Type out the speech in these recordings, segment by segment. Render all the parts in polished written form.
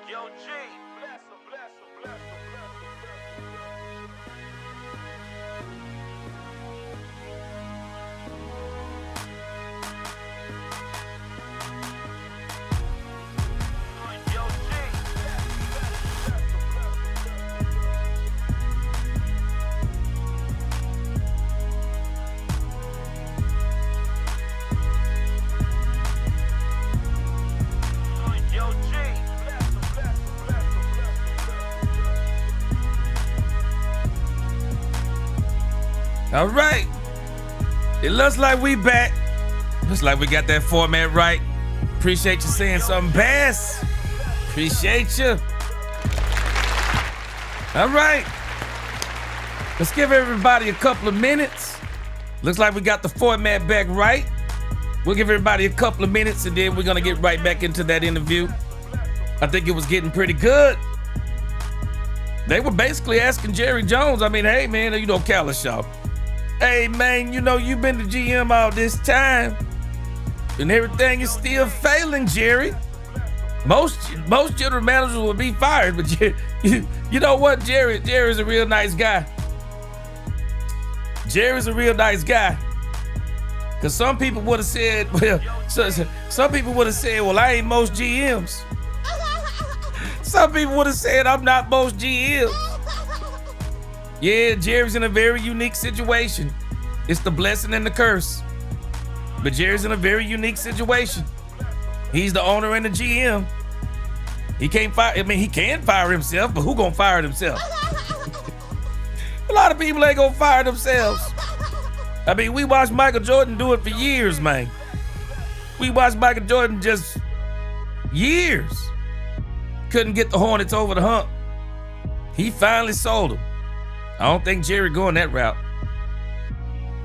Yo, G, bless him, bless him, bless him, bless him, bless him. Yo, G, Yo, G, bless him, bless him, bless him, bless him. All right. It looks like we back. Looks like we got that format right. Appreciate you saying something, Bass. Appreciate you. All right. Let's give everybody a couple of minutes. Looks like we got the format back right. We'll give everybody a couple of minutes and then we're going to get right back into that interview. I think it was getting pretty good. They were basically asking Jerry Jones, I mean, hey, man, you know, Callishaw. Hey, man, you know, you've been the GM all this time and everything is still failing, Jerry. Most general managers will be fired, but you know what? Jerry's a real nice guy. Jerry's a real nice guy. Because some people would have said, well, some people would have said, well, I ain't most GMs. Some people would have said, I'm not most GMs. Yeah, Jerry's in a very unique situation. It's the blessing and the curse. But Jerry's in a very unique situation. He's the owner and the GM. He can't fire, I mean, he can fire himself, but who gonna fire himself? A lot of people ain't gonna fire themselves. I mean, we watched Michael Jordan do it for years, man. We watched Michael Jordan just years. Couldn't get the Hornets over the hump. He finally sold them. I don't think Jerry going that route.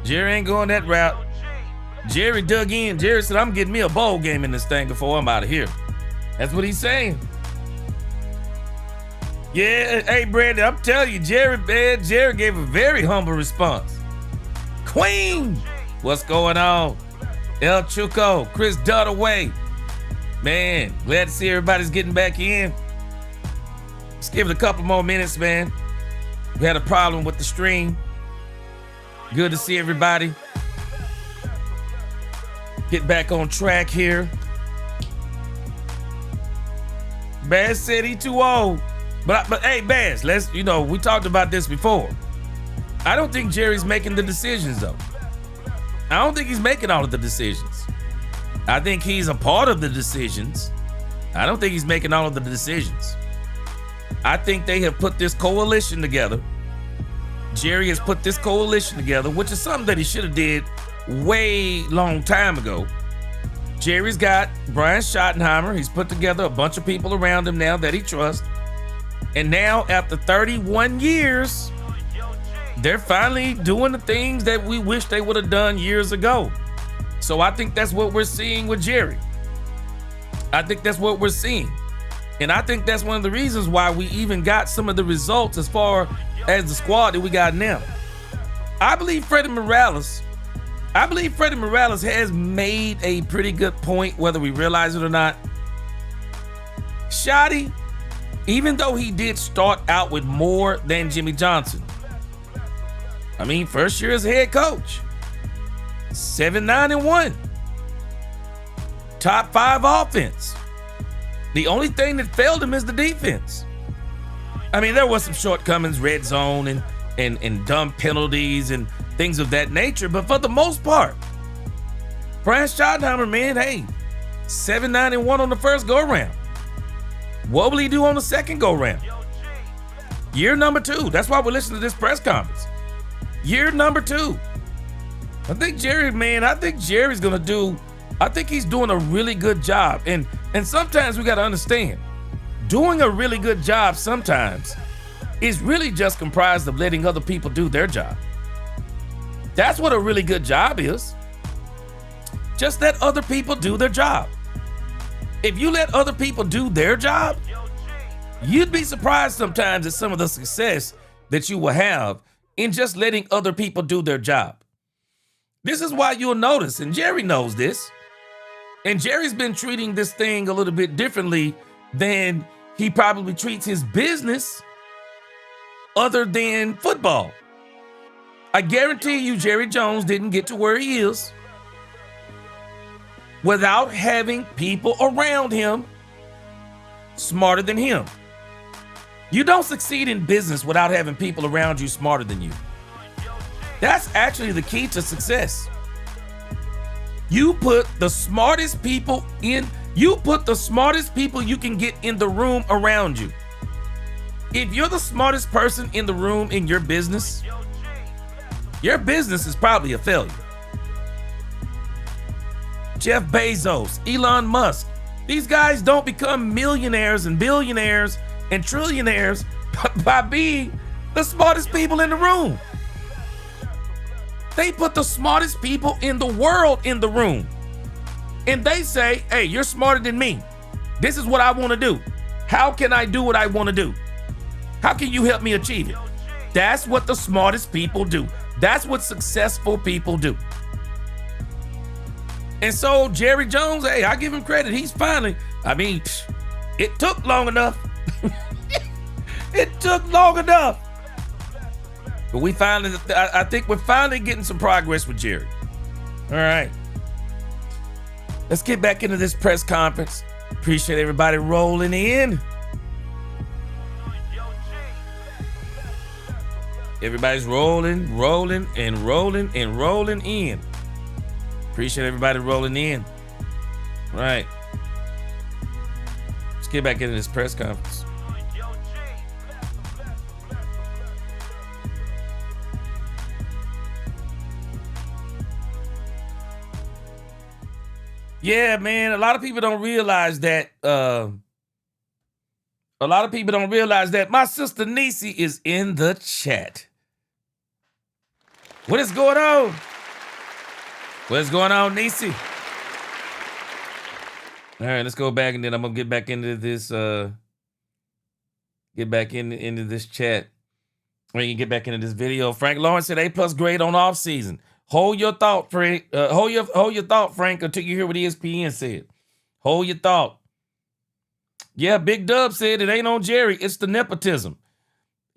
Jerry ain't going that route. Jerry dug in. Jerry said, I'm getting me a bowl game in this thing before I'm out of here. That's what he's saying. Yeah, hey, Brandon, I'm telling you, Jerry gave a very humble response. Queen, what's going on? El Chuco, Chris Dunaway. Man, glad to see everybody's getting back in. Let's give it a couple more minutes, man. We had a problem with the stream. Good to see everybody. Get back on track here. Bass said he too old. But hey, Bass, we talked about this before. I don't think Jerry's making the decisions, though. I don't think he's making all of the decisions. I think he's a part of the decisions. I don't think he's making all of the decisions. I think they have put this coalition together. Jerry has put this coalition together, which is something that he should have did way long time ago. Jerry's got Brian Schottenheimer. He's put together a bunch of people around him now that he trusts. And now, after 31 years, they're finally doing the things that we wish they would have done years ago. So I think that's what we're seeing with Jerry. I think that's what we're seeing. And I think that's one of the reasons why we even got some of the results as far as the squad that we got now. I believe Freddie Morales has made a pretty good point, whether we realize it or not. Shotty, even though he did start out with more than Jimmy Johnson. I mean, first year as head coach. 7-9-1. Top 5 offense. The only thing that failed him is the defense. I mean, there was some shortcomings, red zone and dumb penalties and things of that nature. But for the most part, Brian Schottenheimer, man, hey, 7-9-1 on the first go-round. What will he do on the second go-round? Year number 2. That's why we're listening to this press conference. Year number 2. I think Jerry's going to do, I think he's doing a really good job. And sometimes we got to understand, doing a really good job sometimes is really just comprised of letting other people do their job. That's what a really good job is. Just let other people do their job. If you let other people do their job, you'd be surprised sometimes at some of the success that you will have in just letting other people do their job. This is why you'll notice, and Jerry knows this, and Jerry's been treating this thing a little bit differently than he probably treats his business other than football. I guarantee you Jerry Jones didn't get to where he is without having people around him smarter than him. You don't succeed in business without having people around you smarter than you. That's actually the key to success. You put the smartest people you can get in the room around you. If you're the smartest person in the room in your business is probably a failure. Jeff Bezos, Elon Musk, these guys don't become millionaires and billionaires and trillionaires by being the smartest people in the room. They put the smartest people in the world in the room. And they say, hey, you're smarter than me. This is what I want to do. How can I do what I want to do? How can you help me achieve it? That's what the smartest people do. That's what successful people do. And so Jerry Jones, hey, I give him credit. He's finally, it took long enough. It took long enough. But I think we're finally getting some progress with Jerry. All right. Let's get back into this press conference. Appreciate everybody rolling in. Everybody's rolling in. Appreciate everybody rolling in. All right. Let's get back into this press conference. Yeah, man. A lot of people don't realize that. My sister Niecy is in the chat. What is going on? What's going on, Niecy? All right, let's go back and then I'm gonna get back into this. Into this chat. Or you can get back into this video. Frank Lawrence said A+ grade on offseason. Hold your thought, Frank. Hold your thought, Frank, until you hear what ESPN said. Hold your thought. Yeah, Big Dub said it ain't on Jerry. It's the nepotism.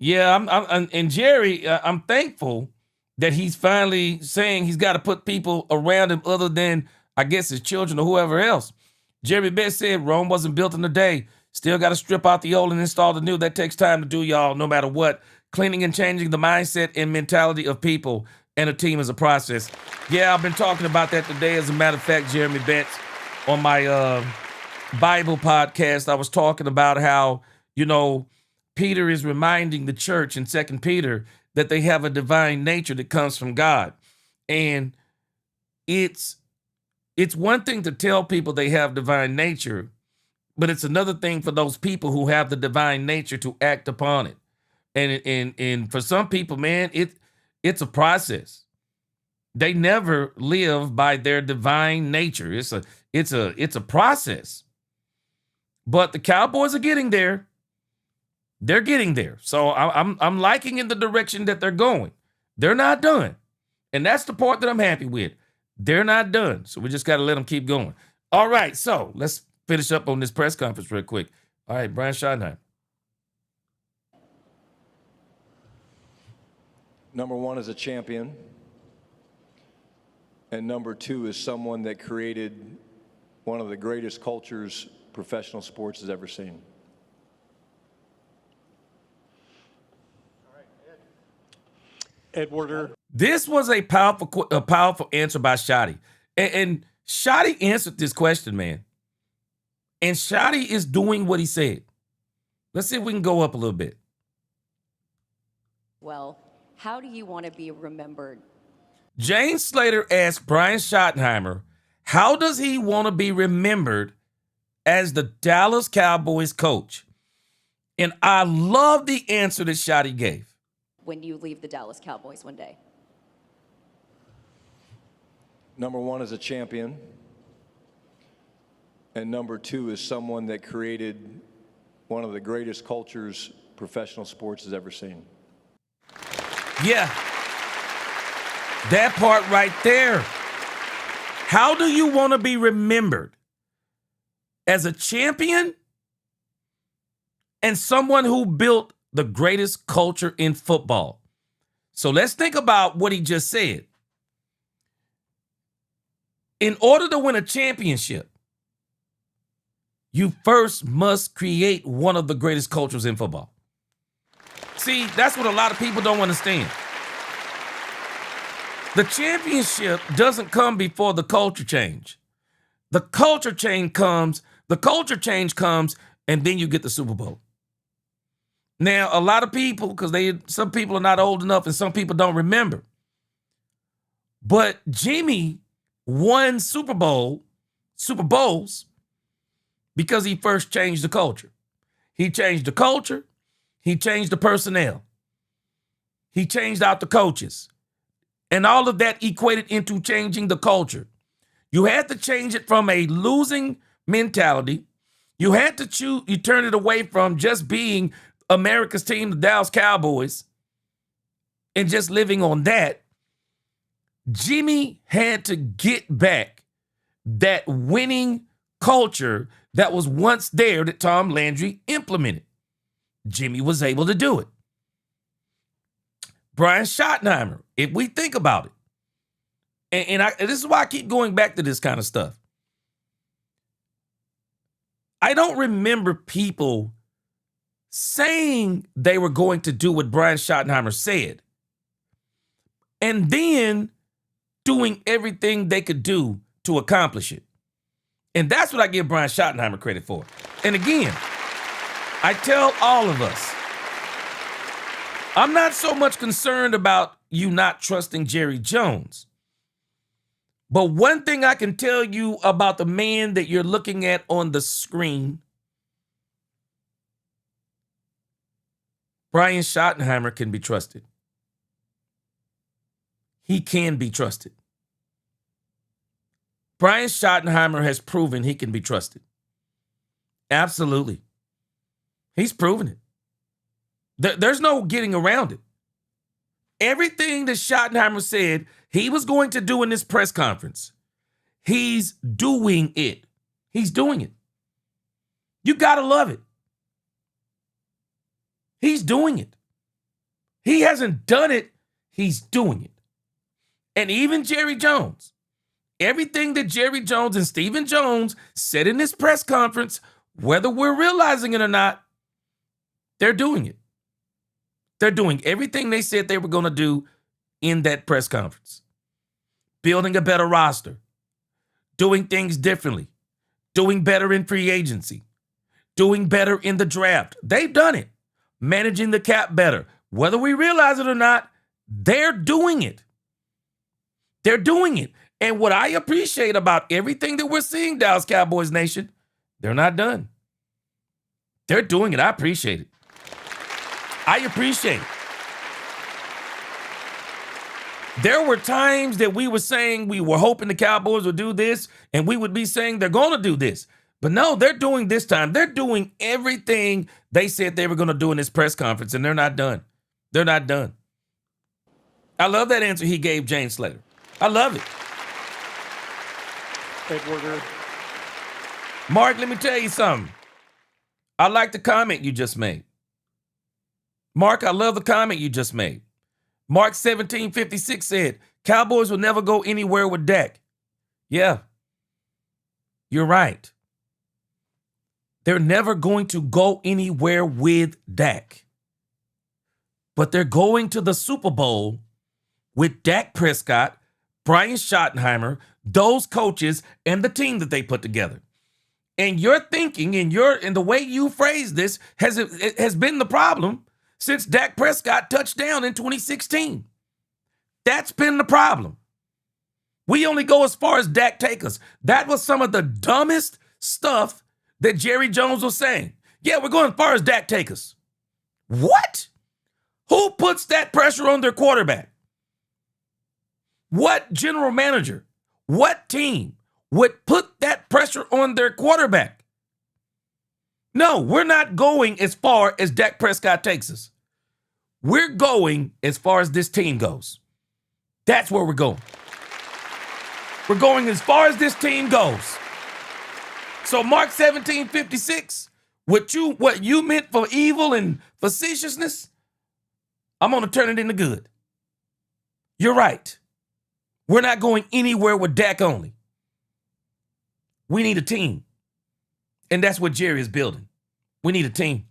Yeah, and Jerry, I'm thankful that he's finally saying he's got to put people around him other than, I guess, his children or whoever else. Jerry Betts said Rome wasn't built in a day. Still got to strip out the old and install the new. That takes time to do, y'all, no matter what. Cleaning and changing the mindset and mentality of people and a team is a process. Yeah, I've been talking about that today. As a matter of fact, Jeremy Betts, on my Bible podcast, I was talking about how, Peter is reminding the church in 2 Peter that they have a divine nature that comes from God. And it's one thing to tell people they have divine nature, but it's another thing for those people who have the divine nature to act upon it. And for some people, man, it's a process. They never live by their divine nature. It's a process. But the Cowboys are getting there. They're getting there. So I'm liking in the direction that they're going. They're not done. And that's the part that I'm happy with. They're not done. So we just got to let them keep going. All right. So let's finish up on this press conference real quick. All right, Brian Schottenheimer. Number one is a champion. And number two is someone that created one of the greatest cultures professional sports has ever seen. Edwarder. This was a powerful answer by Shotty. And Shotty answered this question, man. And Shotty is doing what he said. Let's see if we can go up a little bit. Well, how do you want to be remembered? James Slater asked Brian Schottenheimer, how does he want to be remembered as the Dallas Cowboys coach? And I love the answer that Shotty gave. When you leave the Dallas Cowboys one day? Number one is a champion. And number two is someone that created one of the greatest cultures professional sports has ever seen. Yeah. That part right there. How do you want to be remembered? As a champion and someone who built the greatest culture in football. So let's think about what he just said. In order to win a championship, you first must create one of the greatest cultures in football. See, that's what a lot of people don't understand. The championship doesn't come before the culture change. The culture change comes, and then you get the Super Bowl. Now, a lot of people, because some people are not old enough and some people don't remember. But Jimmy won Super Bowls, because he first changed the culture. He changed the culture. He changed the personnel. He changed out the coaches. And all of that equated into changing the culture. You had to change it from a losing mentality. You had to you turn it away from just being America's team, the Dallas Cowboys, and just living on that. Jimmy had to get back that winning culture that was once there that Tom Landry implemented. Jimmy was able to do it. Brian Schottenheimer, if we think about it, and this is why I keep going back to this kind of stuff. I don't remember people saying they were going to do what Brian Schottenheimer said and then doing everything they could do to accomplish it. And that's what I give Brian Schottenheimer credit for. And again, I tell all of us, I'm not so much concerned about you not trusting Jerry Jones. But one thing I can tell you about the man that you're looking at on the screen, Brian Schottenheimer can be trusted. He can be trusted. Brian Schottenheimer has proven he can be trusted. Absolutely. He's proven it. There's no getting around it. Everything that Schottenheimer said he was going to do in this press conference, he's doing it. He's doing it. You got to love it. He's doing it. He hasn't done it. He's doing it. And even Jerry Jones, everything that Jerry Jones and Stephen Jones said in this press conference, whether we're realizing it or not, they're doing it. They're doing everything they said they were going to do in that press conference. Building a better roster, doing things differently, doing better in free agency, doing better in the draft. They've done it. Managing the cap better. Whether we realize it or not, they're doing it. They're doing it. And what I appreciate about everything that we're seeing, Dallas Cowboys Nation, they're not done. They're doing it. I appreciate it. I appreciate it. There were times that we were saying we were hoping the Cowboys would do this, and we would be saying they're going to do this. But no, they're doing this time. They're doing everything they said they were going to do in this press conference, and they're not done. They're not done. I love that answer he gave James Slater. I love it. Edward. Mark, let me tell you something. I like the comment you just made. Mark, I love the comment you just made. Mark 1756 said, Cowboys will never go anywhere with Dak. Yeah, you're right. They're never going to go anywhere with Dak. But they're going to the Super Bowl with Dak Prescott, Brian Schottenheimer, those coaches, and the team that they put together. And your thinking and the way you phrase this has been the problem since Dak Prescott touched down in 2016. That's been the problem. We only go as far as Dak take us. That was some of the dumbest stuff that Jerry Jones was saying. Yeah, we're going as far as Dak take us. What? Who puts that pressure on their quarterback? What general manager, what team would put that pressure on their quarterback? No, we're not going as far as Dak Prescott takes us. We're going as far as this team goes. That's where we're going. We're going as far as this team goes. So Mark 1756, What you meant for evil and facetiousness, I'm going to turn it into good. You're right. We're not going anywhere with Dak only. We need a team. And that's what Jerry is building. We need a team.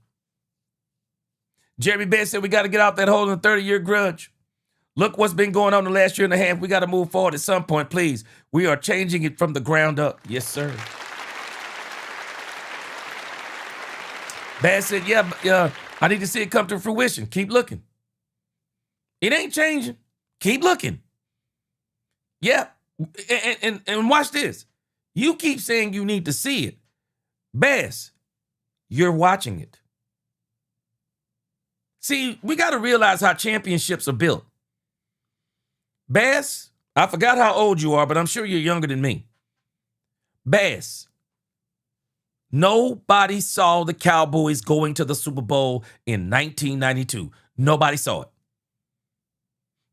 Jerry Best said we got to get out that hole in a 30-year grudge. Look what's been going on the last year and a half. We got to move forward at some point, please. We are changing it from the ground up. Yes, sir. Bass said, yeah, I need to see it come to fruition. Keep looking. It ain't changing. Keep looking. Yeah. And watch this. You keep saying you need to see it. Bass, you're watching it. See, we got to realize how championships are built. Bass, I forgot how old you are, but I'm sure you're younger than me. Bass, nobody saw the Cowboys going to the Super Bowl in 1992. Nobody saw it.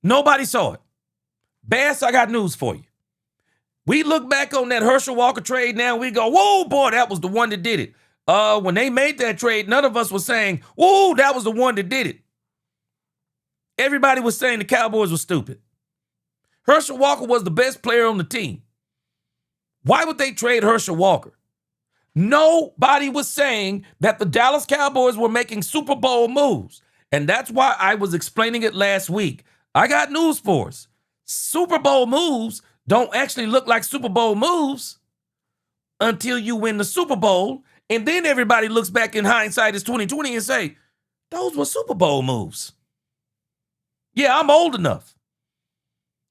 Nobody saw it. Bass, I got news for you. We look back on that Herschel Walker trade now, we go, whoa, boy, that was the one that did it. When they made that trade, none of us was saying, whoa, that was the one that did it. Everybody was saying the Cowboys were stupid. Herschel Walker was the best player on the team. Why would they trade Herschel Walker? Nobody was saying that the Dallas Cowboys were making Super Bowl moves. And that's why I was explaining it last week. I got news for us. Super Bowl moves don't actually look like Super Bowl moves until you win the Super Bowl. And then everybody looks back in hindsight as 2020 and say, those were Super Bowl moves. Yeah, I'm old enough.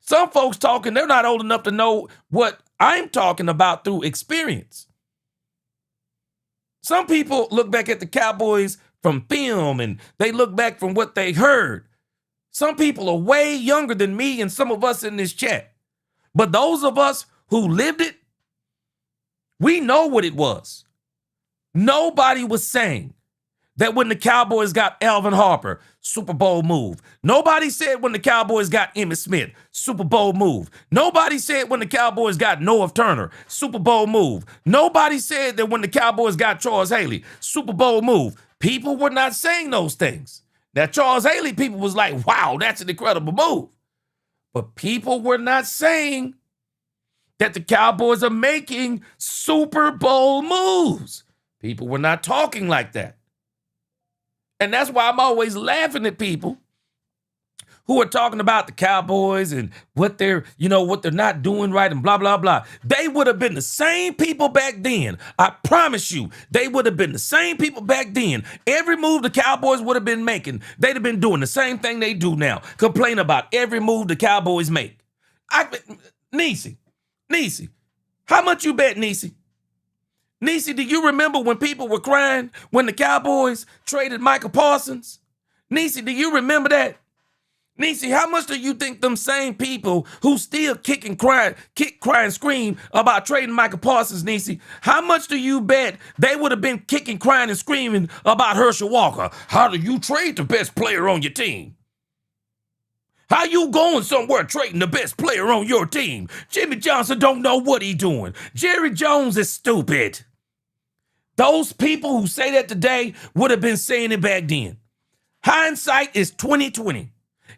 Some folks talking, they're not old enough to know what I'm talking about through experience. Some people look back at the Cowboys from film and they look back from what they heard. Some people are way younger than me and some of us in this chat. But those of us who lived it, we know what it was. Nobody was saying that when the Cowboys got Alvin Harper, Super Bowl move. Nobody said when the Cowboys got Emmitt Smith, Super Bowl move. Nobody said when the Cowboys got Noah Turner, Super Bowl move. Nobody said that when the Cowboys got Charles Haley, Super Bowl move. People were not saying those things. Now, Charles Haley, people was like, wow, that's an incredible move. But people were not saying that the Cowboys are making Super Bowl moves. People were not talking like that. And that's why I'm always laughing at people who are talking about the Cowboys and what they're not doing right and blah, blah, blah. They would have been the same people back then. I promise you, they would have been the same people back then. Every move the Cowboys would have been making, they'd have been doing the same thing they do now. Complain about every move the Cowboys make. Niecy, how much you bet, Niecy? Niecy, do you remember when people were crying when the Cowboys traded Michael Parsons? Niecy, do you remember that? Niecy, how much do you think them same people who still kick, cry, and scream about trading Michael Parsons, Niecy, how much do you bet they would have been kicking, crying, and screaming about Herschel Walker? How do you trade the best player on your team? How you going somewhere trading the best player on your team? Jimmy Johnson don't know what he doing. Jerry Jones is stupid. Those people who say that today would have been saying it back then. Hindsight is 2020.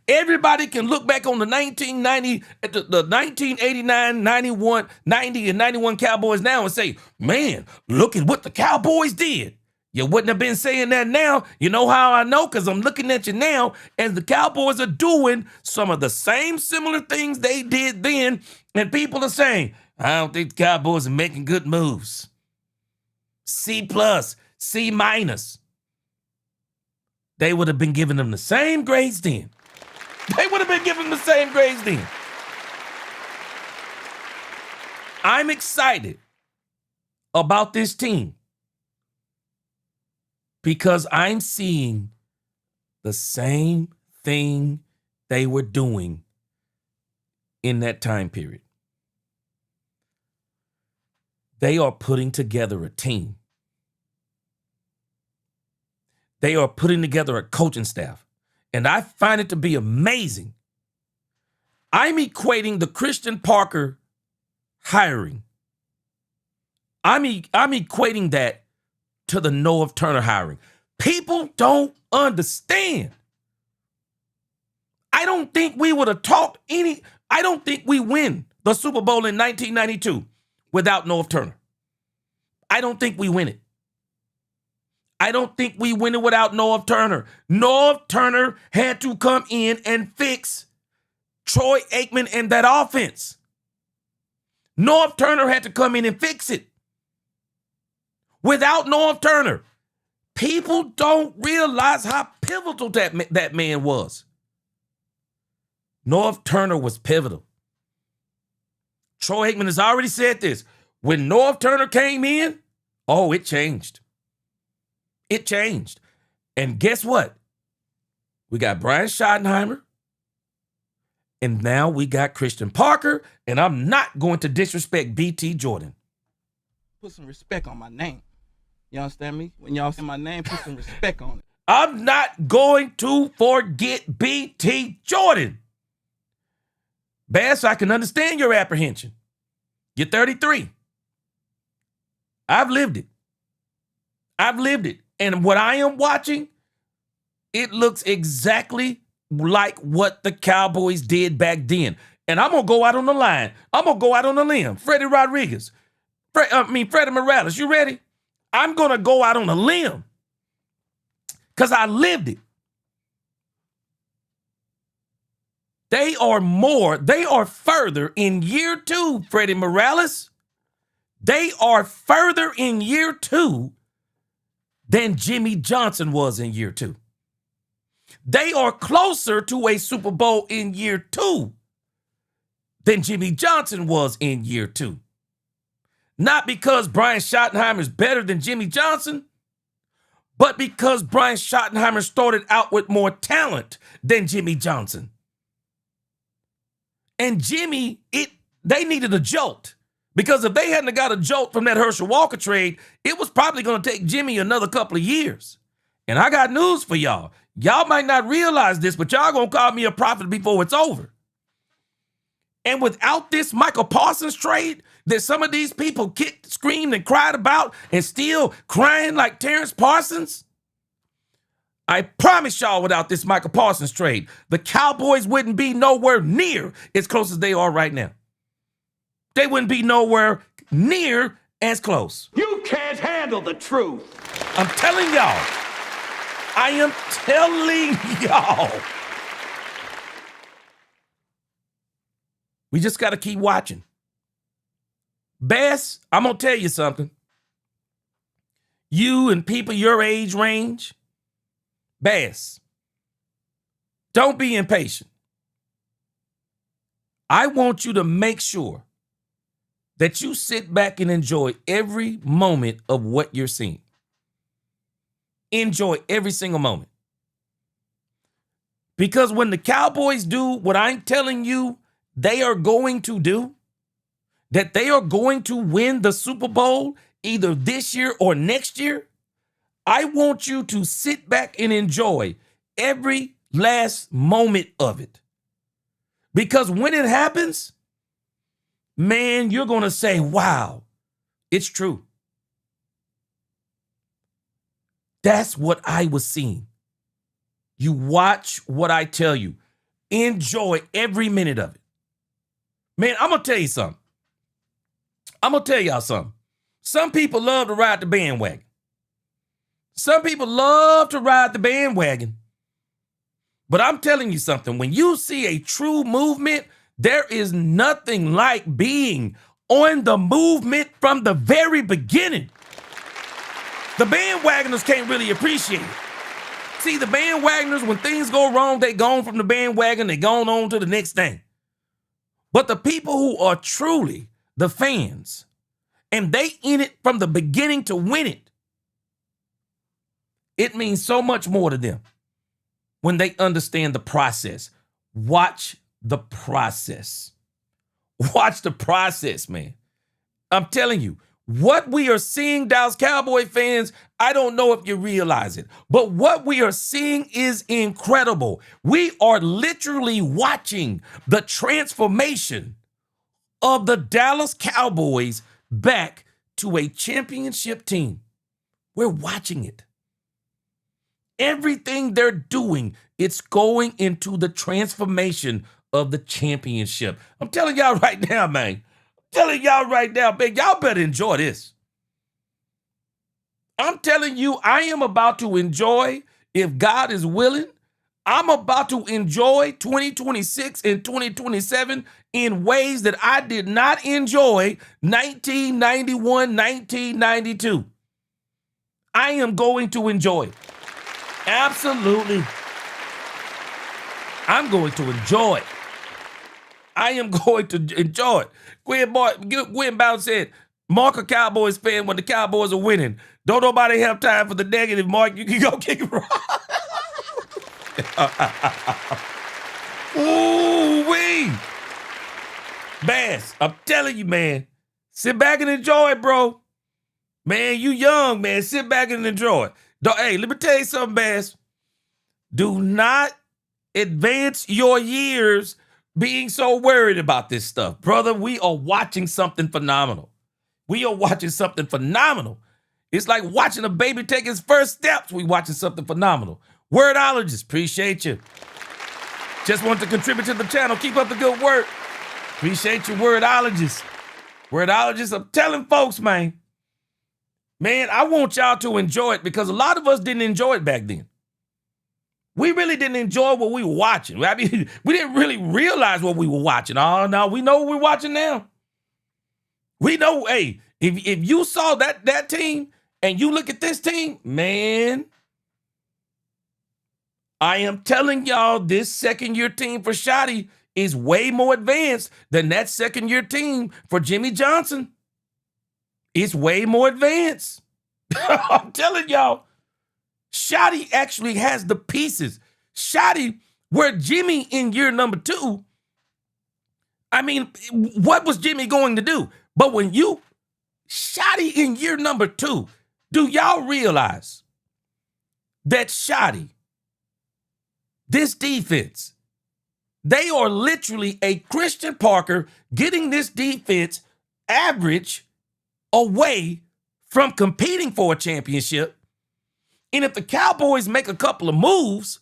Everybody can look back on the 1990, the 1989, 91, 90, and 91 Cowboys now and say, man, look at what the Cowboys did. You wouldn't have been saying that now. You know how I know? Because I'm looking at you now, and the Cowboys are doing some of the same similar things they did then, and people are saying, I don't think the Cowboys are making good moves. C+, C-. They would have been giving them the same grades then. They would have been giving them the same grades then. I'm excited about this team because I'm seeing the same thing they were doing in that time period. They are putting together a team. They are putting together a coaching staff. And I find it to be amazing. I'm equating the Christian Parker hiring. I'm equating that to the Norv Turner hiring. People don't understand. I don't think we would have talked I don't think we win the Super Bowl in 1992 without Norv Turner. I don't think we win it. I don't think we win it without Norv Turner. Norv Turner had to come in and fix Troy Aikman and that offense. Norv Turner had to come in and fix it. Without Norv Turner, people don't realize how pivotal that man was. Norv Turner was pivotal. Troy Aikman has already said this. When Norv Turner came in, oh, it changed. It changed. And guess what? We got Brian Schottenheimer, and now we got Christian Parker, and I'm not going to disrespect BT Jordan. Put some respect on my name. You understand me? When y'all say my name, put some respect on it. I'm not going to forget BT Jordan. Bass, I can understand your apprehension. You're 33. I've lived it. I've lived it. And what I am watching, it looks exactly like what the Cowboys did back then. And I'm going to go out on the line. I'm going to go out on a limb. Freddie Morales, you ready? I'm going to go out on a limb because I lived it. They are further in year 2, Freddie Morales. They are further in year 2 than Jimmy Johnson was in year 2. They are closer to a Super Bowl in year 2 than Jimmy Johnson was in year 2. Not because Brian Schottenheimer is better than Jimmy Johnson, but because Brian Schottenheimer started out with more talent than Jimmy Johnson. And Jimmy, they needed a jolt. Because if they hadn't got a jolt from that Herschel Walker trade, it was probably going to take Jimmy another couple of years. And I got news for y'all. Y'all might not realize this, but y'all going to call me a prophet before it's over. And without this Michael Parsons trade that some of these people kicked, screamed, and cried about and still crying like Terrence Parsons, I promise y'all without this Michael Parsons trade, the Cowboys wouldn't be nowhere near as close as they are right now. They wouldn't be nowhere near as close. You can't handle the truth. I'm telling y'all. I am telling y'all. We just got to keep watching. Bass, I'm going to tell you something. You and people your age range, Bass, don't be impatient. I want you to make sure that you sit back and enjoy every moment of what you're seeing. Enjoy every single moment. Because when the Cowboys do what I'm telling you they are going to do, that they are going to win the Super Bowl either this year or next year, I want you to sit back and enjoy every last moment of it. Because when it happens, man, you're going to say, wow, it's true. That's what I was seeing. You watch what I tell you. Enjoy every minute of it. Man, I'm going to tell you something. I'm going to tell y'all something. Some people love to ride the bandwagon. Some people love to ride the bandwagon. But I'm telling you something. When you see a true movement, there is nothing like being on the movement from the very beginning. The bandwagoners can't really appreciate it. See, the bandwagoners, when things go wrong, they gone from the bandwagon, they gone on to the next thing. But the people who are truly the fans, and they in it from the beginning to win it, it means so much more to them when they understand the process. Watch the process. Watch the process, man. I'm telling you, what we are seeing, Dallas Cowboy fans, I don't know if you realize it, but what we are seeing is incredible. We are literally watching the transformation of the Dallas Cowboys back to a championship team. We're watching it. Everything they're doing, it's going into the transformation of the championship. I'm telling y'all right now, man. I'm telling y'all right now, man, y'all better enjoy this. I'm telling you, I am about to enjoy, if God is willing, I'm about to enjoy 2026 and 2027 in ways that I did not enjoy 1991, 1992. I am going to enjoy it. Absolutely. I'm going to enjoy it. I am going to enjoy it. Gwen Bound said, Mark a Cowboys fan when the Cowboys are winning. Don't nobody have time for the negative, Mark. You can go kick it right. Ooh-wee. Bass, I'm telling you, man. Sit back and enjoy it, bro. Man, you young, man. Sit back and enjoy it. Hey, let me tell you something, Bass. Do not advance your years being so worried about this stuff. Brother, we are watching something phenomenal. We are watching something phenomenal. It's like watching a baby take his first steps. We watching something phenomenal. Wordologist, appreciate you. Just want to contribute to the channel. Keep up the good work. Appreciate you, wordologist. Wordologist, I'm telling folks, man. Man, I want y'all to enjoy it because a lot of us didn't enjoy it back then. We really didn't enjoy what we were watching. I mean, we didn't really realize what we were watching. Oh, no, we know what we're watching now. We know, hey, if you saw that team and you look at this team, man, I am telling y'all this second-year team for Schotty is way more advanced than that second-year team for Jimmy Johnson. It's way more advanced. I'm telling y'all, Schotty actually has the pieces. Schotty, where Jimmy in year number 2, I mean, what was Jimmy going to do? But when you, Schotty in year number 2, do y'all realize that Schotty, this defense, they are literally a Christian Parker getting this defense average away from competing for a championship. And if the Cowboys make a couple of moves,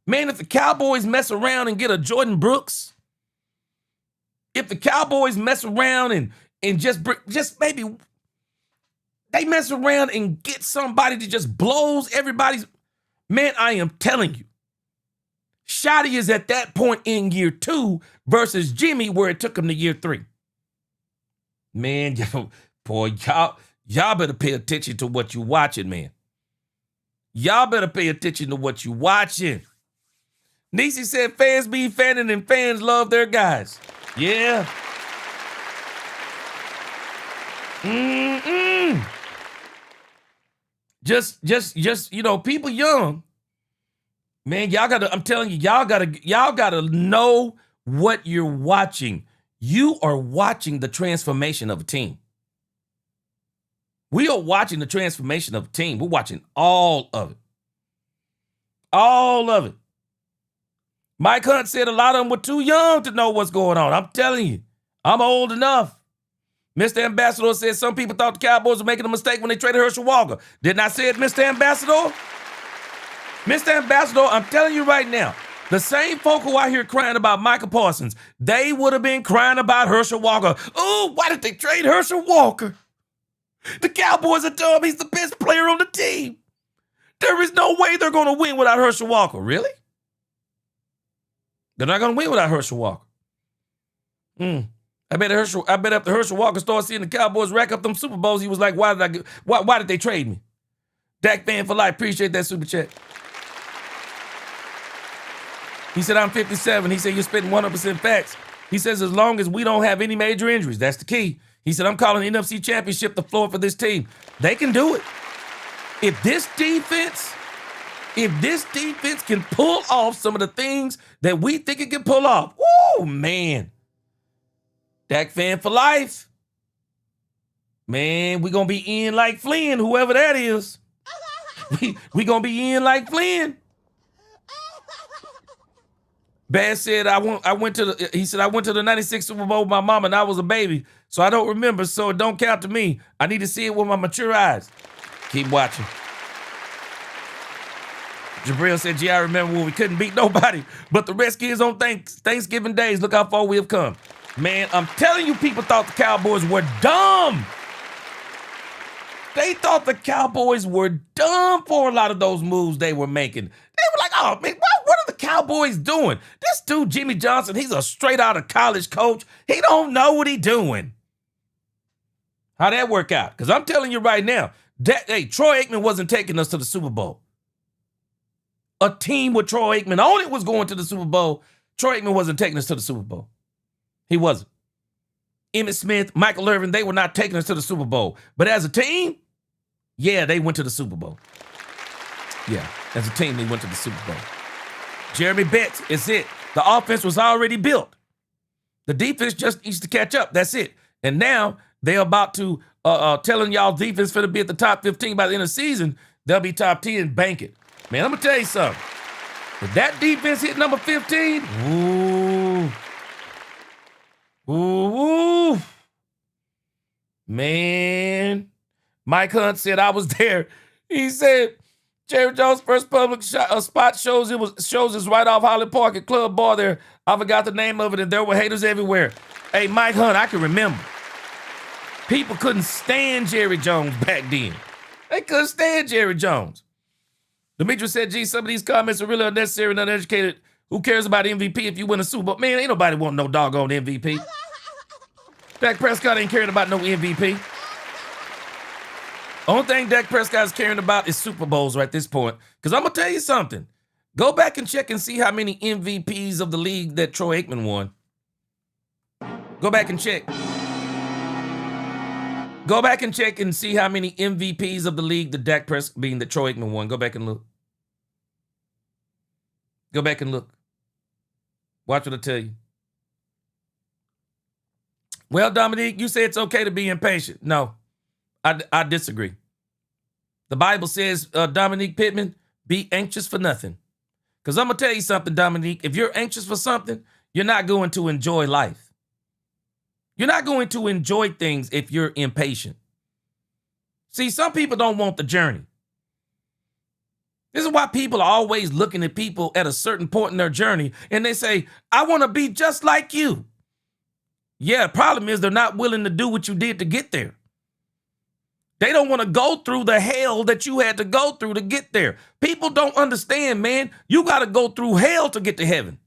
man, if the Cowboys mess around and get a Jordan Brooks, if the Cowboys mess around and just maybe they mess around and get somebody that just blows everybody's, man, I am telling you, Schotty is at that point in year 2 versus Jimmy where it took him to year 3. Man, boy, y'all better pay attention to what you're watching, man. Y'all better pay attention to what you're watching. Niecy said fans be fanning and fans love their guys. Yeah. Just, you know, people young. Man, y'all gotta, I'm telling you, y'all gotta know what you're watching. You are watching the transformation of a team. We are watching the transformation of a team. We're watching all of it. All of it. Mike Hunt said a lot of them were too young to know what's going on. I'm telling you, I'm old enough. Mr. Ambassador said some people thought the Cowboys were making a mistake when they traded Herschel Walker. Didn't I say it, Mr. Ambassador? Mr. Ambassador, I'm telling you right now, the same folk who out here crying about Micah Parsons, they would have been crying about Herschel Walker. Oh, why did they trade Herschel Walker? The Cowboys are dumb. He's the best player on the team. There is no way they're going to win without Herschel Walker. Really? They're not going to win without Herschel Walker. I bet after Herschel Walker started seeing the Cowboys rack up them Super Bowls, he was like, why did they trade me? Dak fan for life. Appreciate that super chat. He said, I'm 57. He said, you're spitting 100% facts. He says, as long as we don't have any major injuries, that's the key. He said, I'm calling the NFC Championship the floor for this team. They can do it. If this defense can pull off some of the things that we think it can pull off, woo, man. Dak fan for life. Man, we're going to be in like Flynn, whoever that is. we going to be in like Flynn. Bass said, I went to the 96 Super Bowl with my mom and I was a baby, so I don't remember, so it don't count to me. I need to see it with my mature eyes. Keep watching. Jabril said, gee, I remember when we couldn't beat nobody but the Redskins on Thanksgiving days. Look how far we have come. Man, I'm telling you, people thought the Cowboys were dumb. They thought the Cowboys were dumb for a lot of those moves they were making. They were like, oh, man, what are the Cowboys doing? This dude, Jimmy Johnson, he's a straight out of college coach. He don't know what he's doing. How'd that work out? Because I'm telling you right now, Troy Aikman wasn't taking us to the Super Bowl. A team with Troy Aikman on it was going to the Super Bowl. Troy Aikman wasn't taking us to the Super Bowl. He wasn't. Emmitt Smith, Michael Irvin, they were not taking us to the Super Bowl. But as a team, yeah, they went to the Super Bowl. Yeah, as a team, they went to the Super Bowl. Jeremy Betts, it's it. The offense was already built. The defense just needs to catch up. That's it. And now they're about to telling y'all defense for to be at the top 15 by the end of the season. They'll be top 10. Bank it. Man, I'm going to tell you something. If that defense hit number 15, ooh, man. Mike Hunt said, I was there. He said, Jerry Jones' first public spot shows is right off Holland Park at Club Bar there. I forgot the name of it, and there were haters everywhere. Hey, Mike Hunt, I can remember. People couldn't stand Jerry Jones back then. They couldn't stand Jerry Jones. Demetrius said, gee, some of these comments are really unnecessary and uneducated. Who cares about MVP if you win a Super Bowl? Man, ain't nobody want no doggone MVP. Dak Prescott ain't caring about no MVP. Only thing Dak Prescott is caring about is Super Bowls right at this point. Because I'm going to tell you something. Go back and check and see how many MVPs of the league that Troy Aikman won. Go back and check. Go back and check and see how many MVPs of the league that that Troy Aikman won. Go back and look. Go back and look. Watch what I tell you. Well, Dominique, you say it's okay to be impatient. No, I disagree. The Bible says, Dominique Pittman, be anxious for nothing. Because I'm going to tell you something, Dominique. If you're anxious for something, you're not going to enjoy life. You're not going to enjoy things if you're impatient. See, some people don't want the journey. This is why people are always looking at people at a certain point in their journey and they say, I want to be just like you. Yeah, the problem is they're not willing to do what you did to get there. They don't want to go through the hell that you had to go through to get there. People don't understand, man. You got to go through hell to get to heaven.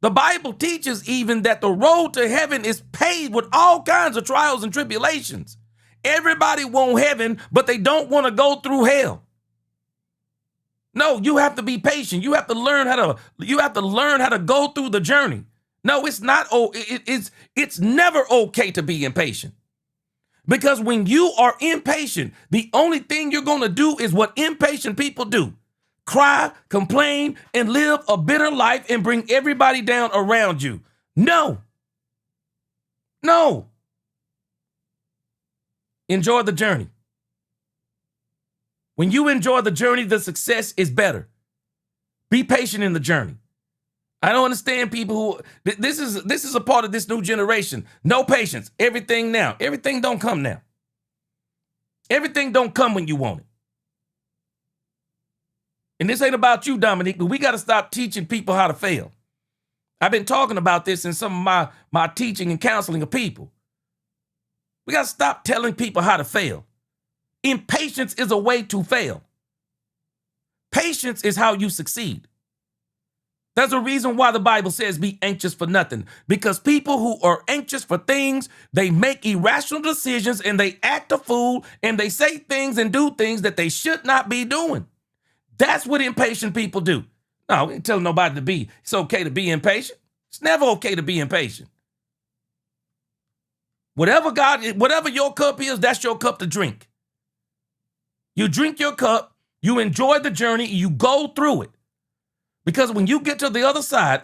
The Bible teaches even that the road to heaven is paved with all kinds of trials and tribulations. Everybody wants heaven, but they don't want to go through hell. No, you have to be patient. You have to learn how to go through the journey. No, it's not. It's never okay to be impatient. Because when you are impatient, the only thing you're going to do is what impatient people do. Cry, complain, and live a bitter life and bring everybody down around you. No. Enjoy the journey. When you enjoy the journey, the success is better. Be patient in the journey. I don't understand people who, this is a part of this new generation. No patience. Everything now. Everything don't come now. Everything don't come when you want it. And this ain't about you, Dominique, but we got to stop teaching people how to fail. I've been talking about this in some of my teaching and counseling of people. We got to stop telling people how to fail. Impatience is a way to fail. Patience is how you succeed. There's a reason why the Bible says be anxious for nothing. Because people who are anxious for things, they make irrational decisions and they act a fool and they say things and do things that they should not be doing. That's what impatient people do. No, we ain't telling nobody it's okay to be impatient. It's never okay to be impatient. Whatever your cup is, that's your cup to drink. You drink your cup, you enjoy the journey, you go through it. Because when you get to the other side,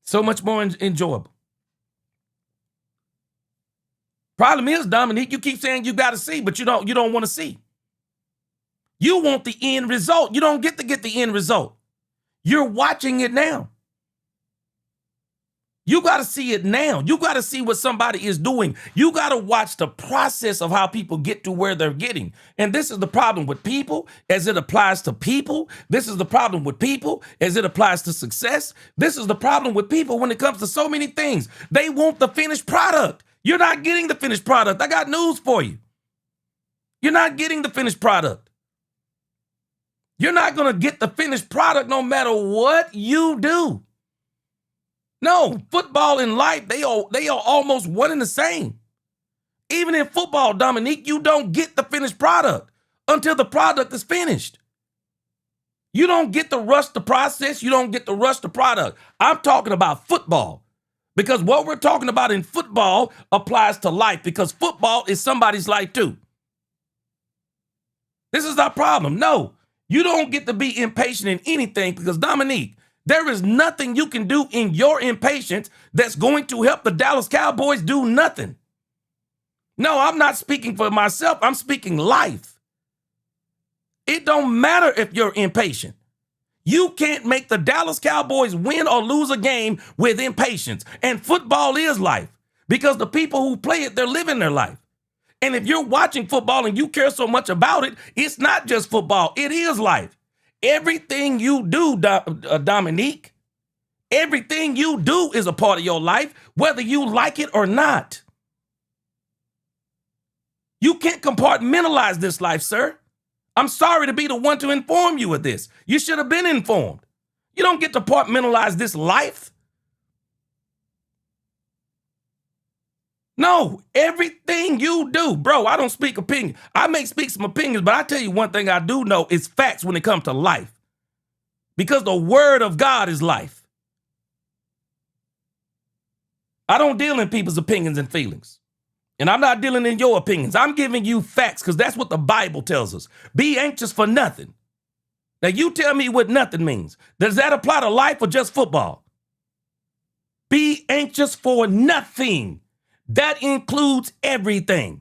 so much more enjoyable. Problem is, Dominique, you keep saying you got to see, but you don't want to see. You want the end result. You don't get the end result. You're watching it now. You got to see it now. You got to see what somebody is doing. You got to watch the process of how people get to where they're getting. And this is the problem with people as it applies to people. This is the problem with people as it applies to success. This is the problem with people when it comes to so many things. They want the finished product. You're not getting the finished product. I got news for you. You're not getting the finished product. You're not going to get the finished product no matter what you do. No, football and life, they are almost one and the same. Even in football, Dominique, you don't get the finished product until the product is finished. You don't get to rush the process. You don't get to rush the product. I'm talking about football because what we're talking about in football applies to life because football is somebody's life too. This is our problem. No, you don't get to be impatient in anything because, Dominique, there is nothing you can do in your impatience that's going to help the Dallas Cowboys do nothing. No, I'm not speaking for myself. I'm speaking life. It don't matter if you're impatient. You can't make the Dallas Cowboys win or lose a game with impatience. And football is life because the people who play it, they're living their life. And if you're watching football and you care so much about it, it's not just football. It is life. Everything you do, Dominique, everything you do is a part of your life, whether you like it or not. You can't compartmentalize this life, sir. I'm sorry to be the one to inform you of this. You should have been informed. You don't get to compartmentalize this life. No, everything you do, bro, I don't speak opinion. I may speak some opinions, but I tell you one thing I do know is facts when it comes to life. Because the word of God is life. I don't deal in people's opinions and feelings. And I'm not dealing in your opinions. I'm giving you facts because that's what the Bible tells us. Be anxious for nothing. Now you tell me what nothing means. Does that apply to life or just football? Be anxious for nothing. That includes everything.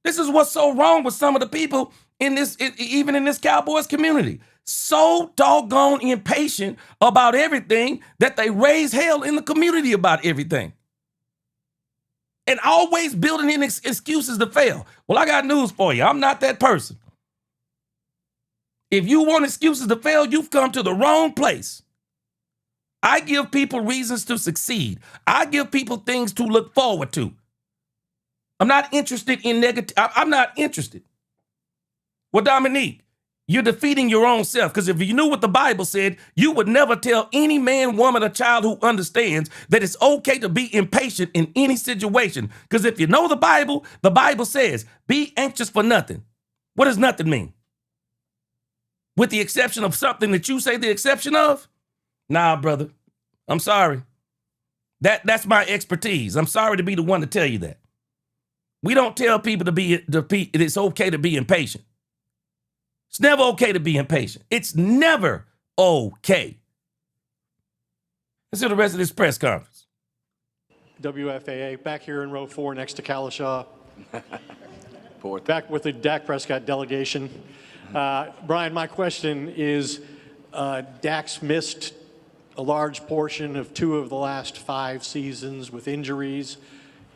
This is what's so wrong with some of the people in this, even in this Cowboys community. So doggone impatient about everything that they raise hell in the community about everything. And always building in excuses to fail. Well, I got news for you. I'm not that person. If you want excuses to fail, you've come to the wrong place. I give people reasons to succeed. I give people things to look forward to. I'm not interested in negative. I'm not interested. Well, Dominique, you're defeating your own self because if you knew what the Bible said, you would never tell any man, woman, or child who understands that it's okay to be impatient in any situation. Because if you know the Bible says, be anxious for nothing. What does nothing mean? With the exception of something that you say the exception of? Nah, brother, I'm sorry. That's my expertise. I'm sorry to be the one to tell you that. We don't tell people it's okay to be impatient. It's never okay to be impatient. It's never okay. Let's hear the rest of this press conference. WFAA, back here in row 4 next to Kalishaw. Back with the Dak Prescott delegation. Brian, my question is, Dak's missed a large portion of 2 of the last 5 seasons with injuries.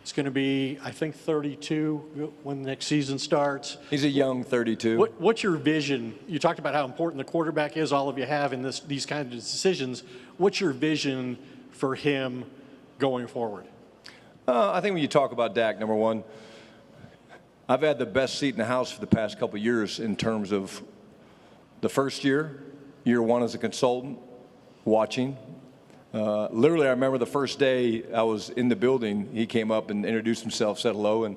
It's going to be, I think, 32 when the next season starts. He's a young 32. What's your vision? You talked about how important the quarterback is, all of you have in these kinds of decisions. What's your vision for him going forward? I think when you talk about Dak, number one, I've had the best seat in the house for the past couple of years in terms of the first year 1 as a consultant, watching. Literally, I remember the first day I was in the building, he came up and introduced himself, said hello, and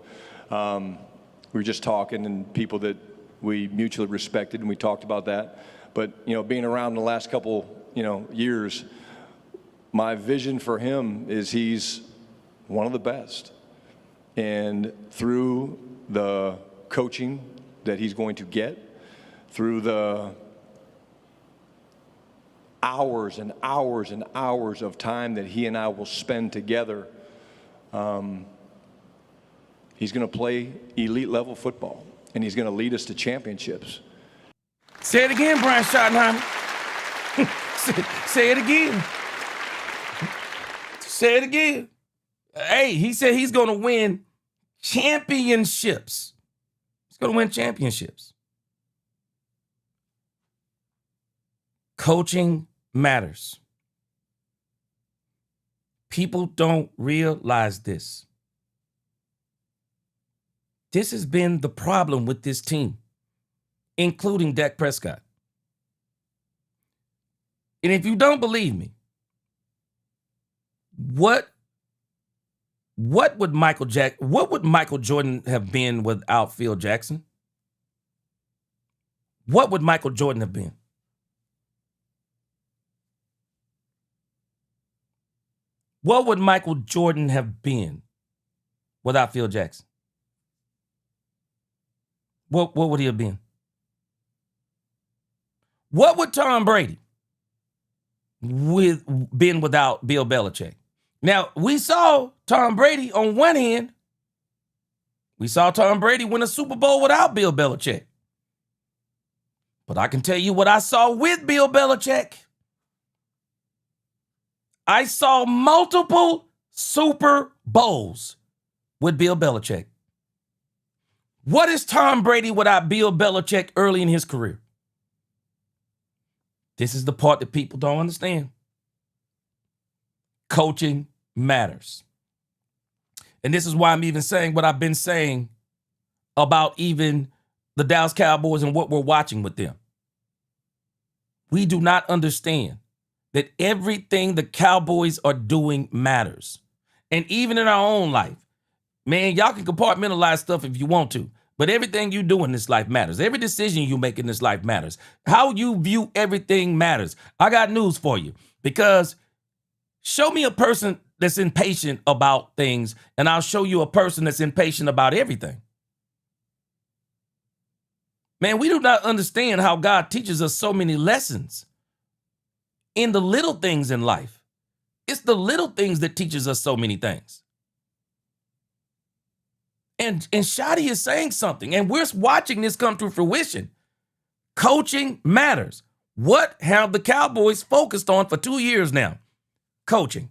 we were just talking, and people that we mutually respected, and we talked about that. But, you know, being around the last couple, years, my vision for him is he's one of the best. And through the coaching that he's going to get, through the hours and hours and hours of time that he and I will spend together, he's going to play elite level football, and he's going to lead us to championships. Say it again, Brian Schottenheimer. Say it again. Say it again. Hey, he said he's going to win championships. He's going to win championships. Coaching matters. People don't realize this. This has been the problem with this team, including Dak Prescott. And if you don't believe me, what would Michael Jordan have been without Phil Jackson? What would Michael Jordan have been? What would Michael Jordan have been without Phil Jackson? What would he have been? What would Tom Brady been without Bill Belichick? Now, we saw Tom Brady on one hand. We saw Tom Brady win a Super Bowl without Bill Belichick. But I can tell you what I saw with Bill Belichick. I saw multiple Super Bowls with Bill Belichick. What is Tom Brady without Bill Belichick early in his career? This is the part that people don't understand. Coaching matters. And this is why I'm even saying what I've been saying about even the Dallas Cowboys and what we're watching with them. We do not understand that everything the Cowboys are doing matters. And even in our own life, man, y'all can compartmentalize stuff if you want to, but everything you do in this life matters. Every decision you make in this life matters. How you view everything matters. I got news for you, because show me a person that's impatient about things, and I'll show you a person that's impatient about everything. Man, we do not understand how God teaches us so many lessons in the little things in life. It's the little things that teaches us so many things. And Shotty is saying something, and we're watching this come to fruition. Coaching matters. What have the Cowboys focused on for 2 years now? Coaching.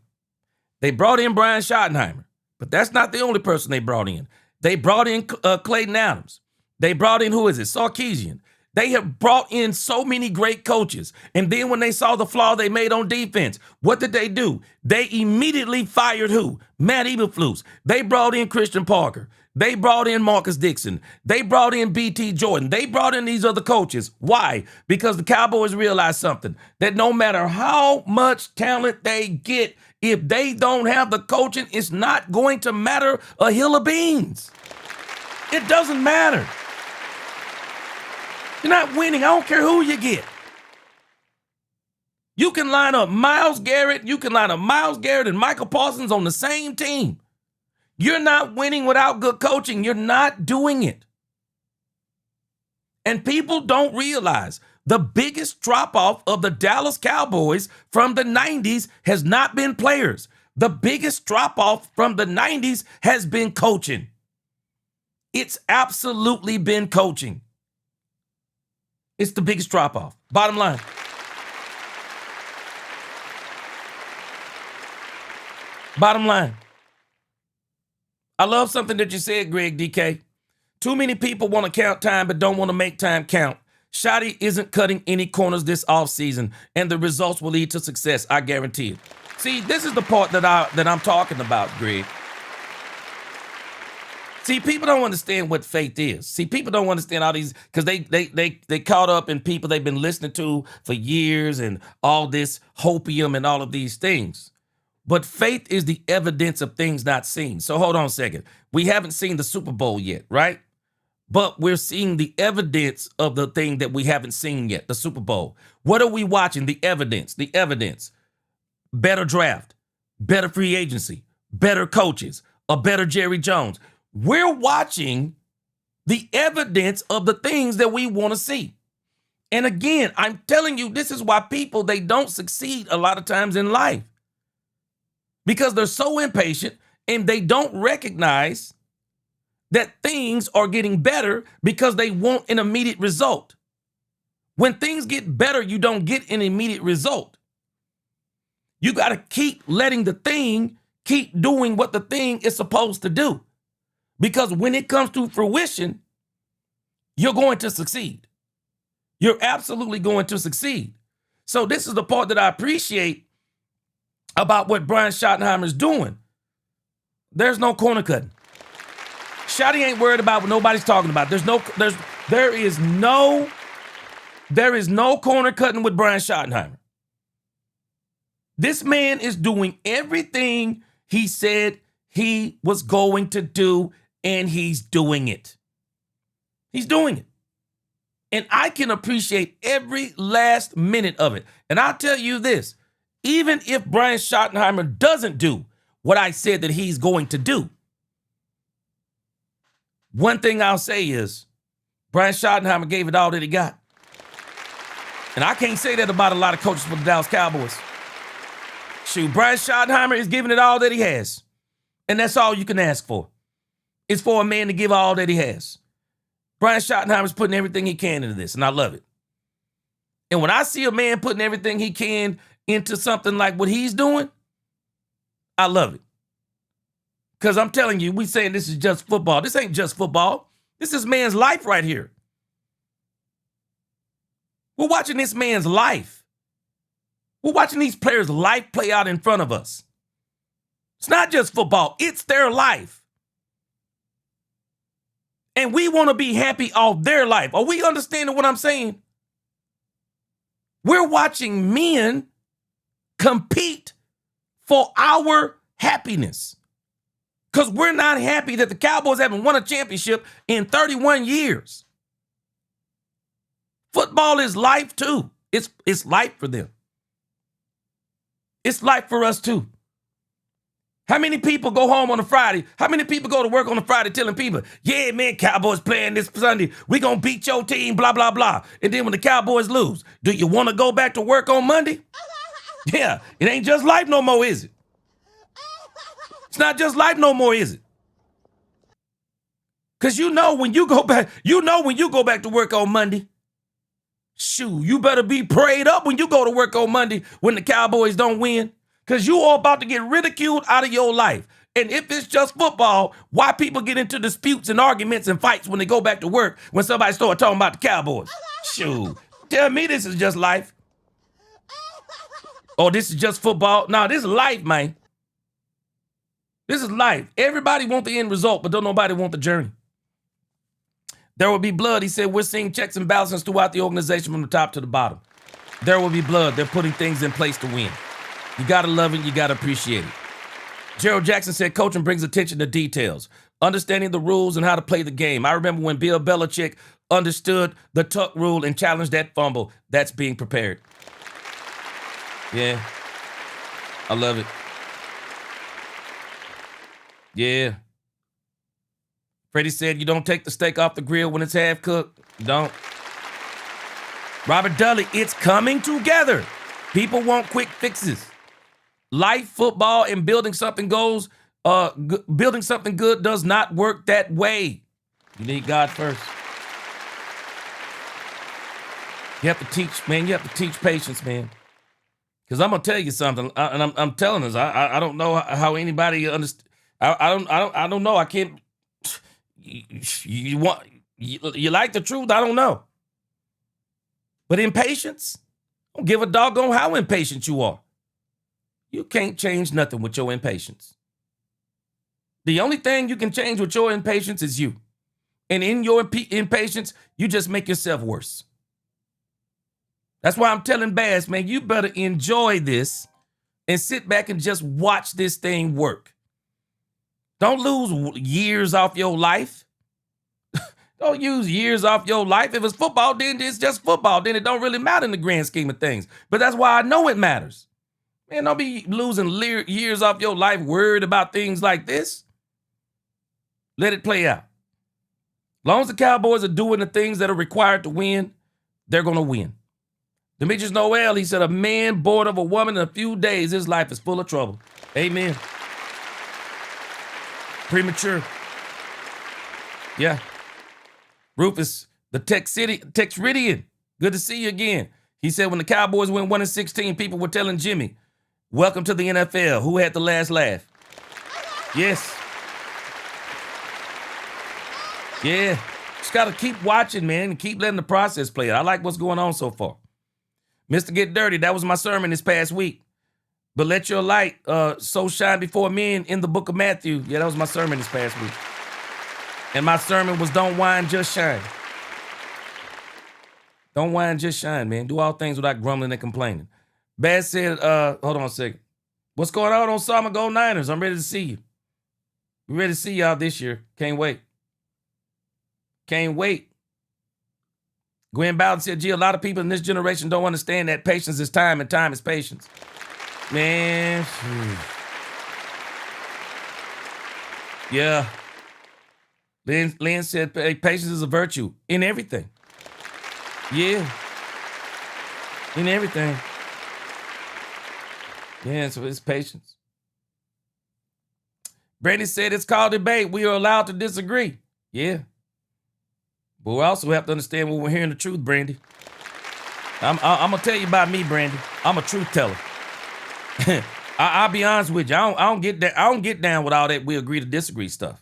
They brought in Brian Schottenheimer, but that's not the only person they brought in. They brought in Clayton Adams. They brought in, Sarkisian. They have brought in so many great coaches. And then when they saw the flaw they made on defense, what did they do? They immediately fired who? Matt Eberflus. They brought in Christian Parker. They brought in Marcus Dixon. They brought in B.T. Jordan. They brought in these other coaches. Why? Because the Cowboys realized something, that no matter how much talent they get, if they don't have the coaching, it's not going to matter a hill of beans. It doesn't matter. You're not winning. I don't care who you get. You can line up Myles Garrett and Michael Parsons on the same team. You're not winning without good coaching. You're not doing it. And people don't realize the biggest drop-off of the Dallas Cowboys from the 90s has not been players. The biggest drop-off from the 90s has been coaching. It's absolutely been coaching. It's the biggest drop-off. Bottom line. Bottom line. I love something that you said, Greg DK. Too many people want to count time but don't want to make time count. Shotty isn't cutting any corners this offseason, and the results will lead to success, I guarantee it. See, this is the part that I'm talking about, Greg. See, people don't understand what faith is. See, people don't understand all these, because they caught up in people they've been listening to for years and all this hopium and all of these things. But faith is the evidence of things not seen. So hold on a second. We haven't seen the Super Bowl yet, right? But we're seeing the evidence of the thing that we haven't seen yet, the Super Bowl. What are we watching? The evidence. The evidence. Better draft, better free agency, better coaches, a better Jerry Jones. We're watching the evidence of the things that we want to see. And again, I'm telling you, this is why people, they don't succeed a lot of times in life. Because they're so impatient and they don't recognize that things are getting better because they want an immediate result. When things get better, you don't get an immediate result. You got to keep letting the thing keep doing what the thing is supposed to do. Because when it comes to fruition, you're going to succeed. You're absolutely going to succeed. So this is the part that I appreciate about what Brian Schottenheimer is doing. There's no corner cutting. Shotty ain't worried about what nobody's talking about. There is no corner cutting with Brian Schottenheimer. This man is doing everything he said he was going to do, and he's doing it. He's doing it. And I can appreciate every last minute of it. And I'll tell you this, even if Brian Schottenheimer doesn't do what I said that he's going to do, one thing I'll say is Brian Schottenheimer gave it all that he got. And I can't say that about a lot of coaches for the Dallas Cowboys. Shoot, Brian Schottenheimer is giving it all that he has. And that's all you can ask for. It's for a man to give all that he has. Brian Schottenheimer's putting everything he can into this, and I love it. And when I see a man putting everything he can into something like what he's doing, I love it. Because I'm telling you, we saying this is just football. This ain't just football. This is man's life right here. We're watching this man's life. We're watching these players' life play out in front of us. It's not just football. It's their life. And we want to be happy off their life. Are we understanding what I'm saying? We're watching men compete for our happiness. Because we're not happy that the Cowboys haven't won a championship in 31 years. Football is life too. It's life for them. It's life for us too. How many people go home on a Friday? How many people go to work on a Friday telling people, yeah, man, Cowboys playing this Sunday. We going to beat your team, blah, blah, blah. And then when the Cowboys lose, do you want to go back to work on Monday? Yeah, it ain't just life no more, is it? It's not just life no more, is it? Because when you go back to work on Monday, shoot, you better be prayed up when you go to work on Monday when the Cowboys don't win. Because you are about to get ridiculed out of your life. And if it's just football, why people get into disputes and arguments and fights when they go back to work when somebody start talking about the Cowboys? Shoot, tell me this is just life. Oh, this is just football. No, this is life, man. This is life. Everybody want the end result, but don't nobody want the journey. There will be blood. He said, we're seeing checks and balances throughout the organization from the top to the bottom. There will be blood. They're putting things in place to win. You got to love it. You got to appreciate it. Gerald Jackson said, coaching brings attention to details, understanding the rules and how to play the game. I remember when Bill Belichick understood the tuck rule and challenged that fumble. That's being prepared. Yeah. I love it. Yeah. Freddie said, you don't take the steak off the grill when it's half cooked. You don't. Robert Dudley, it's coming together. People want quick fixes. Life, football, and building something good does not work that way. You need God first. You have to teach, man. You have to teach patience, man. Because I'm gonna tell you something, and I'm telling us. I don't know how anybody understands. I don't know. I can't. You like the truth? I don't know. But impatience, don't give a doggone how impatient you are. You can't change nothing with your impatience. The only thing you can change with your impatience is you. And in your impatience, you just make yourself worse. That's why I'm telling Bass, man, you better enjoy this and sit back and just watch this thing work. Don't lose years off your life. Don't use years off your life. If it's football, then it's just football. Then it don't really matter in the grand scheme of things. But that's why I know it matters. Man, don't be losing years off your life worried about things like this. Let it play out. As long as the Cowboys are doing the things that are required to win, they're going to win. Demetrius Noel, he said, a man born of a woman in a few days, his life is full of trouble. Amen. Premature. Yeah. Rufus, the Texridian, good to see you again. He said when the Cowboys went 1-16, people were telling Jimmy, Welcome to the NFL. Who had the last laugh? Yes. Yeah. Just got to keep watching, man, and keep letting the process play out. I like what's going on so far. Mr. Get Dirty, that was my sermon this past week. But let your light so shine before men in the book of Matthew. Yeah, that was my sermon this past week. And my sermon was don't whine, just shine. Don't whine, just shine, man. Do all things without grumbling and complaining. Bad said, hold on a second. What's going on Summer Go Niners? I'm ready to see you. We're ready to see y'all this year. Can't wait. Can't wait. Gwen Bowden said, gee, a lot of people in this generation don't understand that patience is time and time is patience. Man. Yeah. Lynn said patience is a virtue in everything. Yeah. In everything. Yeah, so it's patience. Brandy said it's called debate. We are allowed to disagree. Yeah. But we also have to understand when we're hearing the truth, Brandy. I'm going to tell you about me, Brandy. I'm a truth teller. I'll be honest with you. I don't get down with all that we agree to disagree stuff.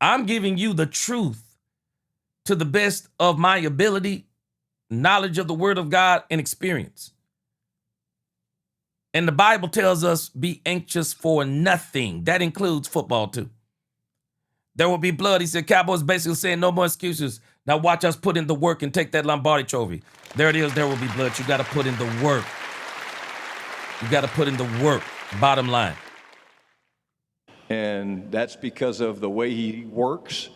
I'm giving you the truth to the best of my ability, knowledge of the word of God, and experience. And the Bible tells us be anxious for nothing. That includes football too. There will be blood. He said, Cowboys basically saying no more excuses. Now watch us put in the work and take that Lombardi trophy. There it is. There will be blood. You got to put in the work. You got to put in the work. Bottom line. And that's because of the way he works,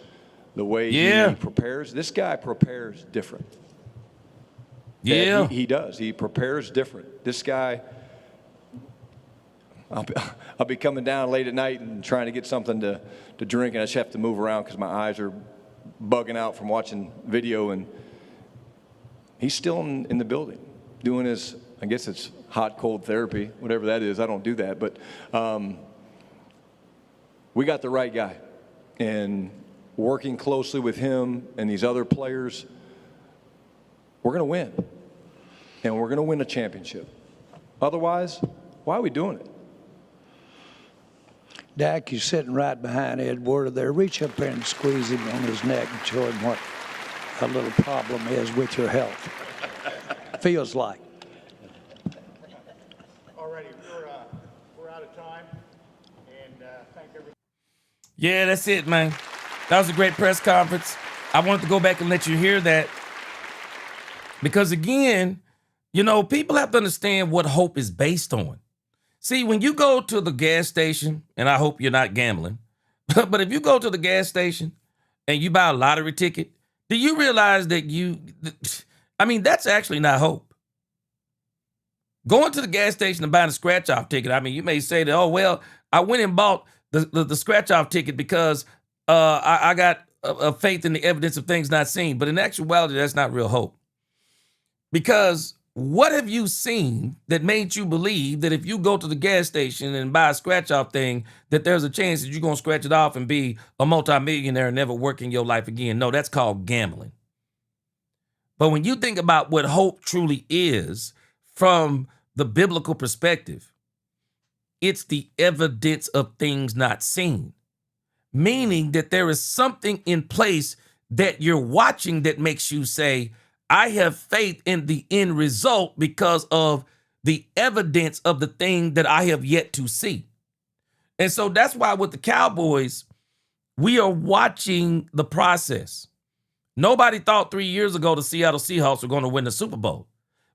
the way he prepares. This guy prepares different. Yeah. He does. He prepares different. This guy, I'll be coming down late at night and trying to get something to drink, and I just have to move around because my eyes are bugging out from watching video. And he's still in the building doing his, I guess it's hot, cold therapy, whatever that is. I don't do that. But we got the right guy. And working closely with him and these other players, we're going to win. And we're going to win a championship. Otherwise, why are we doing it? Dak, you're sitting right behind Ed Werder there. Reach up there and squeeze him on his neck and show him what a little problem is with your health. Feels like. All righty, we're out of time. And thank everybody. Yeah, that's it, man. That was a great press conference. I wanted to go back and let you hear that. Because again, you know, people have to understand what hope is based on. See, when you go to the gas station, and I hope you're not gambling, but if you go to the gas station and you buy a lottery ticket, do you realize that that's actually not hope. Going to the gas station and buying a scratch-off ticket, I mean, you may say that, oh, well, I went and bought the scratch-off ticket because I got a faith in the evidence of things not seen. But in actuality, that's not real hope. Because what have you seen that made you believe that if you go to the gas station and buy a scratch-off thing, that there's a chance that you're going to scratch it off and be a multimillionaire and never work in your life again? No, that's called gambling. But when you think about what hope truly is from the biblical perspective, it's the evidence of things not seen. Meaning that there is something in place that you're watching that makes you say, I have faith in the end result because of the evidence of the thing that I have yet to see. And so that's why with the Cowboys, we are watching the process. Nobody thought 3 years ago the Seattle Seahawks were going to win the Super Bowl.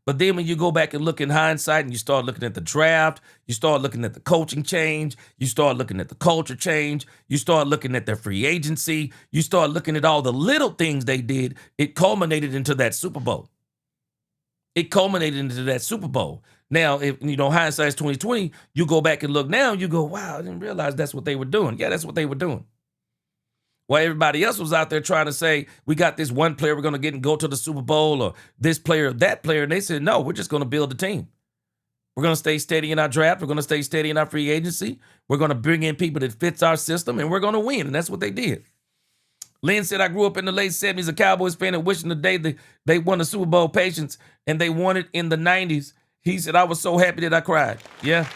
But then when you go back and look in hindsight and you start looking at the draft, you start looking at the coaching change, you start looking at the culture change, you start looking at their free agency, you start looking at all the little things they did, it culminated into that Super Bowl. It culminated into that Super Bowl. Now, if hindsight's 2020, you go back and look now, you go, wow, I didn't realize that's what they were doing. Yeah, that's what they were doing. While everybody else was out there trying to say, we got this one player we're going to get and go to the Super Bowl, or this player, that player. And they said, no, we're just going to build a team. We're going to stay steady in our draft. We're going to stay steady in our free agency. We're going to bring in people that fits our system, and we're going to win. And that's what they did. Lynn said, I grew up in the late 70s, a Cowboys fan, and wishing the day they won the Super Bowl patience, and they won it in the 90s. He said, I was so happy that I cried. Yeah.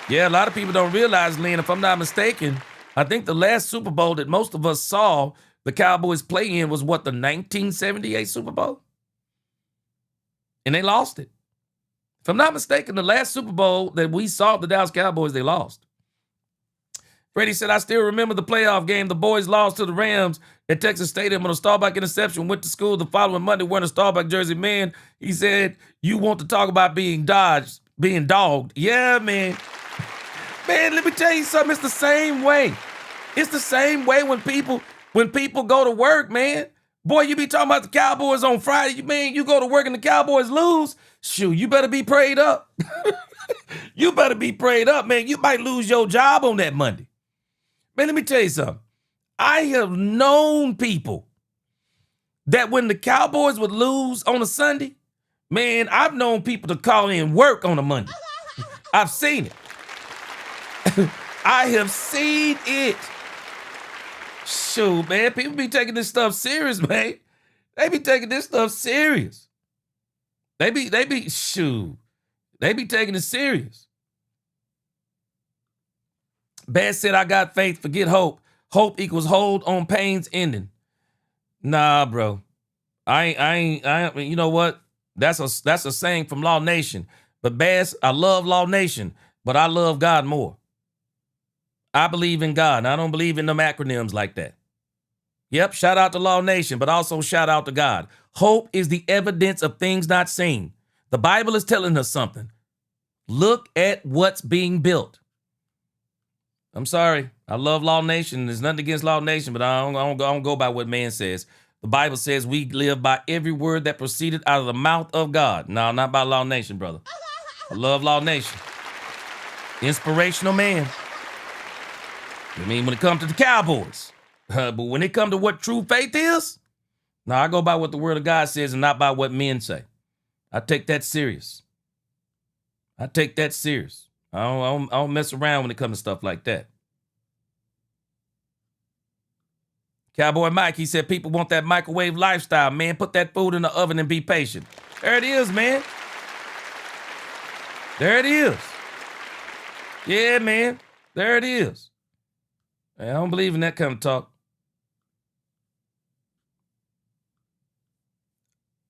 Yeah, a lot of people don't realize, Lynn, if I'm not mistaken, I think the last Super Bowl that most of us saw the Cowboys play in was what, the 1978 Super Bowl? And they lost it. If I'm not mistaken, the last Super Bowl that we saw the Dallas Cowboys, they lost. Freddie said, I still remember the playoff game. The boys lost to the Rams at Texas Stadium on a Starbuck interception. Went to school the following Monday wearing a Starbuck jersey. Man, he said, you want to talk about being dogged. Yeah, man. Man, let me tell you something. It's the same way. It's the same way when people go to work, man. Boy, you be talking about the Cowboys on Friday. Man, you go to work and the Cowboys lose. Shoot, you better be prayed up. You better be prayed up, man. You might lose your job on that Monday. Man, let me tell you something. I have known people that when the Cowboys would lose on a Sunday, man, I've known people to call in work on a Monday. I've seen it. I have seen it. Shoot, man, people be taking this stuff serious, man. They be taking this stuff serious. They be taking it serious. Bad said, I got faith, forget hope. Hope equals hold on pain's ending. Nah, bro. I you know what? That's a saying from Law Nation. But Bass, I love Law Nation, but I love God more. I believe in God, and I don't believe in them acronyms like that. Yep, shout out to Law Nation, but also shout out to God. Hope is the evidence of things not seen. The Bible is telling us something. Look at what's being built. I'm sorry. I love Law Nation. There's nothing against Law Nation, but I don't go by what man says. The Bible says we live by every word that proceeded out of the mouth of God. No, not by Law Nation, brother. I love Law Nation. Inspirational man. I mean, when it comes to the Cowboys. But when it comes to what true faith is, no, I go by what the word of God says and not by what men say. I take that serious. I don't mess around when it comes to stuff like that. Cowboy Mike, he said, people want that microwave lifestyle, man. Put that food in the oven and be patient. There it is, man. There it is. Yeah, man. There it is. I don't believe in that kind of talk.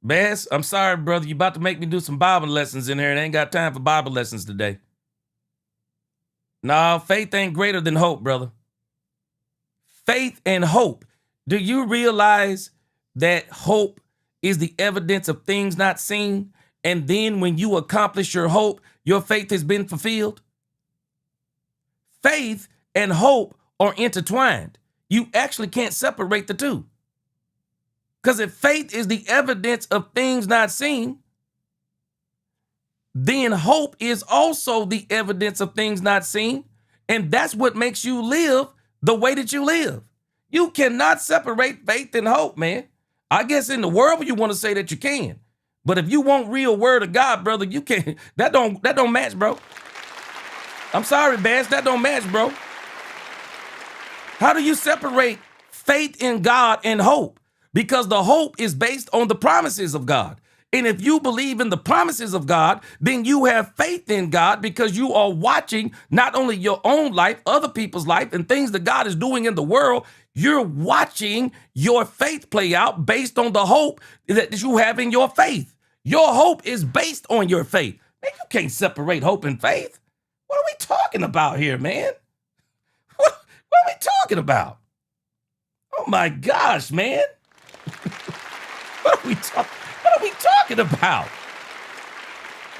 Bass, I'm sorry, brother. You about to make me do some Bible lessons in here, and I ain't got time for Bible lessons today. No, faith ain't greater than hope, brother. Faith and hope. Do you realize that hope is the evidence of things not seen? And then when you accomplish your hope, your faith has been fulfilled? Faith and hope are intertwined. You actually can't separate the two. Because if faith is the evidence of things not seen, then hope is also the evidence of things not seen. And that's what makes you live the way that you live. You cannot separate faith and hope, man. I guess in the world you want to say that you can. But if you want real word of God, brother, you can't. That don't match, bro. I'm sorry, Bass, that don't match, bro. How do you separate faith in God and hope? Because the hope is based on the promises of God. And if you believe in the promises of God, then you have faith in God because you are watching not only your own life, other people's life, and things that God is doing in the world. You're watching your faith play out based on the hope that you have in your faith. Your hope is based on your faith. Man, you can't separate hope and faith. What are we talking about here, man? What are we talking about? Oh my gosh, man. What are we talking about?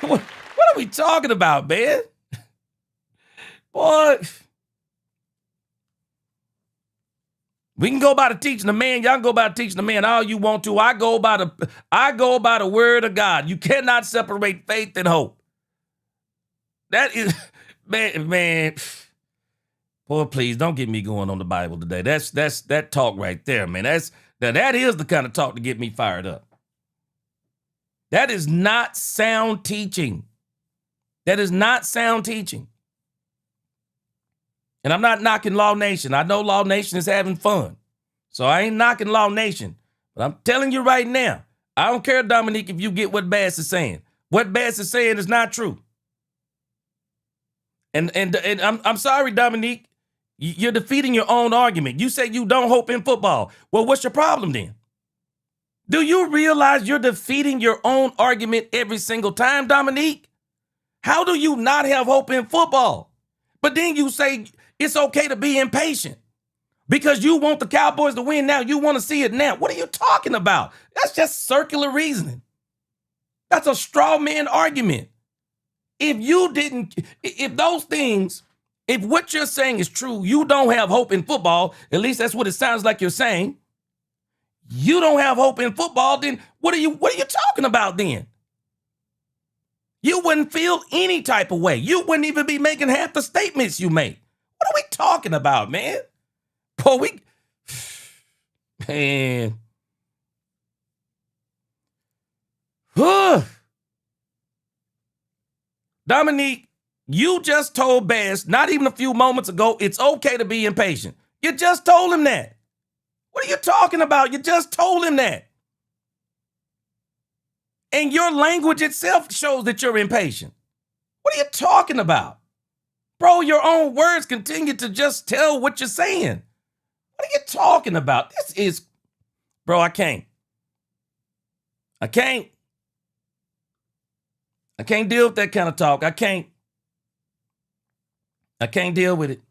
What are we talking about, man? Boy. We can go by the teaching of man. Y'all can go by the teaching of man all you want to. I go by the word of God. You cannot separate faith and hope. That is, man. Boy, please don't get me going on the Bible today. That's that talk right there, man. That is the kind of talk to get me fired up. That is not sound teaching. That is not sound teaching. And I'm not knocking Law Nation. I know Law Nation is having fun. So I ain't knocking Law Nation. But I'm telling you right now, I don't care, Dominique, if you get what Bass is saying. What Bass is saying is not true. And I'm sorry, Dominique. You're defeating your own argument. You say you don't hope in football. Well, what's your problem then? Do you realize you're defeating your own argument every single time, Dominique? How do you not have hope in football? But then you say it's okay to be impatient because you want the Cowboys to win now. You want to see it now. What are you talking about? That's just circular reasoning. That's a straw man argument. If those things, if what you're saying is true, you don't have hope in football, at least that's what it sounds like you're saying. You don't have hope in football, then what are you talking about then? You wouldn't feel any type of way. You wouldn't even be making half the statements you make. What are we talking about, man? Boy, man. Dominique, you just told Bass not even a few moments ago it's okay to be impatient. You just told him that. What are you talking about? You just told him that. And your language itself shows that you're impatient. What are you talking about? Bro, your own words continue to just tell what you're saying. What are you talking about? Bro, I can't. I can't deal with that kind of talk. I can't deal with it.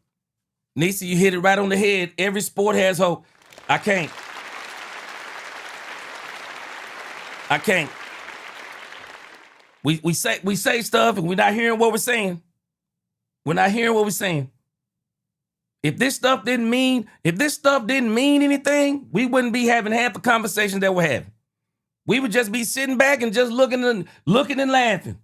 Nisa, you hit it right on the head. Every sport has hope. I can't. We say stuff and we're not hearing what we're saying. If this stuff didn't mean anything, we wouldn't be having half the conversation that we're having. We would just be sitting back and just looking and laughing.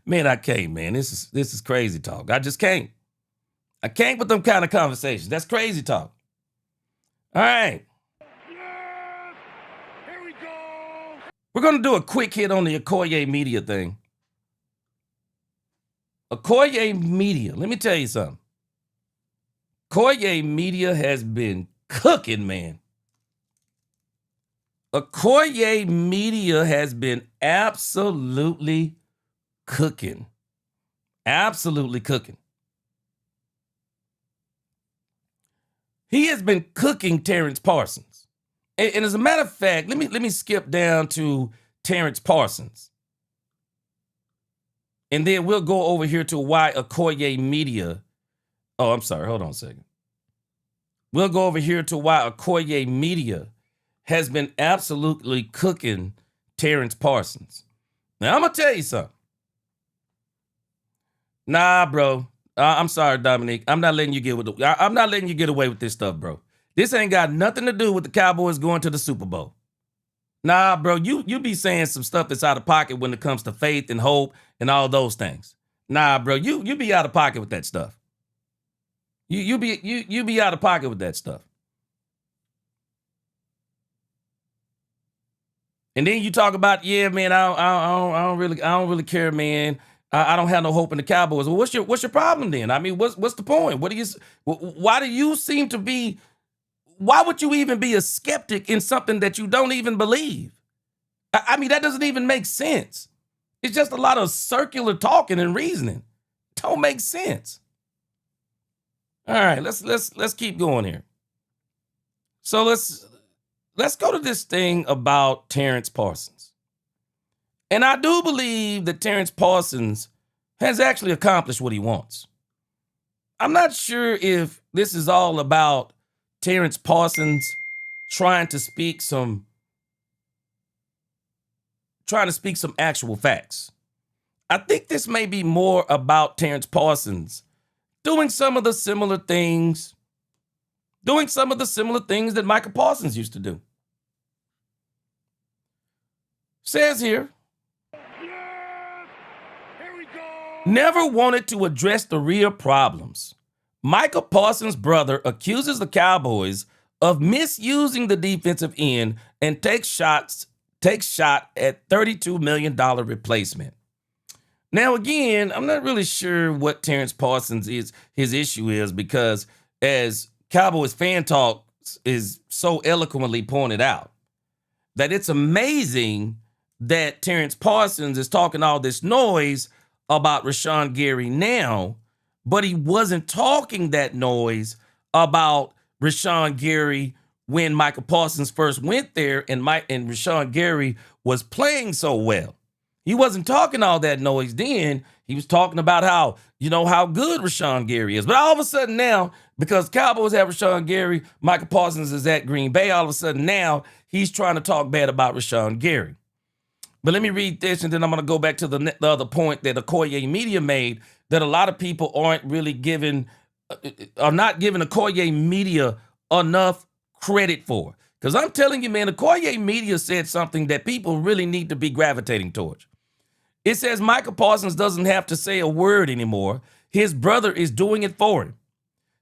Man, I can't, man. This is crazy talk. I just can't. I can't with them kind of conversations. That's crazy talk. All right. Here we go. We're going to do a quick hit on the Akoye Media thing. Akoye Media, let me tell you something. Akoye Media has been cooking, man. Akoye Media has been absolutely cooking. Absolutely cooking. He has been cooking Terrence Parsons. And as a matter of fact, let me skip down to Terrence Parsons. And then we'll go over here to why Akoye Media. Oh, I'm sorry. Hold on a second. We'll go over here to why Akoye Media has been absolutely cooking Terrence Parsons. Now, I'm going to tell you something. Nah, bro. I'm sorry, Dominique. I'm not letting you get away with this stuff, bro. This ain't got nothing to do with the Cowboys going to the Super Bowl. Nah, bro, you be saying some stuff that's out of pocket when it comes to faith and hope and all those things. Nah, bro, you be out of pocket with that stuff. You be out of pocket with that stuff. And then you talk about, yeah, man, I don't really care, man. I don't have no hope in the Cowboys. Well, what's your problem then? I mean, what's the point? Why do you seem to be? Why would you even be a skeptic in something that you don't even believe? I mean, that doesn't even make sense. It's just a lot of circular talking and reasoning. Don't make sense. All right, let's keep going here. So let's go to this thing about Terrence Parsons. And I do believe that Terrence Parsons has actually accomplished what he wants. I'm not sure if this is all about Terrence Parsons trying to speak some actual facts. I think this may be more about Terrence Parsons doing some of the similar things that Michael Parsons used to do. Says here, never wanted to address the real problems. Michael Parsons' brother accuses the Cowboys of misusing the defensive end and takes shot at $32 million replacement. Now, again, I'm not really sure what Terrence Parsons his issue is, because as Cowboys Fan Talk is so eloquently pointed out, that it's amazing that Terrence Parsons is talking all this noise about Rashan Gary now, but he wasn't talking that noise about Rashan Gary when Michael Parsons first went there and Rashan Gary was playing so well. He wasn't talking all that noise then. He was talking about how good Rashan Gary is. But all of a sudden now, because Cowboys have Rashan Gary, Michael Parsons is at Green Bay, all of a sudden now he's trying to talk bad about Rashan Gary. But let me read this, and then I'm going to go back to the other point that Akoye Media made, that a lot of people are not giving Akoye Media enough credit for. Because I'm telling you, man, Akoye Media said something that people really need to be gravitating towards. It says Michael Parsons doesn't have to say a word anymore. His brother is doing it for him.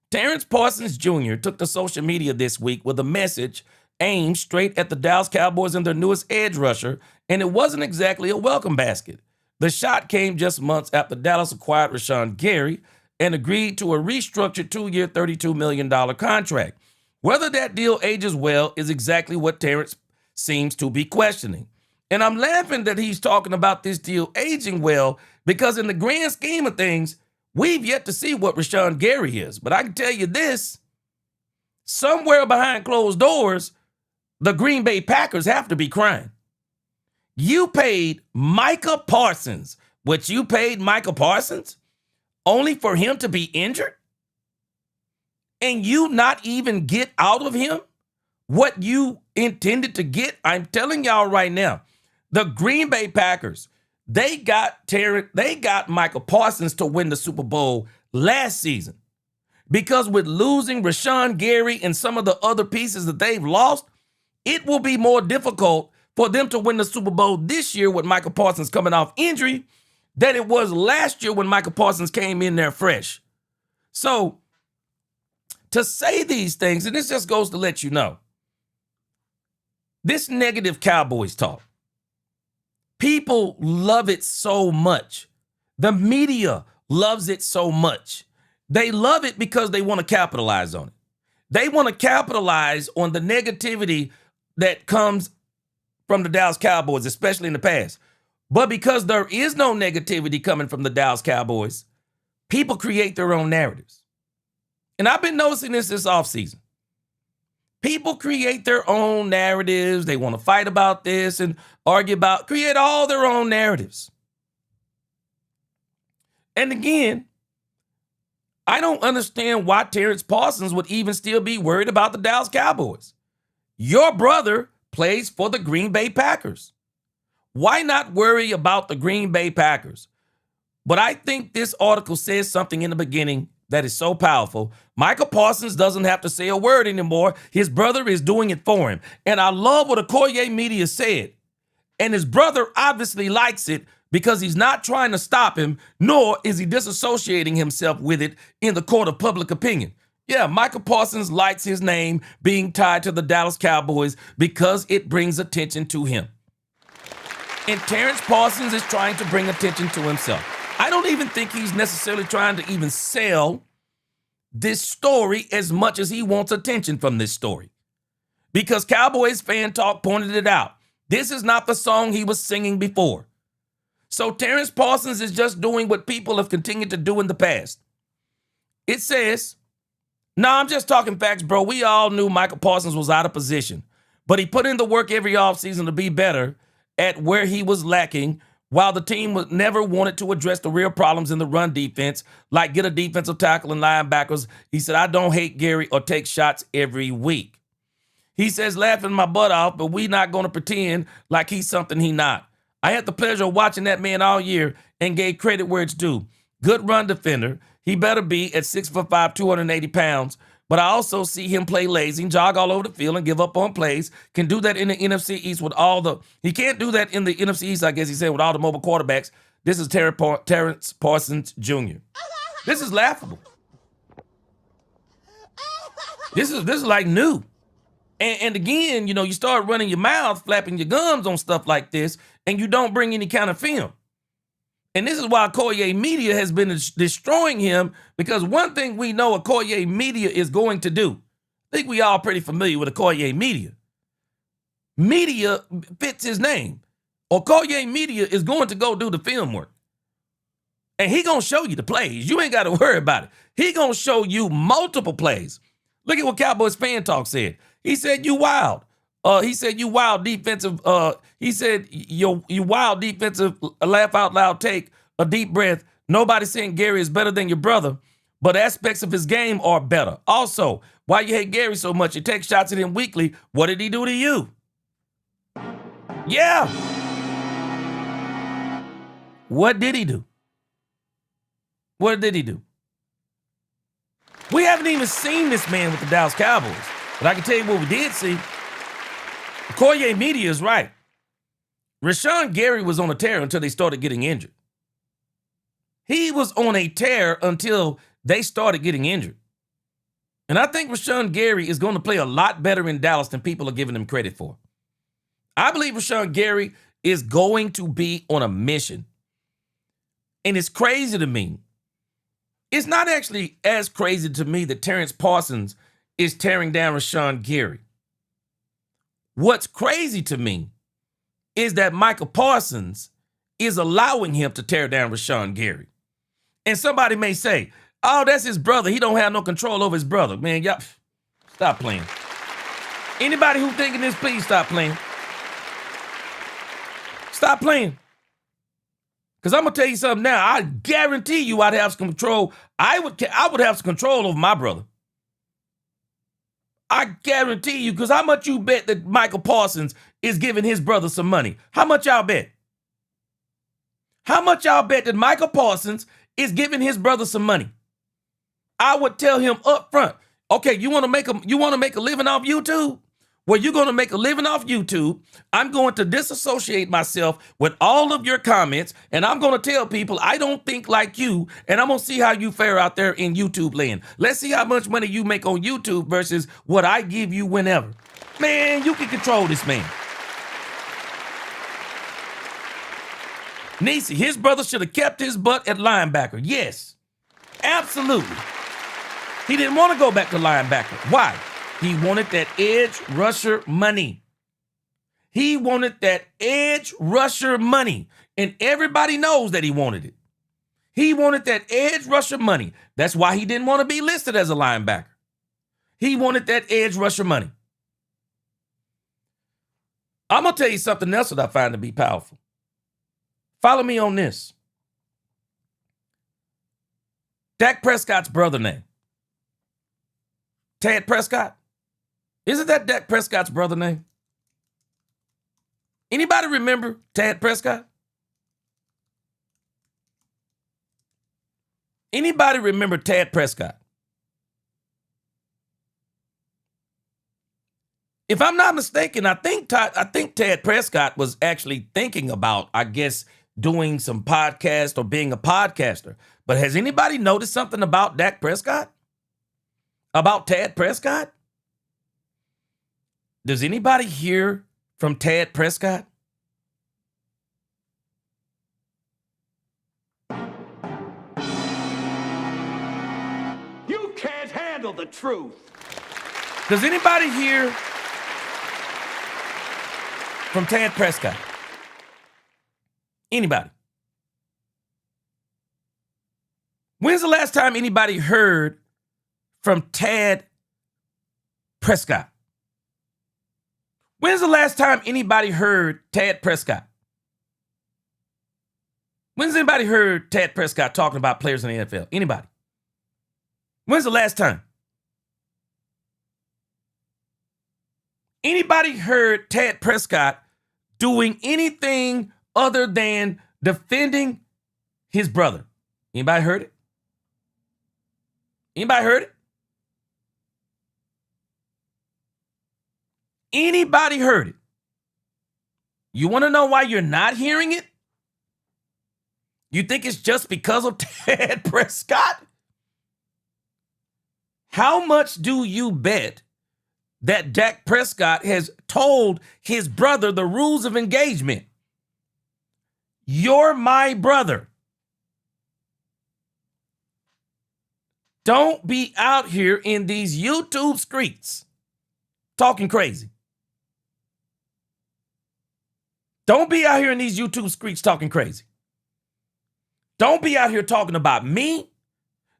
Terrence Parsons Jr. took to social media this week with a message aimed straight at the Dallas Cowboys and their newest edge rusher, and it wasn't exactly a welcome basket. The shot came just months after Dallas acquired Rashan Gary and agreed to a restructured 2-year, $32 million contract. Whether that deal ages well is exactly what Terrence seems to be questioning. And I'm laughing that he's talking about this deal aging well, because in the grand scheme of things, we've yet to see what Rashan Gary is. But I can tell you this, somewhere behind closed doors, the Green Bay Packers have to be crying. You paid Micah Parsons what you paid Michael Parsons only for him to be injured? And you not even get out of him what you intended to get? I'm telling y'all right now, the Green Bay Packers, they got Michael Parsons to win the Super Bowl last season. Because with losing Rashan Gary and some of the other pieces that they've lost, it will be more difficult for them to win the Super Bowl this year with Michael Parsons coming off injury than it was last year when Michael Parsons came in there fresh. So to say these things, and this just goes to let you know, this negative Cowboys talk, people love it so much. The media loves it so much. They love it because they want to capitalize on it. They want to capitalize on the negativity that comes from the Dallas Cowboys, especially in the past. But because there is no negativity coming from the Dallas Cowboys, people create their own narratives. And I've been noticing this offseason. People create their own narratives. They want to fight about this and create all their own narratives. And again, I don't understand why Terrence Parsons would even still be worried about the Dallas Cowboys. Your brother plays for the Green Bay Packers. Why not worry about the Green Bay Packers? But I think this article says something in the beginning that is so powerful. Michael Parsons doesn't have to say a word anymore. His brother is doing it for him. And I love what Akoye Media said. And his brother obviously likes it because he's not trying to stop him, nor is he disassociating himself with it in the court of public opinion. Yeah, Michael Parsons likes his name being tied to the Dallas Cowboys because it brings attention to him. And Terrence Parsons is trying to bring attention to himself. I don't even think he's necessarily trying to even sell this story as much as he wants attention from this story. Because Cowboys Fan Talk pointed it out. This is not the song he was singing before. So Terrence Parsons is just doing what people have continued to do in the past. It says, no, I'm just talking facts, bro. We all knew Michael Parsons was out of position, but he put in the work every offseason to be better at where he was lacking, while the team never wanted to address the real problems in the run defense, like get a defensive tackle and linebackers. He said, I don't hate Gary or take shots every week. He says, laughing my butt off, but we not going to pretend like he's something he not. I had the pleasure of watching that man all year and gave credit where it's due. Good run defender. He better be at 6'5", 280 pounds. But I also see him play lazy, jog all over the field, and give up on plays. Can do that in the NFC East with all the... He can't do that in the NFC East, I guess he said, with all the mobile quarterbacks. This is Terrence Parsons Jr. This is laughable. This is like new. And again, you start running your mouth, flapping your gums on stuff like this, and you don't bring any kind of film. And this is why Akoye Media has been destroying him, because one thing we know Akoye Media is going to do, I think we all pretty familiar with Akoye Media. Media fits his name. Akoye Media is going to go do the film work. And he gonna show you the plays. You ain't got to worry about it. He gonna show you multiple plays. Look at what Cowboys Fan Talk said. He said, you wild. He said, you wild defensive. He said, you wild defensive, laugh out loud take, a deep breath. Nobody saying Gary is better than your brother, but aspects of his game are better. Also, why you hate Gary so much? You take shots at him weekly. What did he do to you? Yeah. What did he do? What did he do? We haven't even seen this man with the Dallas Cowboys. But I can tell you what we did see. Akoye Media is right. Rashan Gary was on a tear until they started getting injured. He was on a tear until they started getting injured. And I think Rashan Gary is going to play a lot better in Dallas than people are giving him credit for. I believe Rashan Gary is going to be on a mission. And it's crazy to me. It's not actually as crazy to me that Terrence Parsons is tearing down Rashan Gary. What's crazy to me is that Michael Parsons is allowing him to tear down Rashan Gary. And somebody may say, oh, that's his brother. He don't have no control over his brother. Man, y'all, stop playing. Anybody who thinking this, please stop playing. Stop playing. Because I'm going to tell you something now. I guarantee you I'd have some control. I would have some control over my brother. I guarantee you, because how much you bet that Michael Parsons is giving his brother some money? How much y'all bet? How much y'all bet that Michael Parsons is giving his brother some money? I would tell him up front, okay, you want to make a living off YouTube? Well, you're going to make a living off YouTube. I'm going to disassociate myself with all of your comments, and I'm going to tell people I don't think like you, and I'm going to see how you fare out there in YouTube land. Let's see how much money you make on YouTube versus what I give you whenever. Man, you can control this man. Nisi, his brother should have kept his butt at linebacker. Yes, absolutely. He didn't want to go back to linebacker. Why? He wanted that edge rusher money. He wanted that edge rusher money. And everybody knows that he wanted it. He wanted that edge rusher money. That's why he didn't want to be listed as a linebacker. He wanted that edge rusher money. I'm going to tell you something else that I find to be powerful. Follow me on this. Dak Prescott's brother name. Ted Prescott. Isn't that Dak Prescott's brother name? Anybody remember Ted Prescott? Anybody remember Ted Prescott? If I'm not mistaken, I think Ted Prescott was actually thinking about, I guess, doing some podcast or being a podcaster. But has anybody noticed something about Dak Prescott? About Ted Prescott? Does anybody hear from Ted Prescott? You can't handle the truth. Does anybody hear from Ted Prescott? Anybody? When's the last time anybody heard from Ted Prescott? When's the last time anybody heard Ted Prescott? When's anybody heard Ted Prescott talking about players in the NFL? Anybody? When's the last time? Anybody heard Ted Prescott doing anything other than defending his brother? Anybody heard it? Anybody heard it? Anybody heard it? You want to know why you're not hearing it? You think it's just because of Ted Prescott? How much do you bet that Dak Prescott has told his brother the rules of engagement? You're my brother. Don't be out here in these YouTube streets talking crazy. Don't be out here in these YouTube streets talking crazy. Don't be out here talking about me.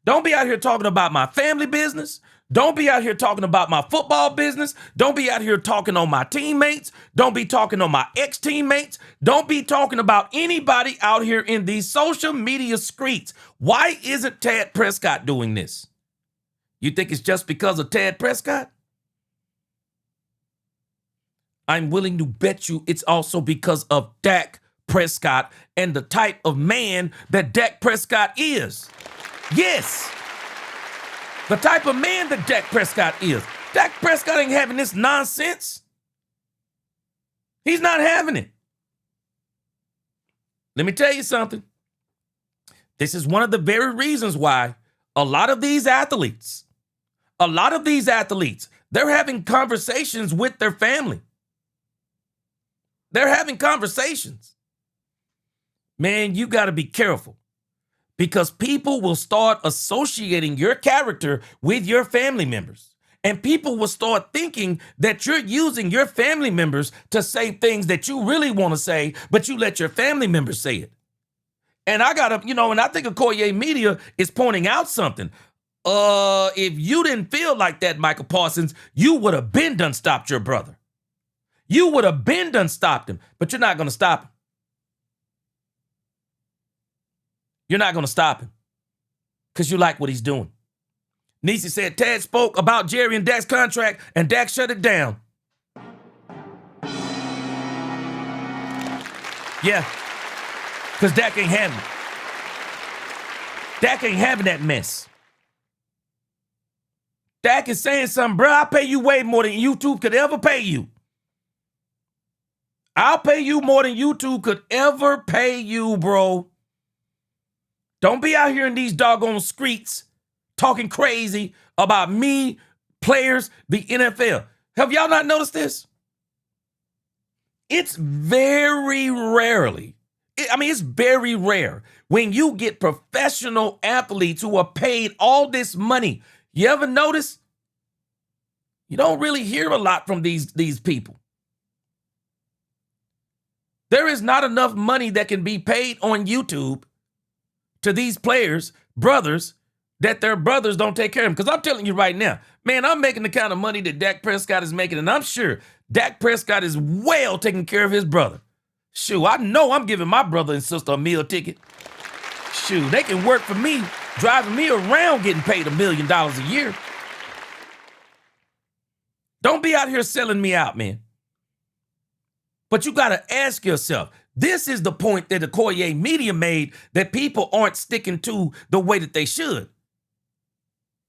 Don't be out here talking about my family business. Don't be out here talking about my football business. Don't be out here talking on my teammates. Don't be talking on my ex-teammates. Don't be talking about anybody out here in these social media streets. Why isn't Dak Prescott doing this? You think it's just because of Dak Prescott? I'm willing to bet you it's also because of Dak Prescott and the type of man that Dak Prescott is. Yes. The type of man that Dak Prescott is. Dak Prescott ain't having this nonsense. He's not having it. Let me tell you something. This is one of the very reasons why a lot of these athletes, they're having conversations with their family. They're having conversations. Man, you got to be careful. Because people will start associating your character with your family members. And people will start thinking that you're using your family members to say things that you really want to say, but you let your family members say it. And I got to, and I think Akoye Media is pointing out something. If you didn't feel like that, Michael Parsons, you would have been done stopped your brother. You would have been done stopped him, but you're not going to stop him. You're not going to stop him because you like what he's doing. Nisi said Tad spoke about Jerry and Dak's contract and Dak shut it down. Yeah, because Dak ain't having it. Dak ain't having that mess. Dak is saying something, bro, I'll pay you way more than YouTube could ever pay you. I'll pay you more than YouTube could ever pay you, bro. Don't be out here in these doggone streets talking crazy about me, players, the NFL. Have y'all not noticed this? It's very rarely, it's very rare when you get professional athletes who are paid all this money. You ever notice? You don't really hear a lot from these people. There is not enough money that can be paid on YouTube to these players, brothers, that their brothers don't take care of them. Because I'm telling you right now, man, I'm making the kind of money that Dak Prescott is making, and I'm sure Dak Prescott is well taking care of his brother. Shoot, I know I'm giving my brother and sister a meal ticket. Shoot, they can work for me, driving me around getting paid $1 million a year. Don't be out here selling me out, man. But you got to ask yourself, this is the point that Akoye Media made, that people aren't sticking to the way that they should.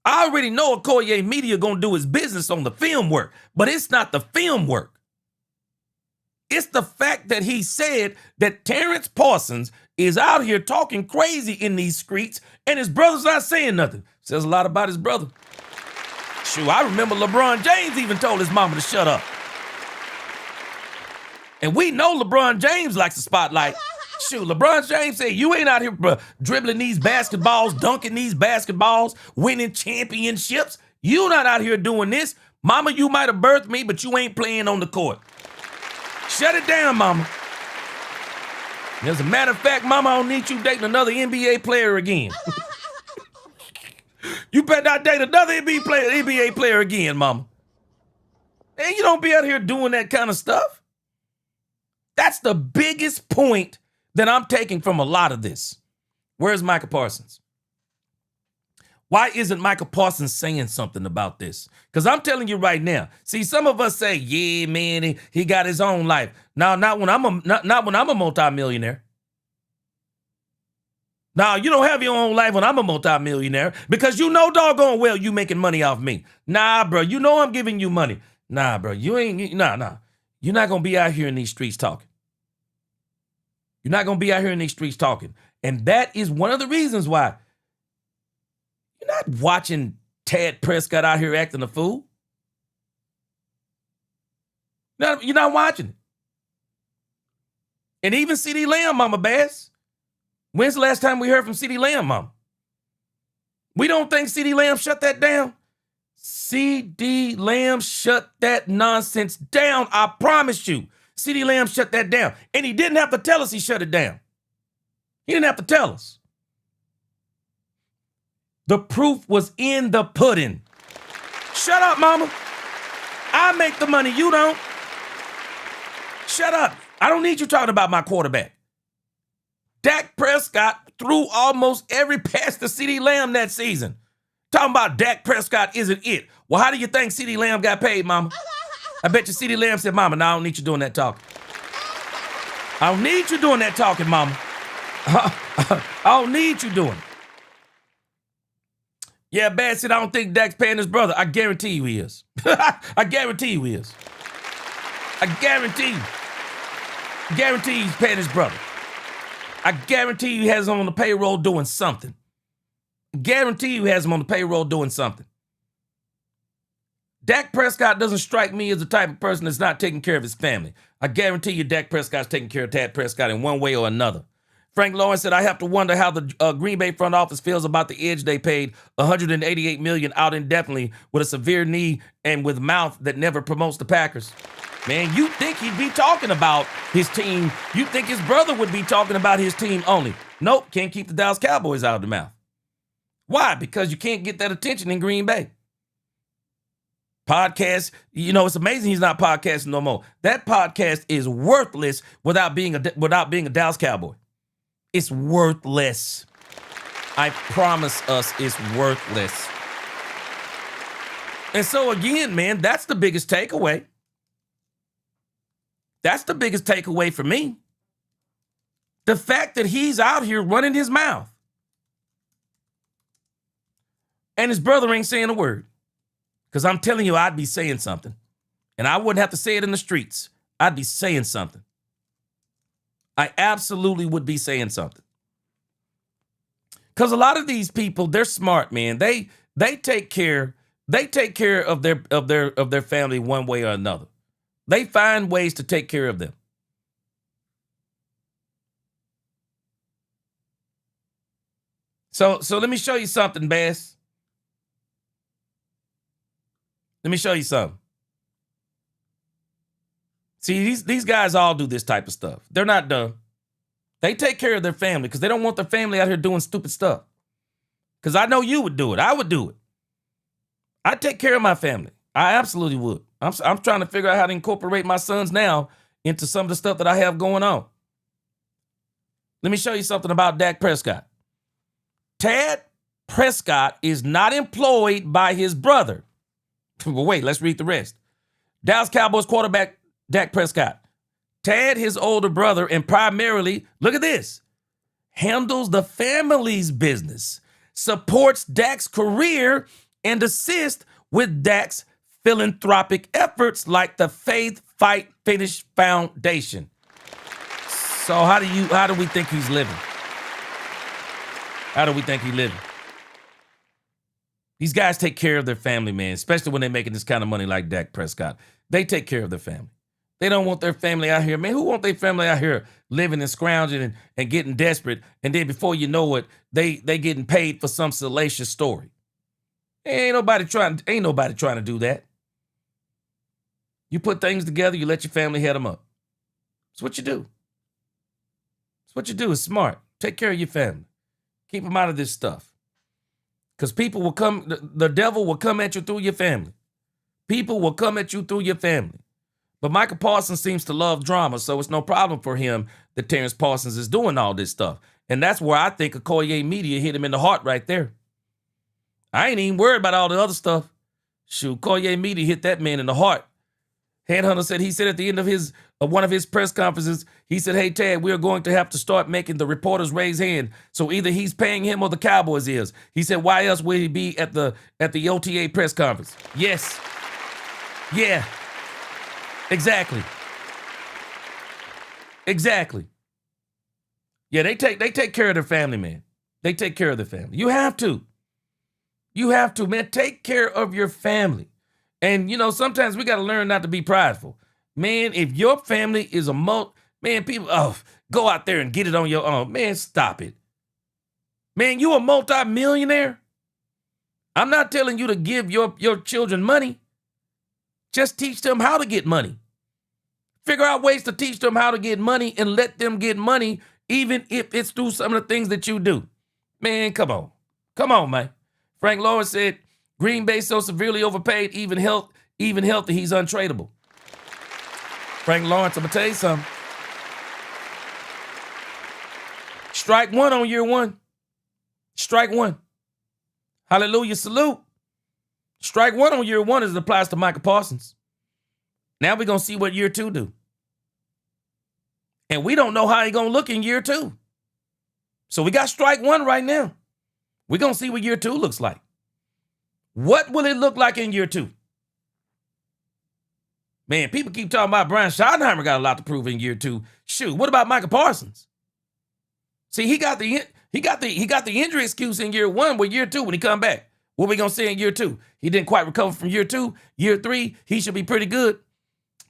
I already know Akoye Media going to do his business on the film work, but it's not the film work. It's the fact that he said that Terrence Parsons is out here talking crazy in these streets and his brother's not saying nothing. Says a lot about his brother. Shoot, I remember LeBron James even told his mama to shut up. And we know LeBron James likes the spotlight. Shoot, LeBron James said, you ain't out here dribbling these basketballs, dunking these basketballs, winning championships. You not out here doing this. Mama, you might have birthed me, but you ain't playing on the court. Shut it down, mama. And as a matter of fact, mama, I don't need you dating another NBA player again. You better not date another NBA player again, mama. And you don't be out here doing that kind of stuff. That's the biggest point that I'm taking from a lot of this. Where's Michael Parsons? Why isn't Michael Parsons saying something about this? Because I'm telling you right now. See, some of us say, yeah, man, he got his own life. Now, not when I'm a multimillionaire. Now, you don't have your own life when I'm a multimillionaire because you know doggone well you making money off me. Nah, bro, you know I'm giving you money. Nah, bro, nah. You're not going to be out here in these streets talking. You're not going to be out here in these streets talking. And that is one of the reasons why you're not watching Dak Prescott out here acting a fool. No, you're not watching it. And even CeeDee Lamb, Mama Bass. When's the last time we heard from CeeDee Lamb, Mama? We don't think CeeDee Lamb shut that down? CeeDee Lamb shut that nonsense down. I promise you. CeeDee Lamb shut that down. And he didn't have to tell us he shut it down. He didn't have to tell us. The proof was in the pudding. Shut up, mama. I make the money, you don't. Shut up. I don't need you talking about my quarterback. Dak Prescott threw almost every pass to CeeDee Lamb that season. Talking about Dak Prescott isn't it. Well, how do you think CeeDee Lamb got paid, mama? I bet you CeeDee Lamb said, mama, no, I don't need you doing that talking. I don't need you doing that talking, mama. I don't need you doing it. Yeah, Bad said, I don't think Dak's paying his brother. I guarantee you he is. I guarantee you he is. I guarantee you. Guarantee he's paying his brother. I guarantee you he has him on the payroll doing something. Guarantee you he has him on the payroll doing something. Dak Prescott doesn't strike me as the type of person that's not taking care of his family. I guarantee you Dak Prescott's taking care of Dak Prescott in one way or another. Frank Lawrence said, I have to wonder how the Green Bay front office feels about the edge they paid $188 million out indefinitely with a severe knee and with mouth that never promotes the Packers. Man, you think he'd be talking about his team. You think his brother would be talking about his team only. Nope, can't keep the Dallas Cowboys out of the mouth. Why? Because you can't get that attention in Green Bay. Podcast, it's amazing he's not podcasting no more. That podcast is worthless without being a Dallas Cowboy. It's worthless. I promise us it's worthless. And so again, man, that's the biggest takeaway. That's the biggest takeaway for me. The fact that he's out here running his mouth. And his brother ain't saying a word. Because I'm telling you, I'd be saying something. And I wouldn't have to say it in the streets. I'd be saying something. I absolutely would be saying something. Because a lot of these people, they're smart, man. They take care of their family one way or another. They find ways to take care of them. So let me show you something, Bass. Let me show you something. See, these guys all do this type of stuff. They're not dumb. They take care of their family because they don't want their family out here doing stupid stuff. Because I know you would do it. I would do it. I'd take care of my family. I absolutely would. I'm trying to figure out how to incorporate my sons now into some of the stuff that I have going on. Let me show you something about Dak Prescott. Dak Prescott is not employed by his brother. Well, wait, let's read the rest. Dallas Cowboys quarterback Dak Prescott. Tad, his older brother, and primarily, look at this, handles the family's business, supports Dak's career, and assists with Dak's philanthropic efforts like the Faith Fight Finish Foundation. So how do we think he's living? How do we think he's living? These guys take care of their family, man, especially when they're making this kind of money like Dak Prescott. They take care of their family. They don't want their family out here. Man, who want their family out here living and scrounging and getting desperate, and then before you know it, they getting paid for some salacious story? Ain't nobody trying to do that. You put things together, you let your family head them up. It's what you do. It's what you do. It's smart. Take care of your family. Keep them out of this stuff. Because people will come, the devil will come at you through your family. People will come at you through your family. But Michael Parsons seems to love drama, so it's no problem for him that Terrence Parsons is doing all this stuff. And that's where I think Akoye Media hit him in the heart right there. I ain't even worried about all the other stuff. Shoot, Akoye Media hit that man in the heart. Headhunter said, he said at the end of one of his press conferences, he said, hey, Tad, we're going to have to start making the reporters raise hand. So either he's paying him or the Cowboys is. He said, why else would he be at the OTA press conference? Yes. Yeah. Exactly. Yeah, they take care of their family, man. They take care of their family. You have to. You have to, man. Take care of your family. And, sometimes we got to learn not to be prideful. Man, if your family is people, go out there and get it on your own. Man, stop it. Man, you a multi-millionaire? I'm not telling you to give your children money. Just teach them how to get money. Figure out ways to teach them how to get money and let them get money, even if it's through some of the things that you do. Man, come on. Come on, man. Frank Lawrence said, Green Bay so severely overpaid, even healthy, he's untradeable. Frank Lawrence, I'm going to tell you something. Strike one on year one. Strike one. Hallelujah, salute. Strike one on year one as it applies to Micah Parsons. Now we're going to see what year two do. And we don't know how he's going to look in year two. So we got strike one right now. We're going to see what year two looks like. What will it look like in year two? Man, people keep talking about Brian Schottenheimer got a lot to prove in year two. Shoot, what about Micah Parsons? See, he got the injury excuse in year one, but year two, when he come back, what we gonna say in year two? He didn't quite recover from year two. Year three, he should be pretty good.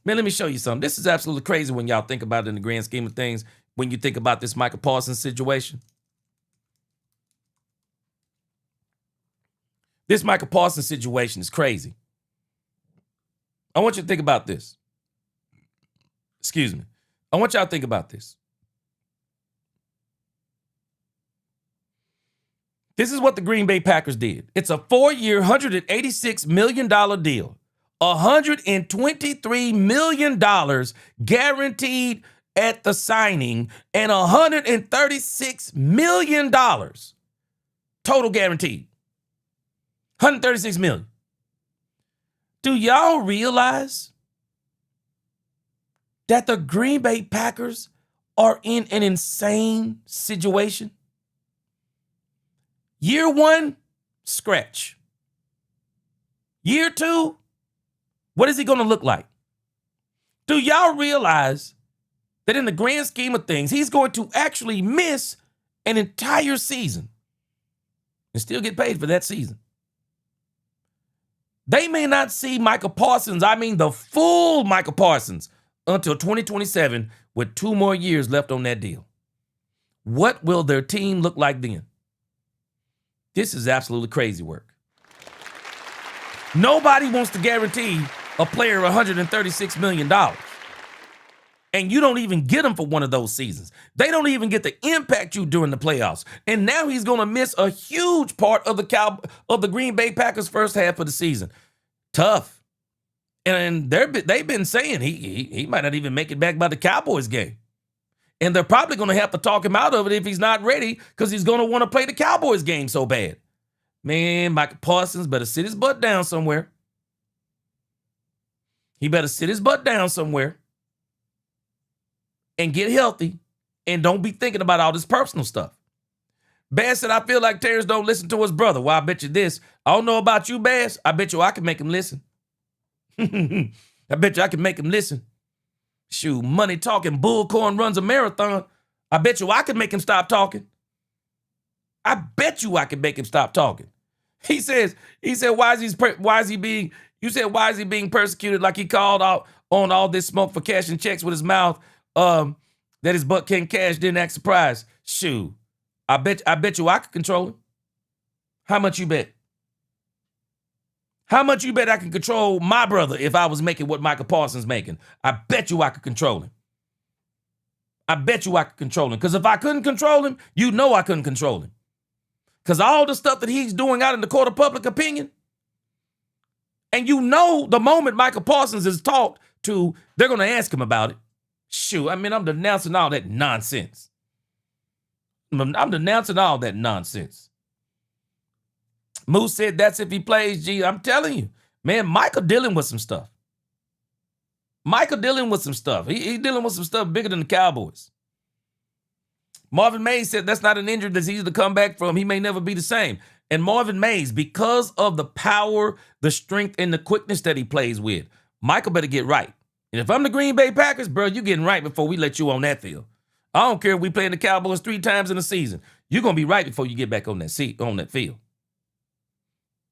Man, let me show you something. This is absolutely crazy when y'all think about it in the grand scheme of things, when you think about this Micah Parsons situation. This Micah Parsons situation is crazy. I want you to think about this. Excuse me. I want y'all to think about this. This is what the Green Bay Packers did. It's a 4-year, $186 million deal. $123 million guaranteed at the signing and $136 million total guaranteed. $136 million. Do y'all realize that the Green Bay Packers are in an insane situation? Year one, scratch. Year two, what is he going to look like? Do y'all realize that in the grand scheme of things, he's going to actually miss an entire season and still get paid for that season? They may not see Micah Parsons, I mean the full Micah Parsons, until 2027 with 2 more years left on that deal. What will their team look like then? This is absolutely crazy work. Nobody wants to guarantee a player $136 million. And you don't even get him for one of those seasons. They don't even get to impact you during the playoffs. And now he's going to miss a huge part of the Green Bay Packers' first half of the season. Tough. And they've been saying he might not even make it back by the Cowboys game. And they're probably going to have to talk him out of it if he's not ready, because he's going to want to play the Cowboys game so bad. Man, Micah Parsons better sit his butt down somewhere. He better sit his butt down somewhere and get healthy and don't be thinking about all this personal stuff. Bass said, I feel like Terrence don't listen to his brother. Well, I bet you this. I don't know about you, Bass. I bet you I can make him listen. I bet you I can make him listen. Shoot, money talking, bullcorn runs a marathon. I bet you I can make him stop talking. I bet you I can make him stop talking. He said, why is he being persecuted like he called out on all this smoke for cashing checks with his mouth, that his butt can't cash, didn't act surprised. Shoot, I bet you I could control him. How much you bet? How much you bet I can control my brother if I was making what Micah Parsons making? I bet you I could control him. I bet you I could control him. Because if I couldn't control him, you know I couldn't control him. Because all the stuff that he's doing out in the court of public opinion, and you know the moment Micah Parsons is talked to, they're going to ask him about it. Shoot, I mean, I'm denouncing all that nonsense. I'm denouncing all that nonsense. Moose said that's if he plays. Gee, I'm telling you, man, Micah dealing with some stuff. Micah dealing with some stuff. He dealing with some stuff bigger than the Cowboys. Marvin Mays said that's not an injury that's easy to come back from. He may never be the same. And Marvin Mays, because of the power, the strength, and the quickness that he plays with, Micah better get right. And if I'm the Green Bay Packers, bro, you getting right before we let you on that field. I don't care if we playing the Cowboys 3 times in a season. You're going to be right before you get back on that field.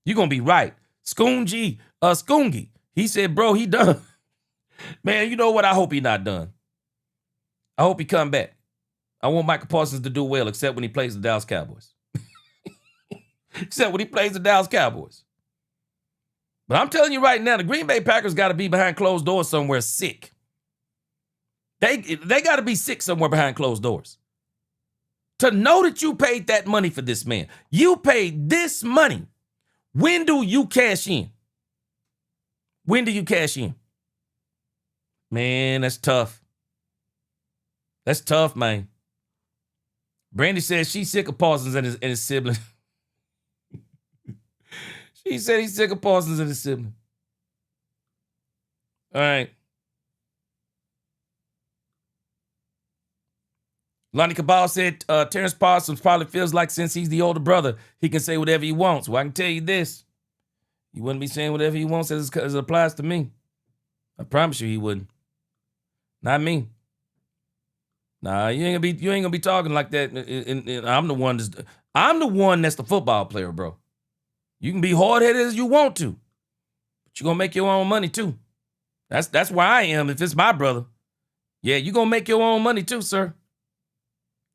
You're going to be right. Skoongi, he said, bro, he done. Man, you know what? I hope he not done. I hope he come back. I want Micah Parsons to do well, except when he plays the Dallas Cowboys. except when he plays the Dallas Cowboys. But I'm telling you right now, the Green Bay Packers got to be behind closed doors somewhere sick. They got to be sick somewhere behind closed doors. To know that you paid that money for this man. You paid this money. When do you cash in? When do you cash in? Man, that's tough. That's tough, man. Brandy says she's sick of Parsons and his sibling. She said he's sick of Parsons and his sibling. All right. Lonnie Cabal said Terrence Parsons probably feels like since he's the older brother, he can say whatever he wants. Well, I can tell you this. He wouldn't be saying whatever he wants as it applies to me. I promise you he wouldn't. Not me. Nah, you ain't gonna be talking like that. And I'm the one that's the football player, bro. You can be hard-headed as you want to, but you're gonna make your own money too. That's where I am if it's my brother. Yeah, you're gonna make your own money too, sir.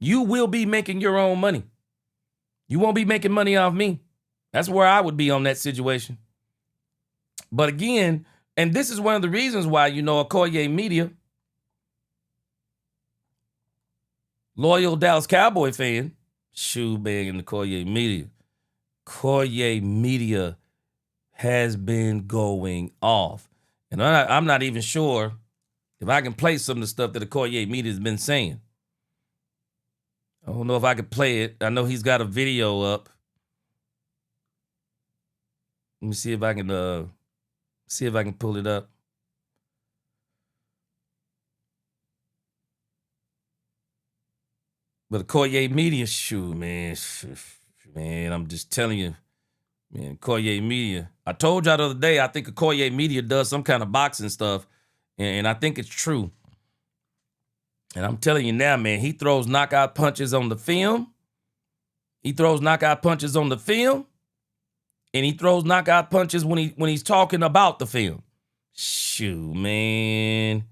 You will be making your own money. You won't be making money off me. That's where I would be on that situation. But again, and this is one of the reasons why, Akoye Media, loyal Dallas Cowboy fan, shoe bag in the Akoye Media. Akoye Media has been going off. And I'm not even sure if I can play some of the stuff that Akoye Media has been saying. I don't know if I could play it. I know he's got a video up. Let me see if I can pull it up. But Akoye Media, shoot, man, I'm just telling you, man, Akoye Media. I told y'all the other day, I think Akoye Media does some kind of boxing stuff, and I think it's true. And I'm telling you now, man, he throws knockout punches on the film. He throws knockout punches on the film. And he throws knockout punches when he's talking about the film. Shoot, man.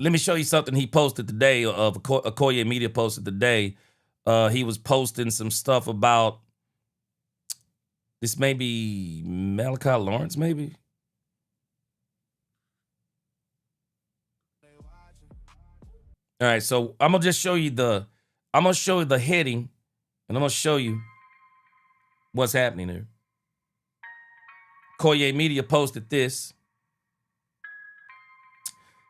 Let me show you something he posted today, Akoye Media posted today. He was posting some stuff about, this may be Malachi Lawrence, maybe? All right, so I'm gonna just show you the heading, and I'm gonna show you what's happening there. Akoye Media posted this.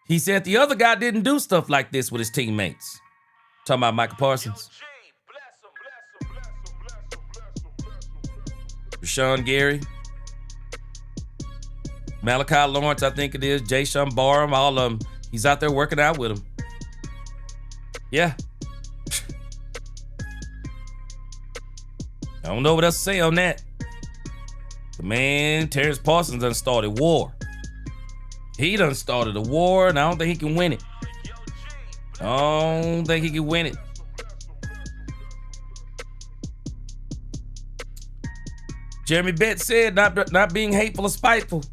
He said the other guy didn't do stuff like this with his teammates. Talking about Michael Parsons. Rashan Gary. Malachi Lawrence, I think it is. Jayshon Barham, all of them. He's out there working out with him. Yeah. I don't know what else to say on that. But man, Terrence Parsons done started war. He done started a war, and I don't think he can win it. I don't think he can win it. Jeremy Betts said, not being hateful or spiteful.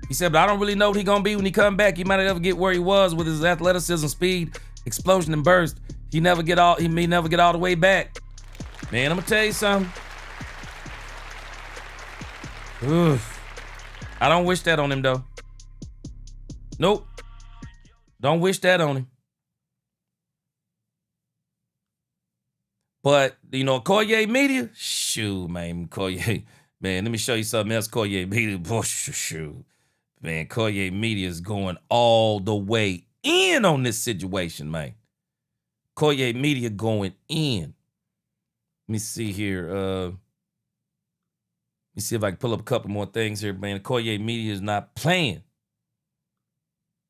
He said, but I don't really know what he's going to be when he come back. He might never get where he was with his athleticism, speed, explosion, and burst. He may never get all the way back. Man, I'm going to tell you something. Oof. I don't wish that on him, though. Nope. Don't wish that on him. But, Akoye Media, shoot, man, Akoye. Man, let me show you something else, Akoye Media. Boy, shoot. Man, Akoye Media is going all the way in on this situation, man. Akoye Media going in. Let me see here. Let me see if I can pull up a couple more things here, man. Akoye Media is not playing.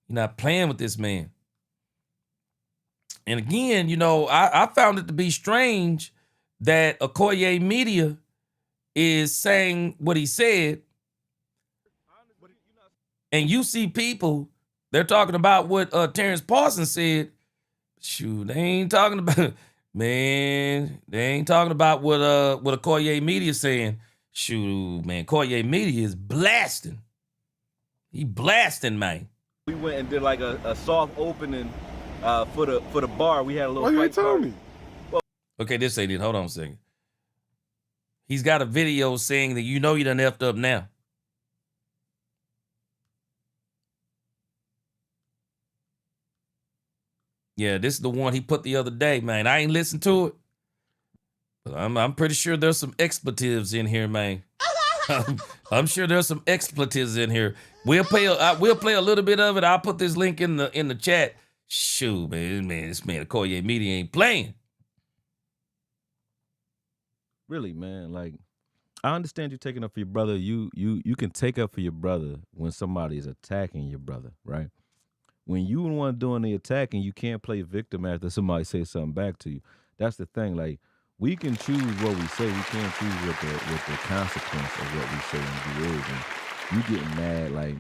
You're not playing with this man. And again, I found it to be strange that Akoye Media is saying what he said. And you see people, they're talking about what Terrence Parsons said. Shoot, they ain't talking about, man, they ain't talking about what Akoye Media saying. Shoot, man, Akoye Media is blasting. He blasting, man. We went and did like a soft opening for the bar. We had a little. Why you ain't tell me? Okay, this ain't it. Hold on a second. He's got a video saying that you know you done effed up now. Yeah, this is the one he put the other day, man. I ain't listened to it, but I'm pretty sure there's some expletives in here, man. I'm sure there's some expletives in here. We'll play a little bit of it. I'll put this link in the chat. Shoot, man, this man Akoye Media ain't playing. Really, man, like, I understand you taking up for your brother. You can take up for your brother when somebody is attacking your brother, right? When you the one doing the attacking, you can't play victim after somebody says something back to you. That's the thing. Like, we can choose what we say. We can't choose what the consequence of what we say and do is. And you getting mad like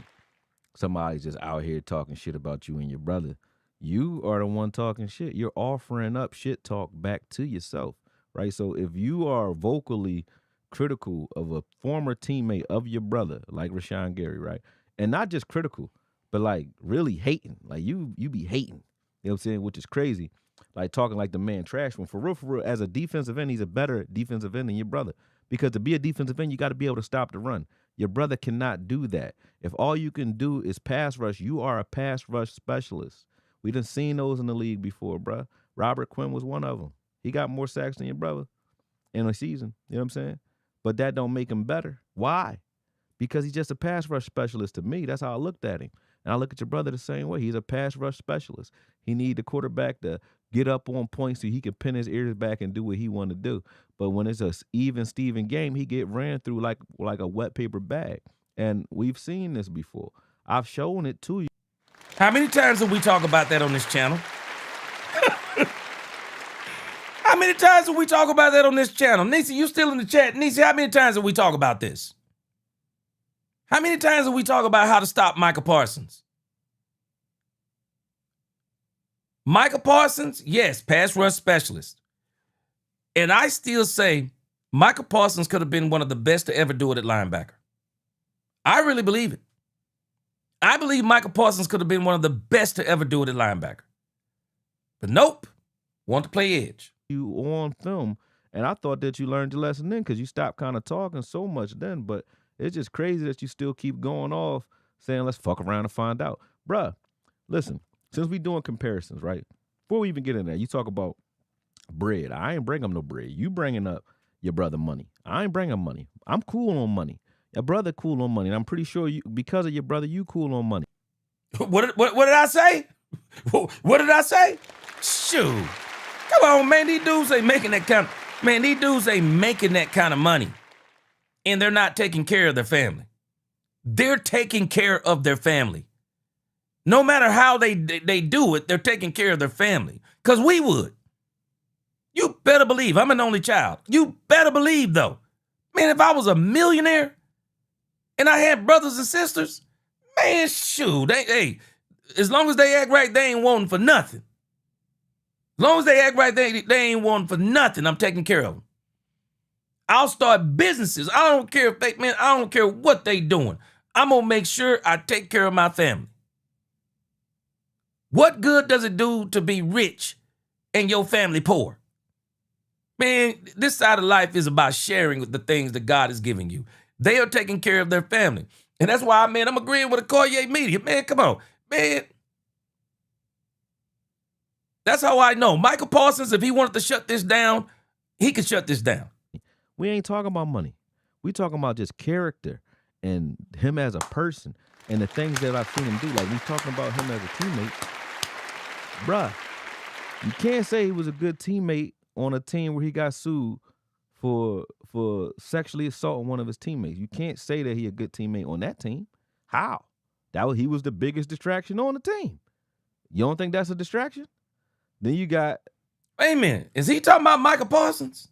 somebody's just out here talking shit about you and your brother. You are the one talking shit. You're offering up shit talk back to yourself, right? So if you are vocally critical of a former teammate of your brother, like Rashan Gary, right? And not just critical, but like really hating. Like you be hating. You know what I'm saying? Which is crazy. Like talking like the man trash one. For real, as a defensive end, he's a better defensive end than your brother. Because to be a defensive end, you got to be able to stop the run. Your brother cannot do that. If all you can do is pass rush, you are a pass rush specialist. We done seen those in the league before, bruh. Robert Quinn was one of them. He got more sacks than your brother in a season. You know what I'm saying? But that don't make him better. Why? Because he's just a pass rush specialist to me. That's how I looked at him. And I look at your brother the same way. He's a pass rush specialist. He need the quarterback to get up on points so he can pin his ears back and do what he want to do. But when it's a even Steven game, he get ran through like a wet paper bag. And we've seen this before. I've shown it to you. How many times have we talk about that on this channel? How many times have we talk about that on this channel? Nisi, you still in the chat? Nisi, how many times have we talk about this? How many times have we talk about how to stop Micah Parsons? Micah Parsons, yes, pass rush specialist. And I still say Micah Parsons could have been one of the best to ever do it at linebacker. I really believe it. I believe Micah Parsons could have been one of the best to ever do it at linebacker. But nope, want to play edge. You on film, and I thought that you learned your lesson then because you stopped kind of talking so much then, but it's just crazy that you still keep going off saying, let's fuck around and find out. Bruh, listen, since we doing comparisons, right? Before we even get in there, you talk about bread. I ain't bring him no bread. You bringing up your brother money. I ain't bring him money. I'm cool on money. Your brother cool on money, and I'm pretty sure you, because of your brother, you cool on money. What did I say? What did I say? Shoot. Come on, man. These dudes ain't making that kind of money. And they're not taking care of their family. They're taking care of their family. No matter how they do it, they're taking care of their family. Because we would. You better believe. I'm an only child. You better believe, though. Man, if I was a millionaire and I had brothers and sisters, man, shoot. Hey, as long as they act right, they ain't wanting for nothing. As long as they act right, they ain't wanting for nothing. I'm taking care of them. I'll start businesses. I don't care if I don't care what they doing. I'm going to make sure I take care of my family. What good does it do to be rich and your family poor? Man, this side of life is about sharing with the things that God is giving you. They are taking care of their family. And that's why, man, I'm agreeing with Akoye Media. Man, come on. Man, that's how I know. Micah Parsons, if he wanted to shut this down, he could shut this down. We ain't talking about money. We talking about just character and him as a person and the things that I've seen him do. Like, we talking about him as a teammate. Bruh, you can't say he was a good teammate on a team where he got sued for sexually assaulting one of his teammates. You can't say that he a good teammate on that team. How? He was the biggest distraction on the team. You don't think that's a distraction? Then you got... Wait a minute. Is he talking about Micah Parsons?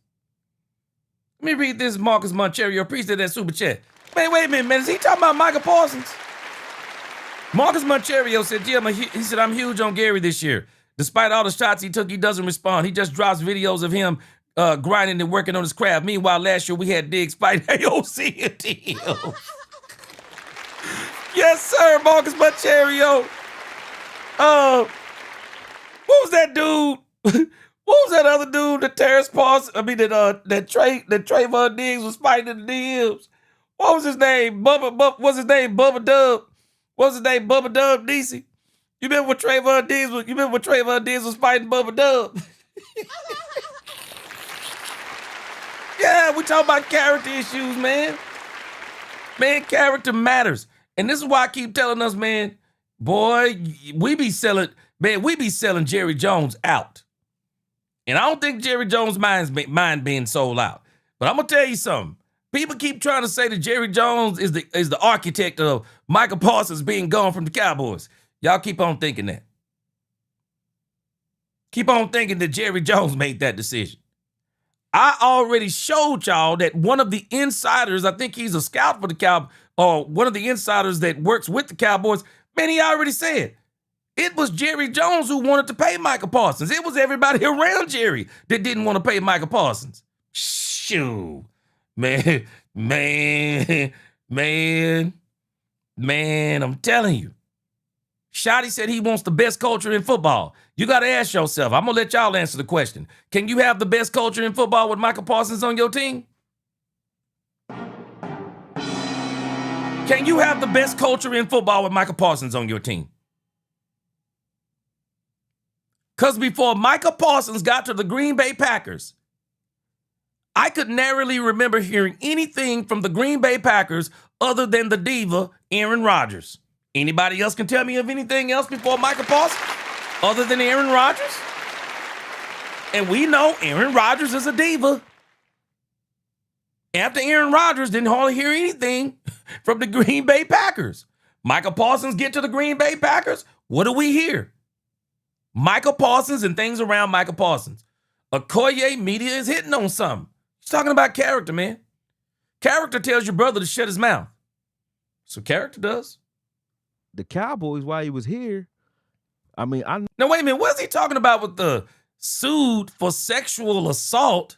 Let me read this. Marcus Moncherio. Appreciate that super chat. Man, wait a minute, man. Is he talking about Micah Parsons? Marcus Moncherio said, yeah, he said, I'm huge on Gary this year. Despite all the shots he took, he doesn't respond. He just drops videos of him grinding and working on his craft. Meanwhile, last year we had Diggs fight AOC and deal. Yes, sir, Marcus Moncherio. What was that dude? What What was that other dude that Terrence Parsons? I mean, that Trayvon Diggs was fighting in the DMs. What was his name? What's his name? Bubba Dub. What's his name? Bubba Dub DC. You remember when Trayvon Diggs was fighting Bubba Dub? Yeah, we talking about character issues, man. Man, character matters. And this is why I keep telling us, man, boy, we be selling Jerry Jones out. And I don't think Jerry Jones' mind being sold out. But I'm gonna tell you something. People keep trying to say that Jerry Jones is the architect of Michael Parsons being gone from the Cowboys. Y'all keep on thinking that. Keep on thinking that Jerry Jones made that decision. I already showed y'all that one of the insiders, I think he's a scout for the Cowboys, or one of the insiders that works with the Cowboys, man, he already said it was Jerry Jones who wanted to pay Michael Parsons. It was everybody around Jerry that didn't want to pay Michael Parsons. Shoo. Man, I'm telling you. Shotty said he wants the best culture in football. You got to ask yourself, I'm going to let y'all answer the question. Can you have the best culture in football with Michael Parsons on your team? Can you have the best culture in football with Michael Parsons on your team? Because before Michael Parsons got to the Green Bay Packers, I could narrowly remember hearing anything from the Green Bay Packers other than the diva, Aaron Rodgers. Anybody else can tell me of anything else before Michael Parsons other than Aaron Rodgers? And we know Aaron Rodgers is a diva. After Aaron Rodgers, didn't hardly hear anything from the Green Bay Packers. Michael Parsons get to the Green Bay Packers. What do we hear? Michael Parsons and things around Michael Parsons. Akoye Media is hitting on something. He's talking about character, man. Character tells your brother to shut his mouth. So character does. The Cowboys, while he was here, I mean, Now, wait a minute. What's he talking about with the sued for sexual assault?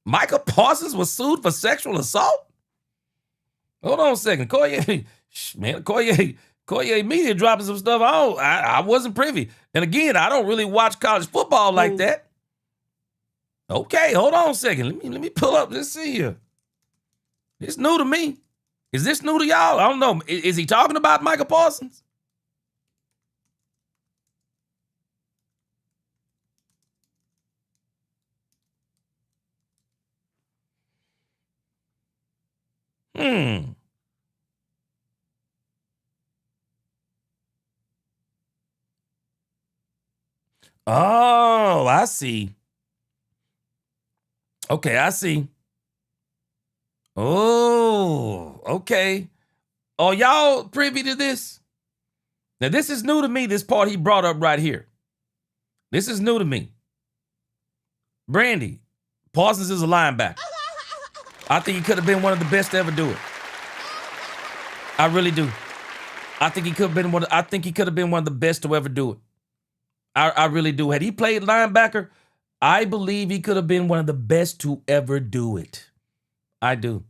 Michael Parsons was sued for sexual assault? Hold on a second. Akoye Media dropping some stuff. I wasn't privy. And again, I don't really watch college football like that. Okay, hold on a second. Let me pull up. Let's see here. It's new to me. Is this new to y'all? I don't know. Is he talking about Michael Parsons? Oh, I see. Okay, I see. Oh, okay. Are y'all privy to this? Now, this is new to me, this part he brought up right here. This is new to me. Brandy, Parsons is a linebacker. I think he could have been one of the best to ever do it. I really do. I think he could have been one of the best to ever do it. I really do. Had he played linebacker, I believe he could have been one of the best to ever do it. I do.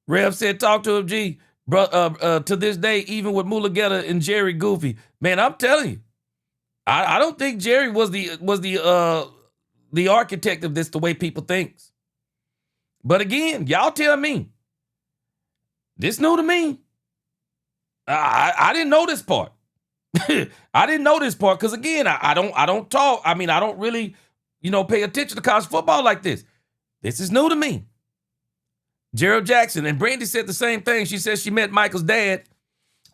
Rev said, talk to him, G. To this day, even with Mulugeta and Jerry Goofy. Man, I'm telling you, I don't think Jerry was the architect of this the way people thinks. But again, y'all tell me. This new to me. I didn't know this part. I didn't know this part because again, I don't talk. I mean, I don't really, pay attention to college football like this. This is new to me. Gerald Jackson, and Brandy said the same thing. She said she met Michael's dad.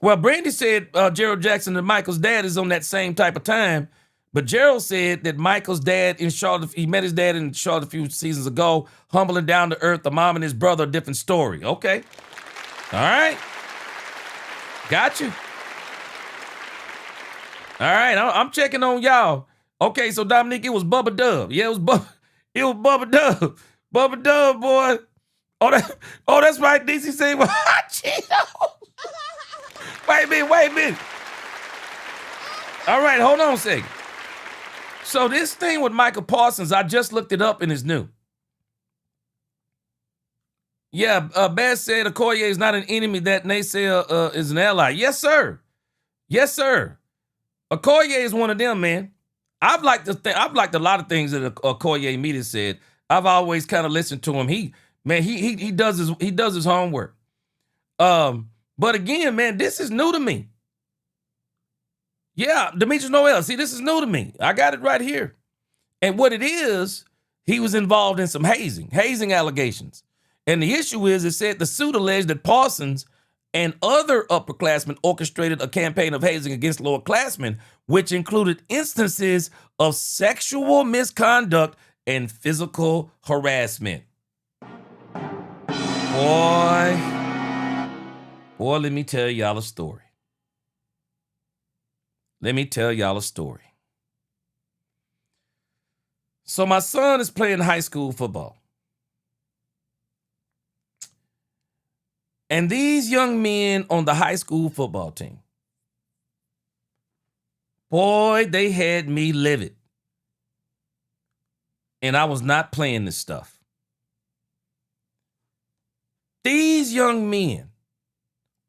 Well, Brandy said Gerald Jackson and Michael's dad is on that same type of time. But Gerald said that Michael's dad in Charlotte, he met his dad in Charlotte a few seasons ago, humble and down to earth. The mom and his brother, a different story. Okay. All right. Got you. All right, I'm checking on y'all. Okay, so Dominique, it was Bubba Dub. Yeah, it was Bubba Dub. Bubba Dub, boy. Oh, that's right. DC said, well, Cheeto. Wait a minute. All right, hold on a second. So this thing with Michael Parsons, I just looked it up and it's new. Yeah, Bass said Akoye is not an enemy that naysayer is an ally. Yes, sir. Yes, sir. Akoye is one of them, man. I've liked a lot of things that Akoye Media said. I've always kind of listened to him. He does his homework. But again, man, this is new to me. Yeah, Demetrius Noel. See, this is new to me. I got it right here. And what it is, he was involved in some hazing allegations. And the issue is, it said the suit alleged that Parsons and other upperclassmen orchestrated a campaign of hazing against lowerclassmen, which included instances of sexual misconduct and physical harassment. Boy, let me tell y'all a story. So my son is playing high school football. And these young men on the high school football team, boy, they had me livid. And I was not playing this stuff. These young men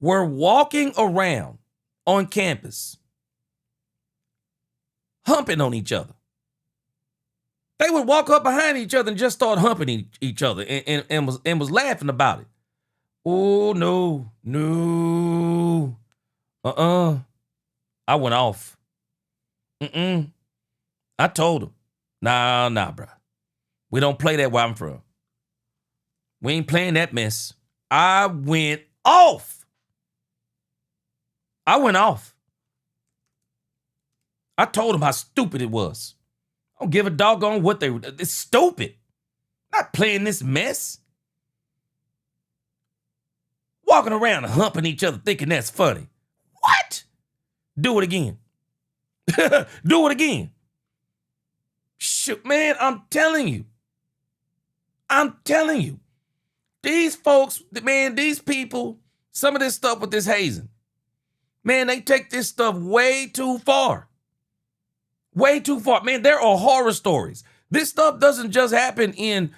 were walking around on campus, humping on each other. They would walk up behind each other and just start humping each other and was laughing about it. Oh, no. I went off. I told him, nah, bro. We don't play that where I'm from. We ain't playing that mess. I went off. I told him how stupid it was. I don't give a doggone what they were. It's stupid. Not playing this mess. Walking around and humping each other thinking that's funny. What? Do it again. Do it again. Shoot, man, I'm telling you. These folks, man, these people, some of this stuff with this hazing, man, they take this stuff way too far. Way too far. Man, there are horror stories. This stuff doesn't just happen in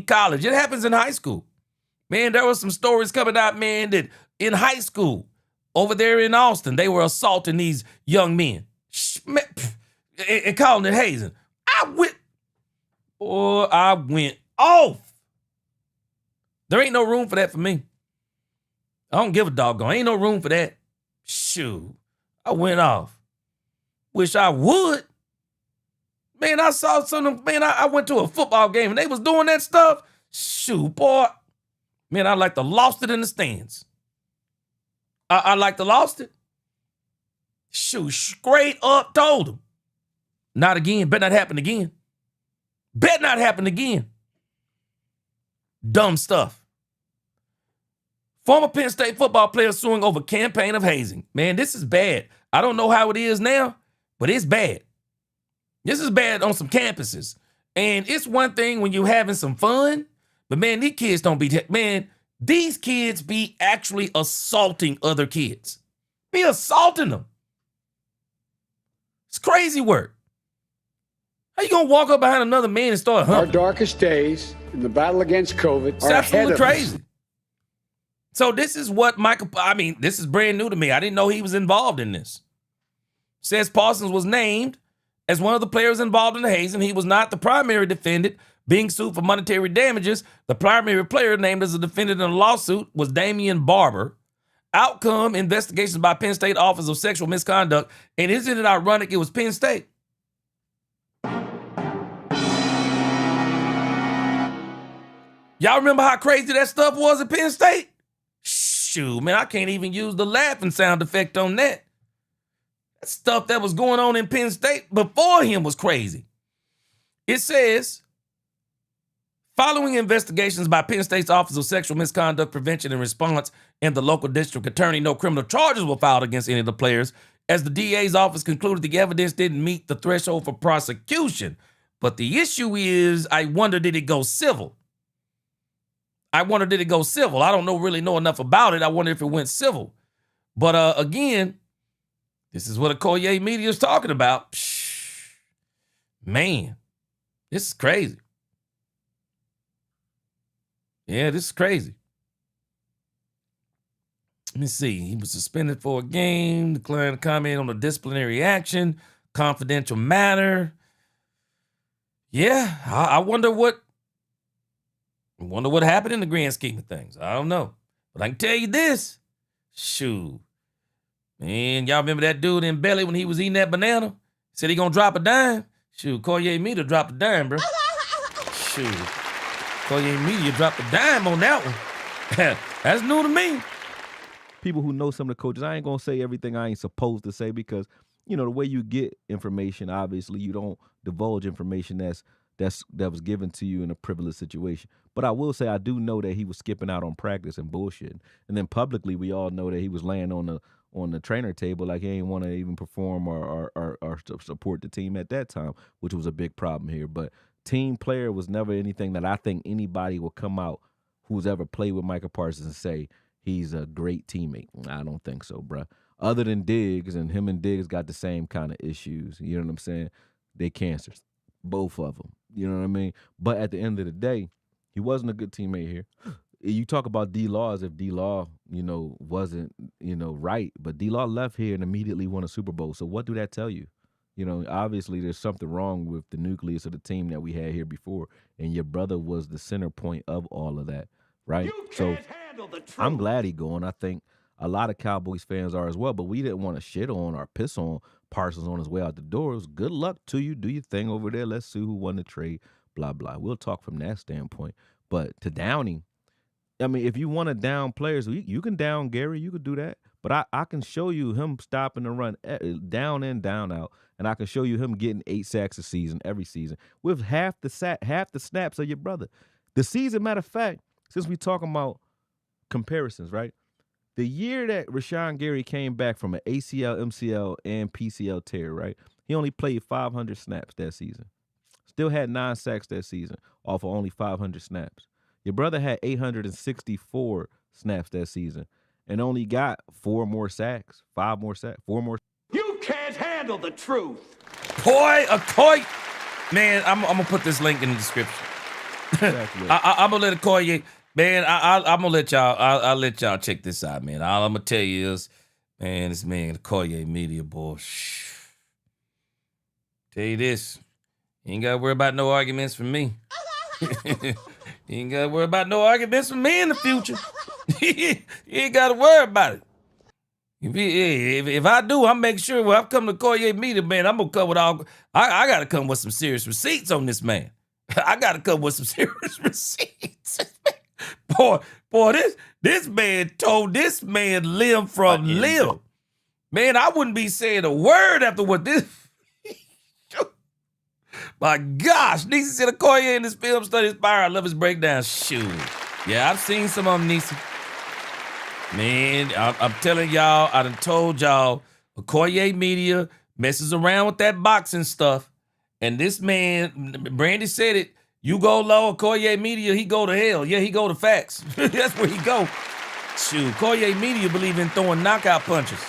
college. It happens in high school. Man, there were some stories coming out, man, that in high school, over there in Austin, they were assaulting these young men and calling it hazing. I went off. There ain't no room for that for me. I don't give a doggone. Ain't no room for that. Shoot, I went off. Wish I would. Man, I saw some of them, man, I went to a football game and they was doing that stuff. Shoot, boy. Man, I like to lost it in the stands. I like to lost it. Shoot, straight up told them. Not again. Bet not happen again. Dumb stuff. Former Penn State football player suing over campaign of hazing. Man, this is bad. I don't know how it is now, but it's bad. This is bad on some campuses. And it's one thing when you're having some fun, but man, these kids don't be, these kids be actually assaulting other kids. Be assaulting them. It's crazy work. How you gonna walk up behind another man and start humping? Our darkest days in the battle against COVID It's are absolutely ahead of crazy. us. So this is what this is brand new to me. I didn't know he was involved in this. Says Parsons was named as one of the players involved in the hazing. He was not the primary defendant being sued for monetary damages. The primary player named as a defendant in the lawsuit was Damian Barber. Outcome, investigations by Penn State Office of Sexual Misconduct. And isn't it ironic it was Penn State? Y'all remember how crazy that stuff was at Penn State? Shoot, man, I can't even use the laughing sound effect on that. That stuff that was going on in Penn State before him was crazy. It says, following investigations by Penn State's Office of Sexual Misconduct Prevention and Response and the local district attorney, no criminal charges were filed against any of the players, as the DA's office concluded the evidence didn't meet the threshold for prosecution. But the issue is, I wonder, did it go civil? I don't really know enough about it. I wonder if it went civil. But again, this is what Akoye Media is talking about. Man, this is crazy. Yeah, this is crazy. Let me see. He was suspended for a game, declaring a comment on a disciplinary action, confidential matter. Yeah, I wonder what happened in the grand scheme of things. I don't know. But I can tell you this. Shoot. Man, y'all remember that dude in Belly when he was eating that banana? Said he gonna drop a dime? Shoot, Akoye Media dropped a dime, bro. Shoot. Akoye Media dropped a dime on that one. That's new to me. People who know some of the coaches, I ain't gonna say everything I ain't supposed to say because, you know, the way you get information, obviously, you don't divulge information that was given to you in a privileged situation. But I will say I do know that he was skipping out on practice and bullshit. And then publicly, we all know that he was laying on the trainer table like he ain't want to even perform or support the team at that time, which was a big problem here. But team player was never anything that I think anybody will come out who's ever played with Micah Parsons and say he's a great teammate. I don't think so, bruh. Other than Diggs, and him and Diggs got the same kind of issues. You know what I'm saying? They cancers, both of them. You know what I mean? But at the end of the day, he wasn't a good teammate here. You talk about D-Law as if D-Law, wasn't, right. But D-Law left here and immediately won a Super Bowl. So what do that tell you? Obviously there's something wrong with the nucleus of the team that we had here before. And your brother was the center point of all of that, right? So I'm glad he's going. I think a lot of Cowboys fans are as well. But we didn't want to shit on or piss on Parsons on his way out the door. It was good luck to you. Do your thing over there. Let's see who won the trade, blah, blah. We'll talk from that standpoint. But to Downing, I mean, if you want to down players, you can down Gary. You could do that. But I can show you him stopping the run down in, down out. And I can show you him getting 8 sacks a season, every season, with half the snaps of your brother. The season, matter of fact, since we talking about comparisons, right? The year that Rashan Gary came back from an ACL, MCL, and PCL tear, right? He only played 500 snaps that season. Still had 9 sacks that season off of only 500 snaps. Your brother had 864 snaps that season and only got 4 more sacks, 5 more sacks, 4 more. You can't handle the truth. Boy, Akoye. Man, I'm going to put this link in the description. Exactly. I'm going to let Akoye. Man, I'm gonna let y'all. I'll let y'all check this out, man. All I'm gonna tell you is, man, this man Akoye Media, boy. Tell you this, you ain't gotta worry about no arguments from me. You ain't gotta worry about no arguments from me in the future. You ain't gotta worry about it. If I do, I'll make sure when I come to Akoye Media, man, I'm gonna come with all. I gotta come with some serious receipts on this man. I gotta come with some serious receipts. Boy, this man told this man limb from limb. Man, I wouldn't be saying a word after what this. My gosh, Niecy said Akoye in this film study inspired. I love his breakdown. Shoot. Yeah, I've seen some of them, Niecy. Man, I'm telling y'all, I done told y'all, Akoye Media messes around with that boxing stuff. And this man, Brandy said it, you go low, Akoye Media, he go to hell. Yeah, he go to facts. That's where he go. Shoot, Akoye Media believe in throwing knockout punches.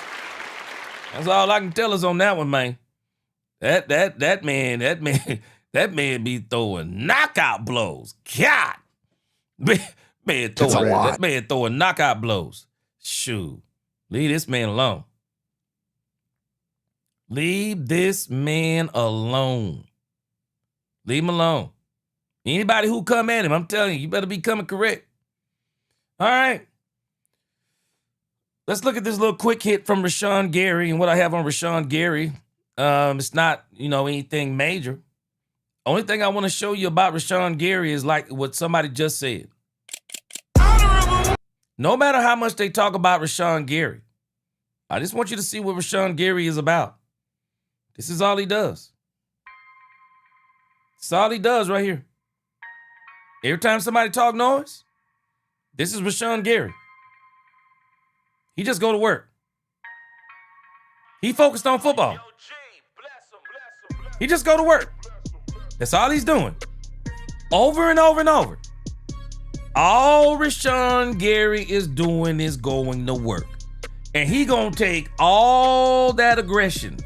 That's all I can tell us on that one, man. That man be throwing knockout blows. God. That man throwing knockout blows. Shoot. Leave this man alone. Leave this man alone. Leave him alone. Anybody who come at him, I'm telling you better be coming correct. All right. Let's look at this little quick hit from Rashan Gary and what I have on Rashan Gary. It's not, anything major. Only thing I want to show you about Rashan Gary is like what somebody just said. No matter how much they talk about Rashan Gary, I just want you to see what Rashan Gary is about. This is all he does. It's all he does right here. Every time somebody talk noise, this is Rashan Gary. He just go to work. He focused on football. He just go to work. That's all he's doing. Over and over and over. All Rashan Gary is doing is going to work. And he gonna take all that aggression,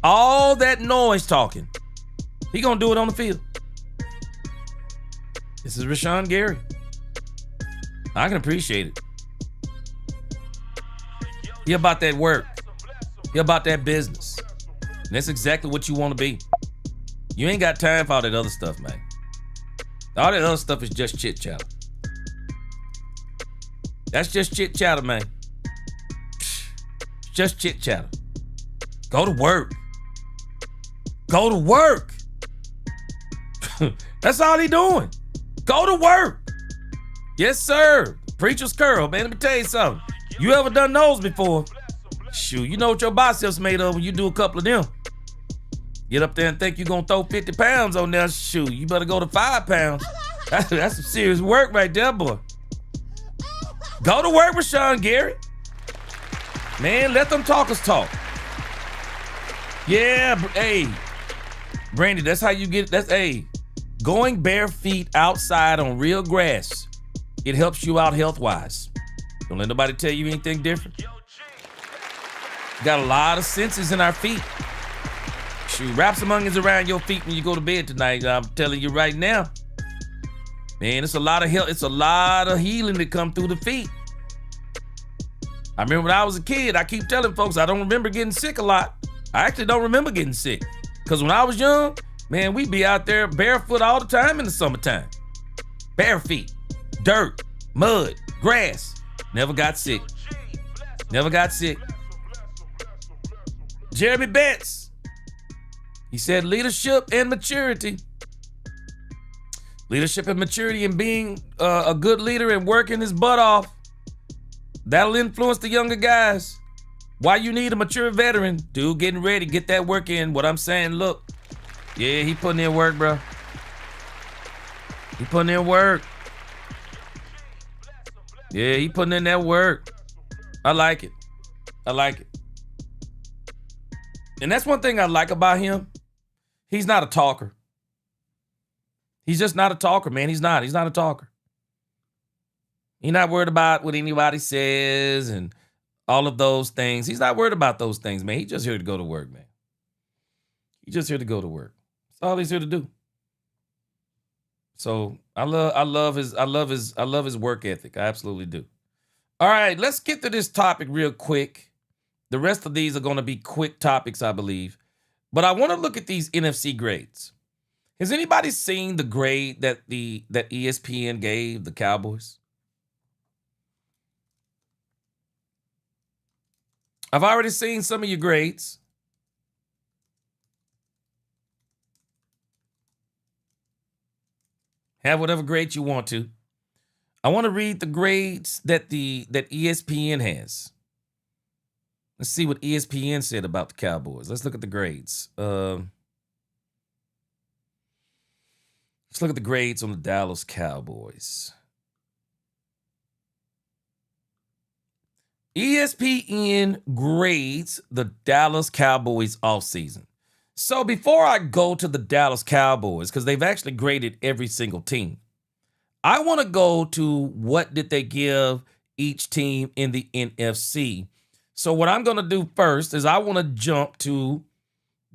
all that noise talking. He gonna do it on the field. This is Rashan Gary. I can appreciate it. He about that work. He about that business. And that's exactly what you want to be. You ain't got time for all that other stuff, man. All that other stuff is just chit chatter. That's just chit chatter, man. Just chit chatter. Go to work. Go to work. That's all he doing. Go to work. Yes, sir. Preacher's curl, man. Let me tell you something. You ever done those before? Shoot, you know what your biceps made of when you do a couple of them. Get up there and think you're gonna throw 50 pounds on there. Shoot, you better go to 5 pounds. That's some serious work right there, boy. Go to work, Rashan Gary. Man, let them talkers talk. Yeah, hey, Brandy, that's how you get, going bare feet outside on real grass, it helps you out health-wise. Don't let nobody tell you anything different. Got a lot of senses in our feet. Shoot, wrap some onions around your feet when you go to bed tonight. I'm telling you right now. Man, it's a lot of health. It's a lot of healing that come through the feet. I remember when I was a kid, I keep telling folks I don't remember getting sick a lot. I actually don't remember getting sick. Because when I was young, man, we'd be out there barefoot all the time in the summertime. Bare feet, dirt, mud, grass. Never got sick. Never got sick. Jeremy Betts, he said leadership and maturity. Leadership and maturity and being a good leader and working his butt off. That'll influence the younger guys. Why you need a mature veteran? Dude, getting ready, get that work in. What I'm saying, look. Yeah, he putting in work, bro. He putting in work. Yeah, he putting in that work. I like it. I like it. And that's one thing I like about him. He's not a talker. He's just not a talker, man. He's not a talker. He's not worried about what anybody says and all of those things. He's not worried about those things, man. He's just here to go to work, man. He's just here to go to work. That's all he's here to do. So I love his work ethic. I absolutely do. All right, let's get to this topic real quick. The rest of these are going to be quick topics, I believe. But I want to look at these NFC grades. Has anybody seen the grade that ESPN gave the Cowboys? I've already seen some of your grades. Have whatever grade you want to. I want to read the grades that ESPN has. Let's see what ESPN said about the Cowboys. Let's look at the grades. Let's look at the grades on the Dallas Cowboys. ESPN grades the Dallas Cowboys offseason. So before I go to the Dallas Cowboys, because they've actually graded every single team, I want to go to what did they give each team in the NFC. So what I'm going to do first is I want to jump to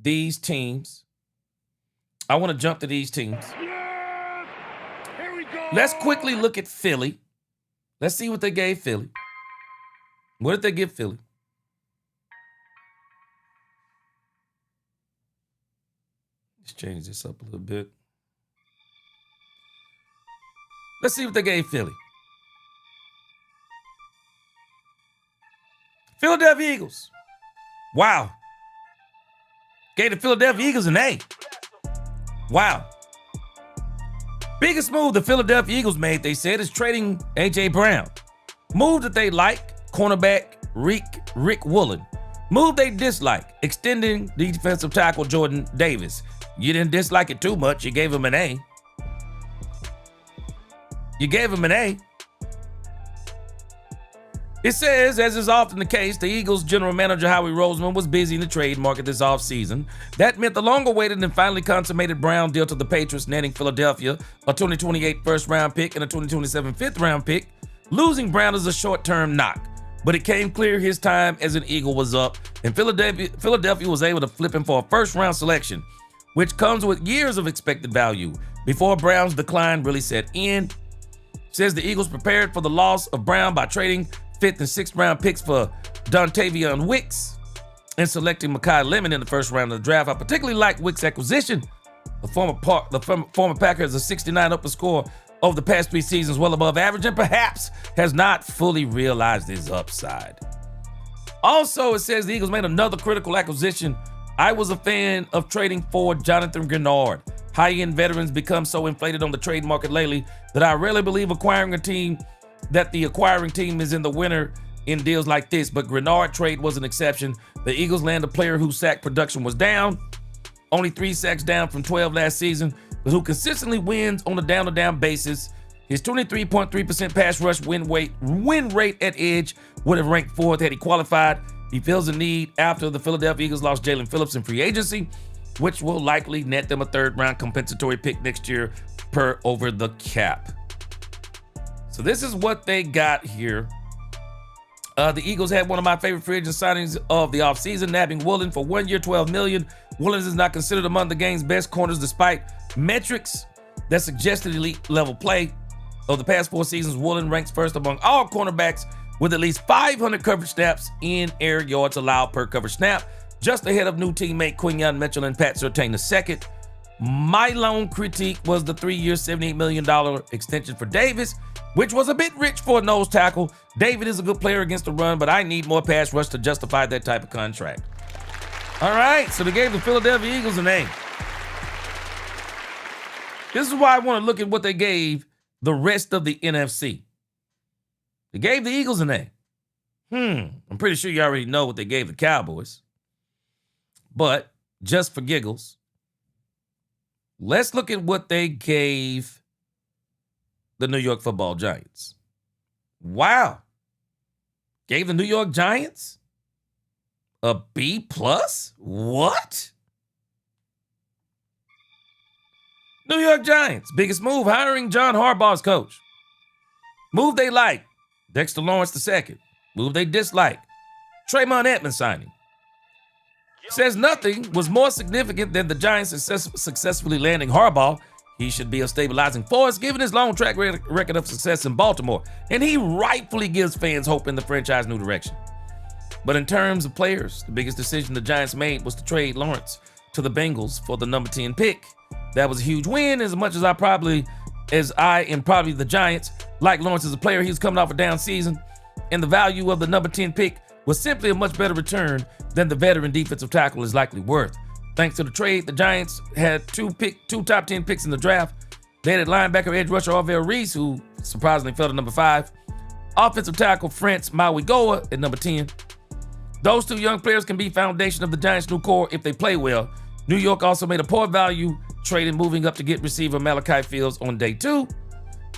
these teams. I want to jump to these teams. Yes! Here we go. Let's quickly look at Philly. Let's see what they gave Philly. What did they give Philly? Let's change this up a little bit. Let's see what they gave Philly. Philadelphia Eagles. Wow. Gave the Philadelphia Eagles an A. Wow. Biggest move the Philadelphia Eagles made, they said, is trading A.J. Brown. Move that they like, cornerback Rick Woolen. Move they dislike, extending defensive tackle Jordan Davis. You didn't dislike it too much. You gave him an A. You gave him an A. It says, as is often the case, the Eagles general manager Howie Roseman was busy in the trade market this offseason. That meant the longer-awaited and finally consummated Brown deal to the Patriots, netting Philadelphia a 2028 first-round pick and a 2027 fifth-round pick. Losing Brown is a short-term knock, but it came clear his time as an Eagle was up, and Philadelphia was able to flip him for a first-round selection, which comes with years of expected value before Brown's decline really set in. Says the Eagles prepared for the loss of Brown by trading 5th and 6th round picks for Dontavion Wicks and selecting Mekhi Lemon in the first round of the draft. I particularly like Wicks' acquisition. The former Packer has a 69 upper score over the past 3 seasons, well above average, and perhaps has not fully realized his upside. Also, it says the Eagles made another critical acquisition. I was a fan of trading for Jonathan Grenard. High-end veterans become so inflated on the trade market lately that I rarely believe the acquiring team is in the winner in deals like this, but Grenard trade was an exception. The Eagles land a player whose sack production was down, only 3 sacks down from 12 last season, but who consistently wins on a down-to-down basis. His 23.3% pass rush win rate at edge would have ranked 4th had he qualified. He feels a need after the Philadelphia Eagles lost Jalen Phillips in free agency, which will likely net them a 3rd-round compensatory pick next year per over the cap. So this is what they got here. The Eagles had one of my favorite free agent signings of the offseason, nabbing Woolen for 1 year, $12 million. Woolen is not considered among the game's best corners despite metrics that suggested elite level play. Over the past 4 seasons, Woolen ranks first among all cornerbacks with at least 500 coverage snaps in air yards allowed per coverage snap, just ahead of new teammate Quinyon Mitchell and Pat Surtain II. My lone critique was the 3-year, $78 million extension for Davis, which was a bit rich for a nose tackle. David is a good player against the run, but I need more pass rush to justify that type of contract. All right, so they gave the Philadelphia Eagles a name. This is why I want to look at what they gave the rest of the NFC. They gave the Eagles a name. I'm pretty sure you already know what they gave the Cowboys. But just for giggles, let's look at what they gave the New York Football Giants. Wow. Gave the New York Giants a B+? What? New York Giants, biggest move, hiring John Harbaugh's coach. Move they like, Dexter Lawrence II. Move they dislike, Trayvon Edmonds signing. Says nothing was more significant than the Giants successfully landing Harbaugh. He should be a stabilizing force given his long track record of success in Baltimore, and he rightfully gives fans hope in the franchise new direction. But in terms of players, the biggest decision the Giants made was to trade Lawrence to the Bengals for the number 10 pick. That was a huge win, as much as I and probably the Giants like Lawrence as a player. He was coming off a down season, and the value of the number 10 pick was simply a much better return than the veteran defensive tackle is likely worth. Thanks to the trade, the Giants had two top 10 picks in the draft. They had linebacker edge rusher Orville Reese, who surprisingly fell to number 5. Offensive tackle France Mawigoa at number 10. Those 2 young players can be foundation of the Giants' new core if they play well. New York also made a poor value trade in moving up to get receiver Malachi Fields on day 2.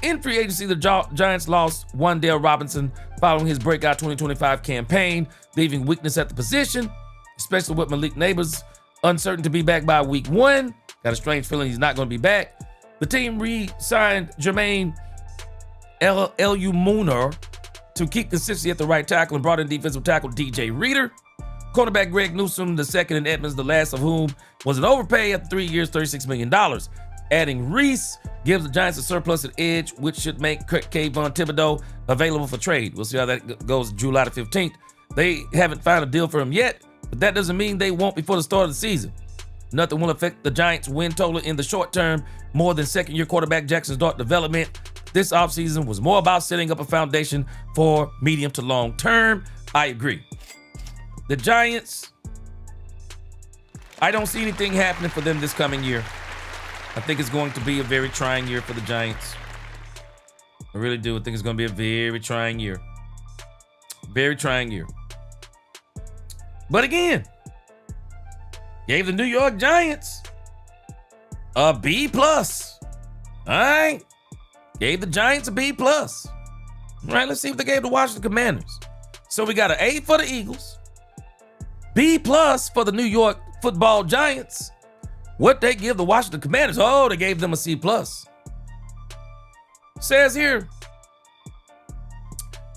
In free agency, the Giants lost Wan'Dale Robinson following his breakout 2025 campaign, leaving weakness at the position, especially with Malik Neighbors uncertain to be back by week 1. Got a strange feeling he's not going to be back. The team re-signed Jermaine Eluemunor to keep consistency at the right tackle and brought in defensive tackle DJ Reader. Cornerback Greg Newsome II and Edmonds, the last of whom was an overpay after 3 years, $36 million. Adding Reese gives the Giants a surplus at edge, which should make Kayvon Thibodeau available for trade. We'll see how that goes July the 15th. They haven't found a deal for him yet, but that doesn't mean they won't before the start of the season. Nothing will affect the Giants' win total in the short term more than second-year quarterback Jackson Dart development. This offseason was more about setting up a foundation for medium to long term. I agree. The Giants, I don't see anything happening for them this coming year. I think it's going to be a very trying year for the Giants. I really do. I think it's going to be a very trying year. Very trying year. But again, gave the New York Giants a B+. All right? Gave the Giants a B+. All right, let's see what they gave the Washington Commanders. So we got an A for the Eagles, B+ for the New York Football Giants. What they give the Washington Commanders? Oh, they gave them a C+. Says here,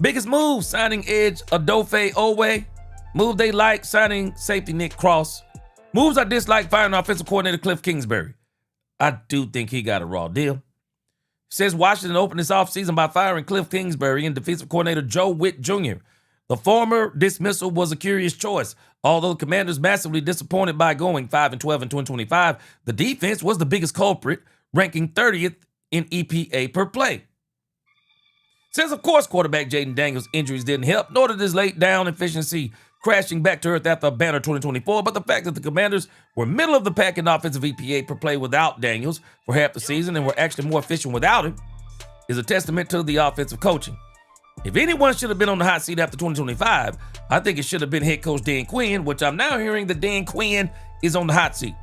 biggest move, signing edge Odafe Oweh. Move they like, signing safety Nick Cross. Moves I dislike, firing offensive coordinator Cliff Kingsbury. I do think he got a raw deal. Says Washington opened this offseason by firing Cliff Kingsbury and defensive coordinator Joe Witt Jr. The former dismissal was a curious choice. Although the Commanders massively disappointed by going 5-12 in 2025, the defense was the biggest culprit, ranking 30th in EPA per play. Says, of course, quarterback Jaden Daniels' injuries didn't help, nor did his late down efficiency crashing back to earth after a banner 2024, but the fact that the Commanders were middle of the pack in offensive EPA per play without Daniels for half the season and were actually more efficient without him is a testament to the offensive coaching. If anyone should have been on the hot seat after 2025, I think it should have been head coach Dan Quinn, which I'm now hearing that Dan Quinn is on the hot seat.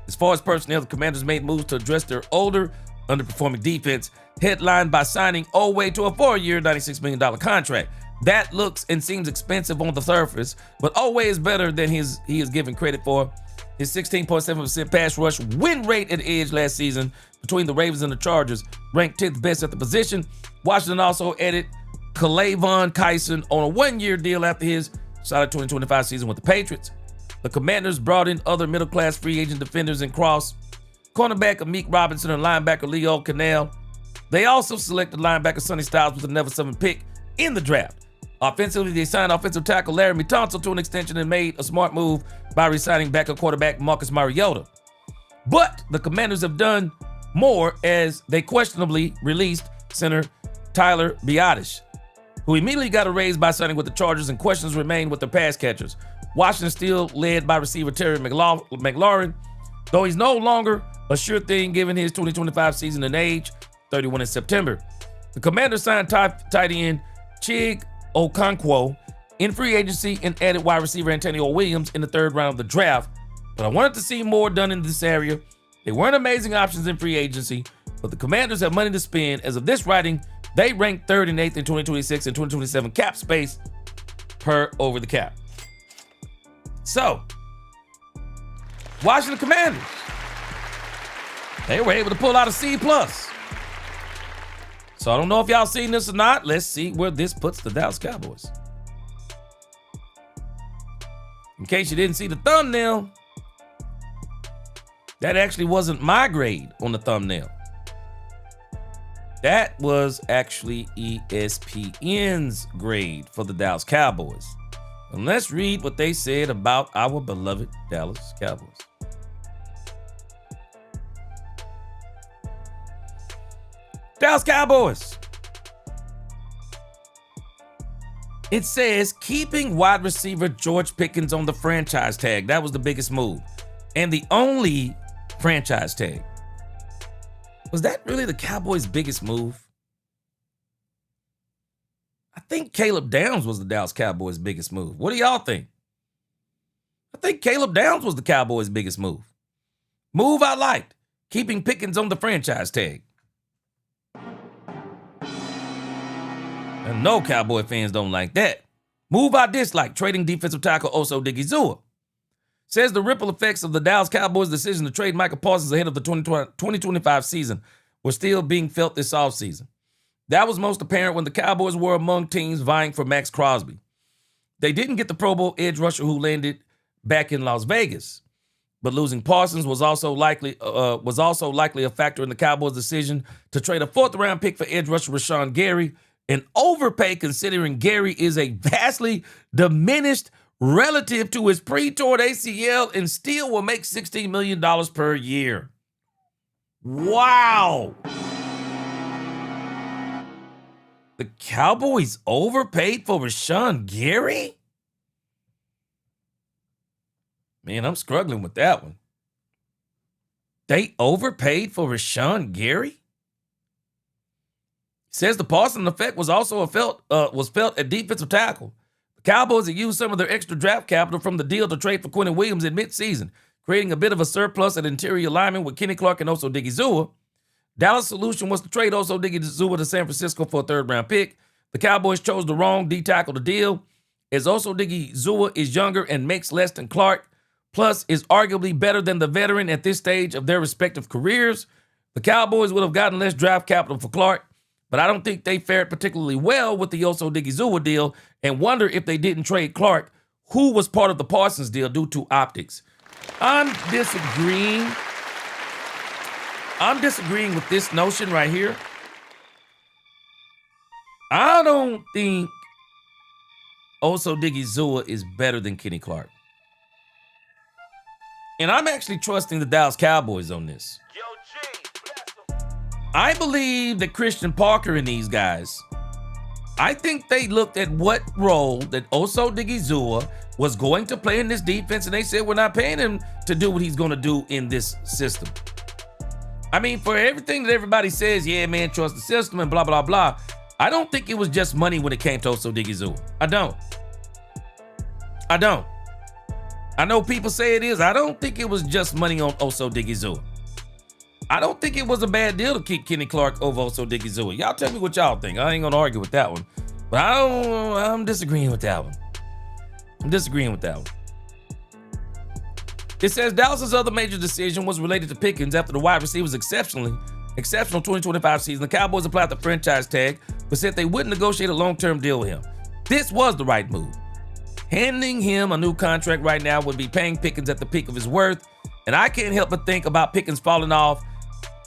As far as personnel, the Commanders made moves to address their older, underperforming defense, headlined by signing Oweh to a 4-year, $96 million contract. That looks and seems expensive on the surface, but Oweh is better than he is given credit for. His 16.7% pass rush win rate at edge last season between the Ravens and the Chargers ranked 10th best at the position. Washington also added Kalavon Kyson on a 1-year deal after his solid 2025 season with the Patriots. The Commanders brought in other middle-class free agent defenders in Cross, cornerback Amik Robinson, and linebacker Leo Cannell. They also selected linebacker Sonny Styles with the number 7 pick in the draft. Offensively, they signed offensive tackle Laremy Tunsil to an extension and made a smart move by re-signing backup quarterback Marcus Mariota. But the Commanders have done more as they questionably released center Tyler Biadasz, who immediately got a raise by signing with the Chargers, and questions remain with their pass catchers. Washington still led by receiver Terry McLaurin, though he's no longer a sure thing given his 2025 season and age, 31 in September. The Commanders signed tight end Chig Okonkwo in free agency and added wide receiver Antonio Williams in the 3rd round of the draft, but I wanted to see more done in this area. They weren't amazing options in free agency, but the Commanders have money to spend. As of this writing, they rank 3rd and 8th in 2026 and 2027 cap space per over the cap. So, Washington Commanders, they were able to pull out a C+. So I don't know if y'all seen this or not. Let's see where this puts the Dallas Cowboys. In case you didn't see the thumbnail, that actually wasn't my grade on the thumbnail. That was actually ESPN's grade for the Dallas Cowboys. And let's read what they said about our beloved Dallas Cowboys. Dallas Cowboys. It says keeping wide receiver George Pickens on the franchise tag. That was the biggest move. And the only franchise tag. Was that really the Cowboys' biggest move? I think Caleb Downs was the Dallas Cowboys' biggest move. What do y'all think? I think Caleb Downs was the Cowboys' biggest move. Move I liked. Keeping Pickens on the franchise tag. And no Cowboy fans don't like that. Move I dislike, trading defensive tackle Oso Odigizua. Says the ripple effects of the Dallas Cowboys' decision to trade Micah Parsons ahead of the 2025 season were still being felt this offseason. That was most apparent when the Cowboys were among teams vying for Max Crosby. They didn't get the Pro Bowl edge rusher who landed back in Las Vegas, but losing Parsons was also likely a factor in the Cowboys' decision to trade a 4th-round pick for edge rusher Rashan Gary, an overpay considering Gary is a vastly diminished relative to his pre-torn ACL and still will make $16 million per year. Wow. The Cowboys overpaid for Rashan Gary? Man, I'm struggling with that one. They overpaid for Rashan Gary? Says the Parsons effect was also felt at defensive tackle. The Cowboys had used some of their extra draft capital from the deal to trade for Quentin Williams in midseason, creating a bit of a surplus at interior lineman with Kenny Clark and Oso Odigizua. Dallas' solution was to trade Oso Odigizua to San Francisco for a 3rd-round pick. The Cowboys chose the wrong D-tackle to deal, as Oso Odigizua is younger and makes less than Clark, plus is arguably better than the veteran at this stage of their respective careers. The Cowboys would have gotten less draft capital for Clark, but I don't think they fared particularly well with the Oso Odigizua deal and wonder if they didn't trade Clark, who was part of the Parsons deal, due to optics. I'm disagreeing with this notion right here. I don't think Oso Digizua is better than Kenny Clark. And I'm actually trusting the Dallas Cowboys on this. Yo, G, bless 'em. I believe that Christian Parker and these guys, I think they looked at what role that Oso Digizua was going to play in this defense, and they said, we're not paying him to do what he's going to do in this system. I mean, for everything that everybody says, yeah, man, trust the system and blah, blah, blah, I don't think it was just money when it came to Oso Digizua. I don't. I know people say it is. I don't think it was just money on Oso Digizua. I don't think it was a bad deal to keep Kenny Clark over Oso Digizua. Y'all tell me what y'all think. I ain't gonna argue with that one. But I'm disagreeing with that one. It says Dallas's other major decision was related to Pickens after the wide receiver's exceptional 2025 season. The Cowboys applied the franchise tag, but said they wouldn't negotiate a long-term deal with him. This was the right move. Handing him a new contract right now would be paying Pickens at the peak of his worth, and I can't help but think about Pickens falling out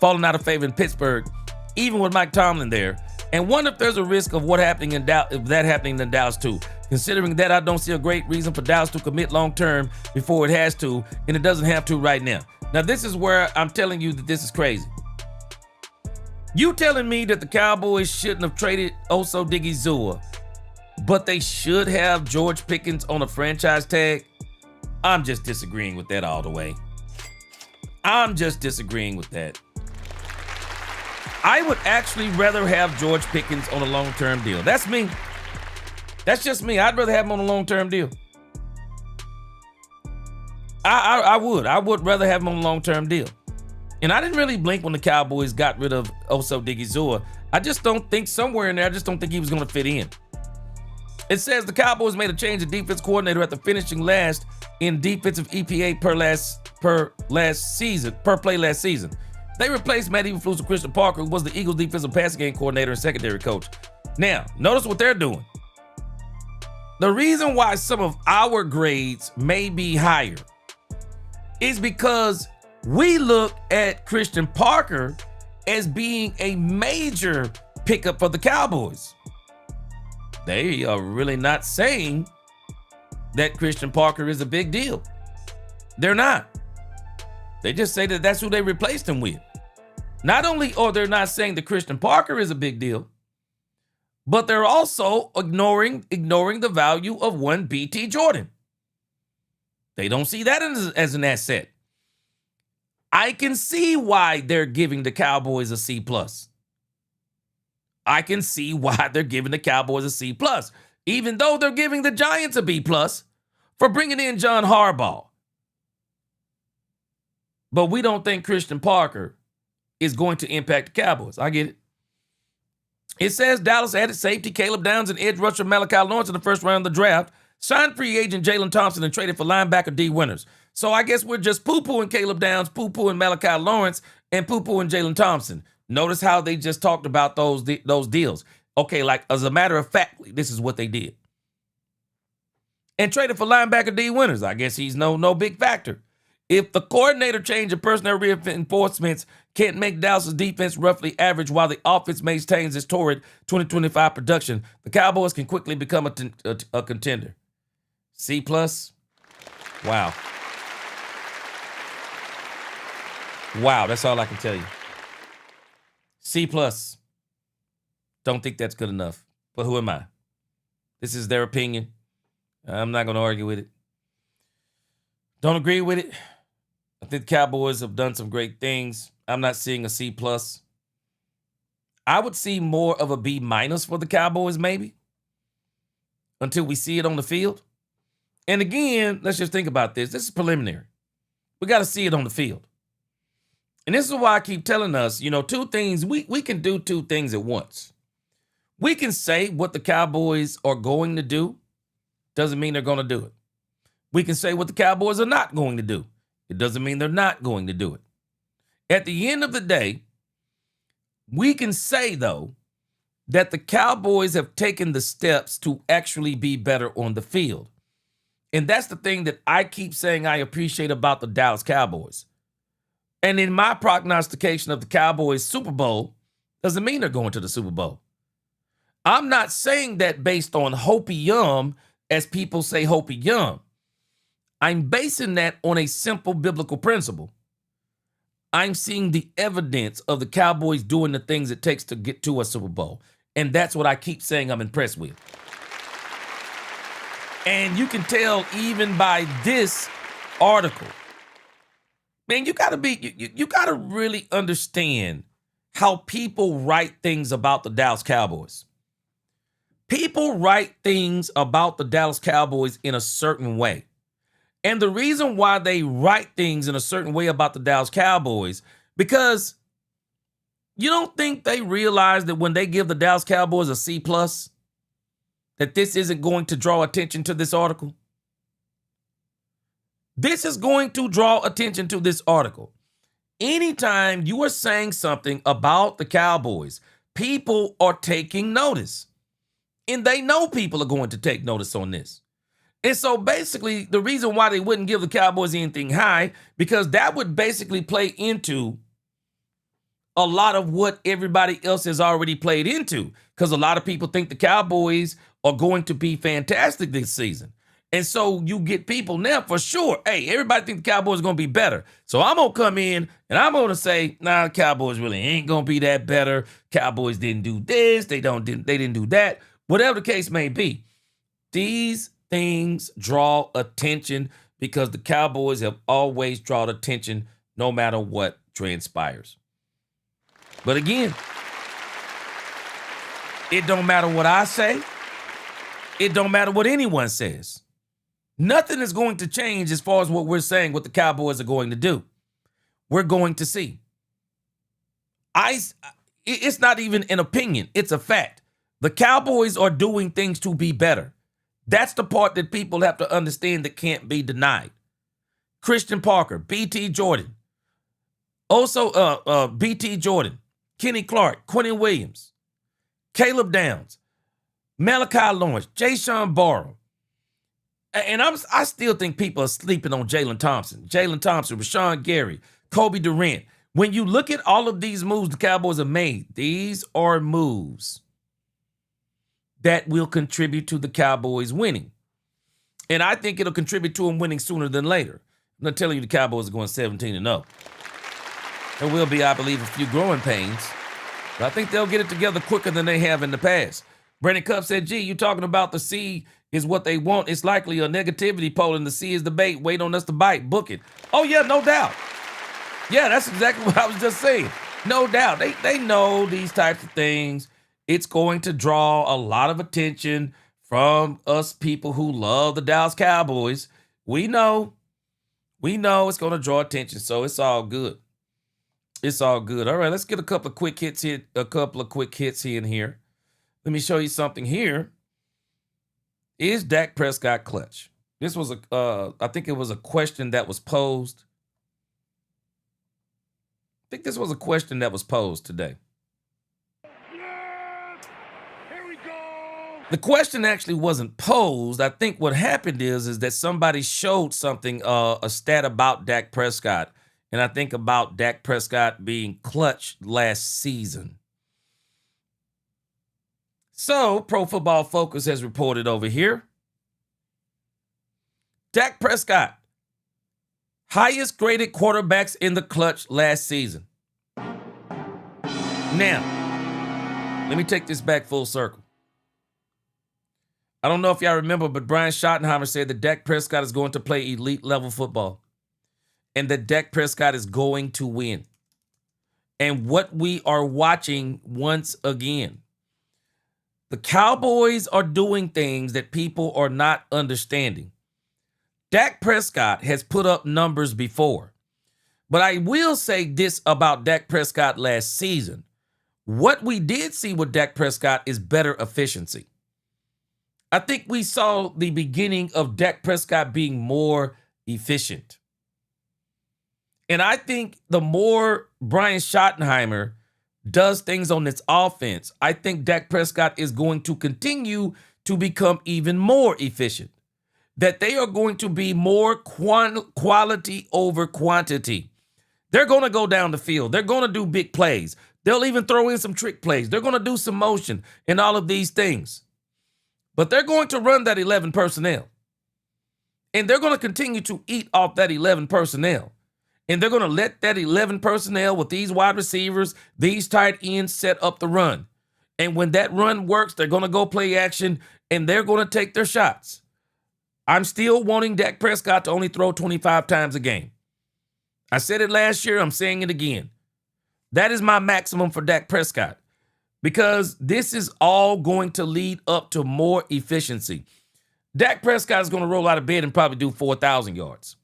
of favor in Pittsburgh, even with Mike Tomlin there, and wonder if there's a risk of that happening in Dallas too. Considering that, I don't see a great reason for Dallas to commit long-term before it has to, and it doesn't have to right now. Now, this is where I'm telling you that this is crazy. You telling me that the Cowboys shouldn't have traded Oso Digizua, but they should have George Pickens on a franchise tag? I'm just disagreeing with that all the way. I'm just disagreeing with that. I would actually rather have George Pickens on a long-term deal. That's me. That's just me. I'd rather have him on a long-term deal. I would rather have him on a long-term deal. And I didn't really blink when the Cowboys got rid of Oso Digizua. I just don't think somewhere in there, I just don't think he was going to fit in. It says the Cowboys made a change of defense coordinator after finishing last in defensive EPA per play last season. They replaced Matt Eberflus with Christian Parker, who was the Eagles' defensive passing game coordinator and secondary coach. Now, notice what they're doing. The reason why some of our grades may be higher is because we look at Christian Parker as being a major pickup for the Cowboys. They are really not saying that Christian Parker is a big deal. They're not. They just say that that's who they replaced him with. Not only are they not saying that Christian Parker is a big deal, but they're also ignoring the value of one BT Jordan. They don't see that as an asset. I can see why they're giving the Cowboys a C+. I can see why they're giving the Cowboys a C+, even though they're giving the Giants a B+ for bringing in John Harbaugh. But we don't think Christian Parker is going to impact the Cowboys. I get it. It says Dallas added safety Caleb Downs and edge rusher Malachi Lawrence in the first round of the draft, signed free agent Jalen Thompson, and traded for linebacker D. Winters. So I guess we're just poo-pooing Caleb Downs, poo-pooing Malachi Lawrence, and poo-pooing Jalen Thompson. Notice how they just talked about those deals. Okay, like as a matter of fact, this is what they did. And traded for linebacker D. Winters. I guess he's no big factor. If the coordinator change and personnel reinforcements can't make Dallas' defense roughly average while the offense maintains its torrid 2025 production, the Cowboys can quickly become a contender. C+? Wow. Wow, that's all I can tell you. C+. Don't think that's good enough. But who am I? This is their opinion. I'm not going to argue with it. Don't agree with it. I think the Cowboys have done some great things. I'm not seeing a C+. I would see more of a B- for the Cowboys, maybe, until we see it on the field. And again, let's just think about this. This is preliminary. We got to see it on the field. And this is why I keep telling us, two things. We can do two things at once. We can say what the Cowboys are going to do. Doesn't mean they're going to do it. We can say what the Cowboys are not going to do. It doesn't mean they're not going to do it. At the end of the day, we can say, though, that the Cowboys have taken the steps to actually be better on the field. And that's the thing that I keep saying I appreciate about the Dallas Cowboys. And in my prognostication of the Cowboys Super Bowl, doesn't mean they're going to the Super Bowl. I'm not saying that based on hopium, as people say hopium. I'm basing that on a simple biblical principle. I'm seeing the evidence of the Cowboys doing the things it takes to get to a Super Bowl. And that's what I keep saying I'm impressed with. And you can tell even by this article. Man, you gotta really understand how people write things about the Dallas Cowboys. People write things about the Dallas Cowboys in a certain way. And the reason why they write things in a certain way about the Dallas Cowboys, because you don't think they realize that when they give the Dallas Cowboys a C+, that this isn't going to draw attention to this article? This is going to draw attention to this article. Anytime you are saying something about the Cowboys, people are taking notice. And they know people are going to take notice on this. And so basically, the reason why they wouldn't give the Cowboys anything high, because that would basically play into a lot of what everybody else has already played into. Because a lot of people think the Cowboys are going to be fantastic this season. And so you get people now for sure. Hey, everybody think the Cowboys are going to be better. So I'm going to come in and I'm going to say, nah, the Cowboys really ain't going to be that better. Cowboys didn't do this. They didn't do that. Whatever the case may be, these things draw attention because the Cowboys have always drawn attention no matter what transpires. But again, it don't matter what I say. It don't matter what anyone says. Nothing is going to change as far as what we're saying, what the Cowboys are going to do. We're going to see. It's not even an opinion. It's a fact. The Cowboys are doing things to be better. That's the part that people have to understand that can't be denied. Christian Parker, B.T. Jordan. Also, B.T. Jordan, Kenny Clark, Quentin Williams, Caleb Downs, Malachi Lawrence, Jayshon Barrow. And I still think people are sleeping on Jalen Thompson, Rashan Gary, Kobe Durant. When you look at all of these moves the Cowboys have made, these are moves that will contribute to the Cowboys winning. And I think it'll contribute to them winning sooner than later. I'm not telling you the Cowboys are going 17-0. There will be, I believe, a few growing pains. But I think they'll get it together quicker than they have in the past. Brandon Cup said, gee, you talking about the C is what they want. It's likely a negativity poll and the C is the bait. Wait on us to bite. Book it. Oh, yeah, no doubt. Yeah, that's exactly what I was just saying. No doubt. They know these types of things. It's going to draw a lot of attention from us people who love the Dallas Cowboys. We know it's going to draw attention, so it's all good. It's all good. All right, let's get a couple of quick hits here in here. Let me show you something here. Is Dak Prescott clutch? This was I think it was a question that was posed. I think this was a question that was posed today. The question actually wasn't posed. I think what happened is that somebody showed something, a stat about Dak Prescott. And I think about Dak Prescott being clutch last season. So, Pro Football Focus has reported over here. Dak Prescott, highest graded quarterbacks in the clutch last season. Now, let me take this back full circle. I don't know if y'all remember, but Brian Schottenheimer said that Dak Prescott is going to play elite level football and that Dak Prescott is going to win. And what we are watching once again, the Cowboys are doing things that people are not understanding. Dak Prescott has put up numbers before, but I will say this about Dak Prescott last season. What we did see with Dak Prescott is better efficiency. I think we saw the beginning of Dak Prescott being more efficient. And I think the more Brian Schottenheimer does things on this offense, I think Dak Prescott is going to continue to become even more efficient. That they are going to be more quality over quantity. They're going to go down the field. They're going to do big plays. They'll even throw in some trick plays. They're going to do some motion and all of these things. But they're going to run that 11 personnel. And they're going to continue to eat off that 11 personnel. And they're going to let that 11 personnel with these wide receivers, these tight ends set up the run. And when that run works, they're going to go play action and they're going to take their shots. I'm still wanting Dak Prescott to only throw 25 times a game. I said it last year. I'm saying it again. That is my maximum for Dak Prescott because this is all going to lead up to more efficiency. Dak Prescott is going to roll out of bed and probably do 4,000 yards.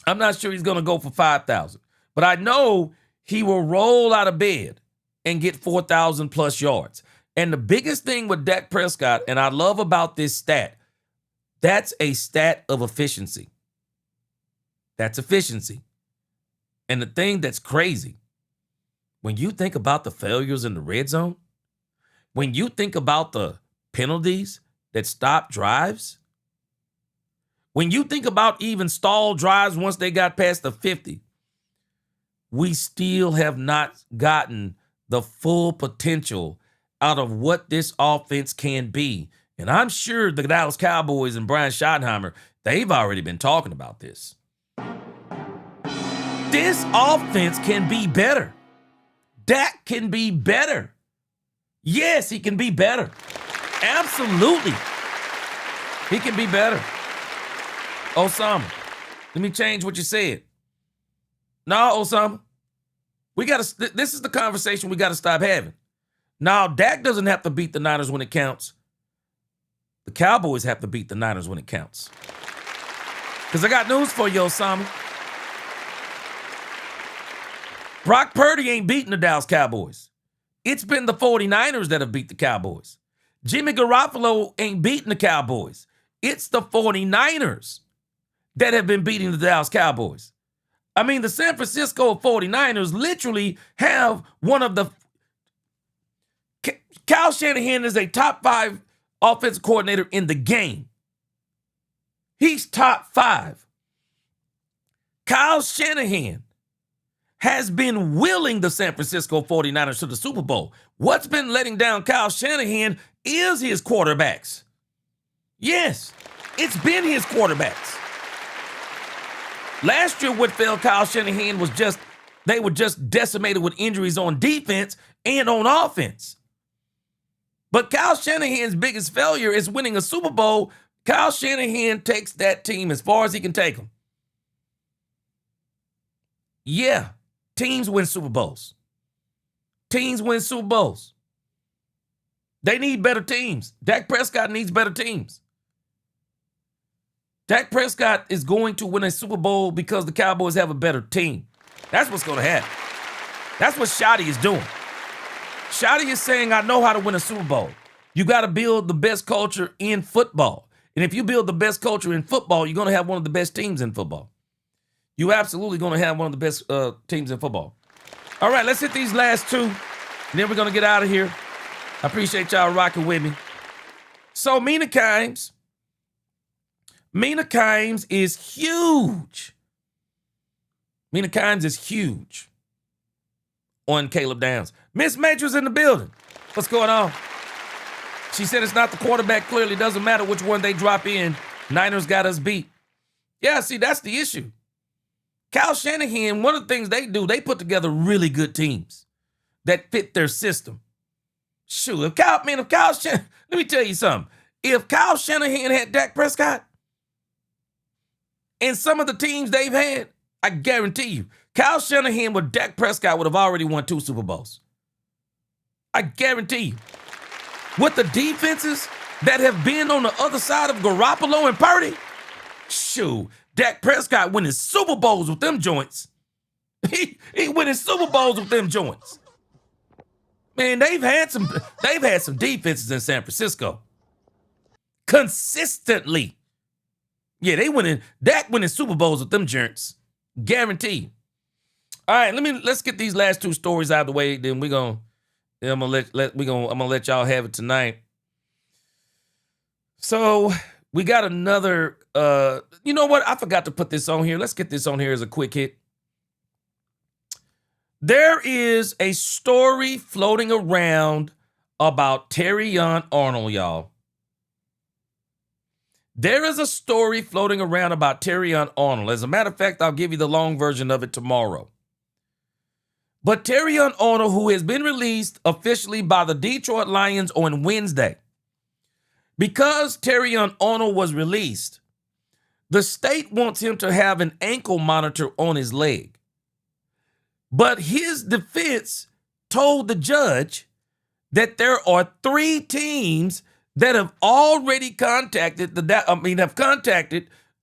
I'm not sure he's going to go for 5,000, but I know he will roll out of bed and get 4,000 plus yards. And the biggest thing with Dak Prescott, and I love about this stat, that's a stat of efficiency. That's efficiency. And the thing that's crazy, when you think about the failures in the red zone, when you think about the penalties that stop drives, when you think about even stalled drives once they got past the 50, we still have not gotten the full potential out of what this offense can be. And I'm sure the Dallas Cowboys and Brian Schottenheimer, they've already been talking about this. This offense can be better. Dak can be better. Yes, he can be better. Absolutely. He can be better. Osama, let me change what you said. No, Osama. This is the conversation we got to stop having. Now, Dak doesn't have to beat the Niners when it counts. The Cowboys have to beat the Niners when it counts. Because I got news for you, Osama. Brock Purdy ain't beating the Dallas Cowboys. It's been the 49ers that have beat the Cowboys. Jimmy Garoppolo ain't beating the Cowboys. It's the 49ers that have been beating the Dallas Cowboys. I mean, the San Francisco 49ers literally have one of the... Kyle Shanahan is a top 5 offensive coordinator in the game. He's top 5. Kyle Shanahan has been willing the San Francisco 49ers to the Super Bowl. What's been letting down Kyle Shanahan is his quarterbacks. Yes, it's been his quarterbacks. Last year, what failed Kyle Shanahan was they were just decimated with injuries on defense and on offense. But Kyle Shanahan's biggest failure is winning a Super Bowl. Kyle Shanahan takes that team as far as he can take them. Yeah, teams win Super Bowls. Teams win Super Bowls. They need better teams. Dak Prescott needs better teams. Dak Prescott is going to win a Super Bowl because the Cowboys have a better team. That's what's going to happen. That's what Shotty is doing. Shotty is saying, I know how to win a Super Bowl. You got to build the best culture in football. And if you build the best culture in football, you're going to have one of the best teams in football. You absolutely going to have one of the best teams in football. All right, let's hit these last two, and then we're going to get out of here. I appreciate y'all rocking with me. So Mina Kimes is huge. Mina Kimes is huge on Caleb Downs. Miss Major's in the building. What's going on? She said it's not the quarterback. Clearly doesn't matter which one they drop in. Niners got us beat. Yeah, see, that's the issue. Kyle Shanahan, one of the things they do, they put together really good teams that fit their system. Shoot, let me tell you something. If Kyle Shanahan had Dak Prescott and some of the teams they've had, I guarantee you, Kyle Shanahan with Dak Prescott would have already won 2 Super Bowls. I guarantee you. With the defenses that have been on the other side of Garoppolo and Purdy, shoot, Dak Prescott winning Super Bowls with them joints. He winning Super Bowls with them joints. Man, they've had some defenses in San Francisco. Consistently. Yeah, Dak winning Super Bowls with them joints. Guaranteed. All right, let's get these last 2 stories out of the way, then I'm gonna let y'all have it tonight. So we got another. You know what? I forgot to put this on here. Let's get this on here as a quick hit. There is a story floating around about Terrion Arnold, y'all. There is a story floating around about Terrion Arnold. As a matter of fact, I'll give you the long version of it tomorrow. But Terrion Arnold, who has been released officially by the Detroit Lions on Wednesday, because Terrion Arnold was released, the state wants him to have an ankle monitor on his leg. But his defense told the judge that there are 3 teams that have already contacted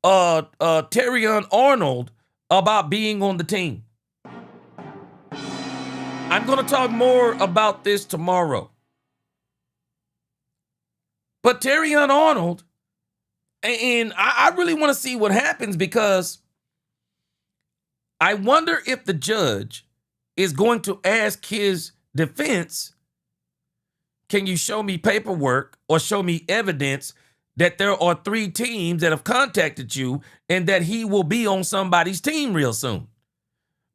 Terrion Arnold about being on the team. I'm going to talk more about this tomorrow. But Terrion Arnold, and I really want to see what happens, because I wonder if the judge is going to ask his defense, can you show me paperwork or show me evidence that there are 3 teams that have contacted you and that he will be on somebody's team real soon?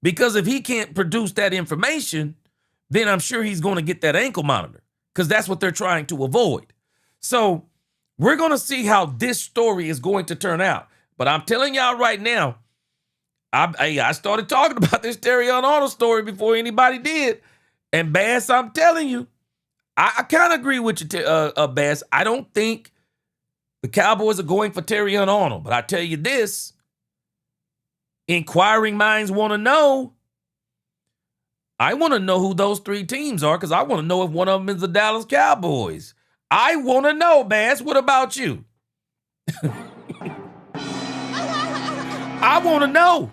Because if he can't produce that information, then I'm sure he's going to get that ankle monitor, because that's what they're trying to avoid. So we're going to see how this story is going to turn out. But I'm telling y'all right now, I started talking about this Terrion Arnold story before anybody did. And Bass, I'm telling you, I kind of agree with you, Bass. I don't think the Cowboys are going for Terrion Arnold. But I tell you this, inquiring minds want to know. I want to know who those 3 teams are, because I want to know if one of them is the Dallas Cowboys. I want to know, Bass. What about you? I want to know.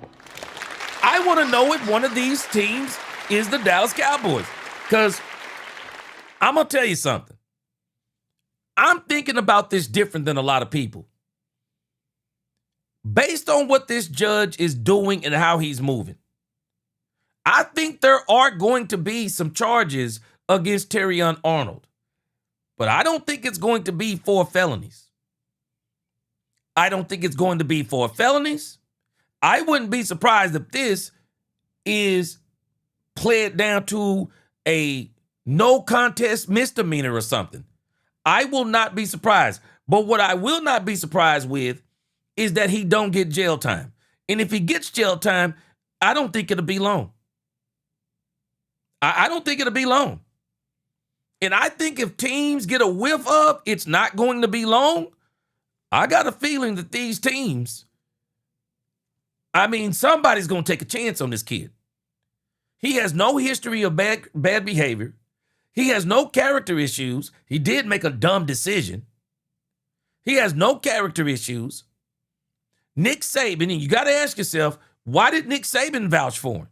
I want to know if one of these teams is the Dallas Cowboys. Because I'm going to tell you something. I'm thinking about this different than a lot of people. Based on what this judge is doing and how he's moving, I think there are going to be some charges against Terrion Arnold. But I don't think it's going to be 4 felonies. I don't think it's going to be 4 felonies. I wouldn't be surprised if this is pled down to a no contest misdemeanor or something. I will not be surprised. But what I will not be surprised with is that he don't get jail time. And if he gets jail time, I don't think it'll be long. I don't think it'll be long. And I think if teams get a whiff of it's not going to be long, I got a feeling that these teams, somebody's going to take a chance on this kid. He has no history of bad behavior. He has no character issues. He did make a dumb decision. He has no character issues. Nick Saban, and you got to ask yourself, why did Nick Saban vouch for him?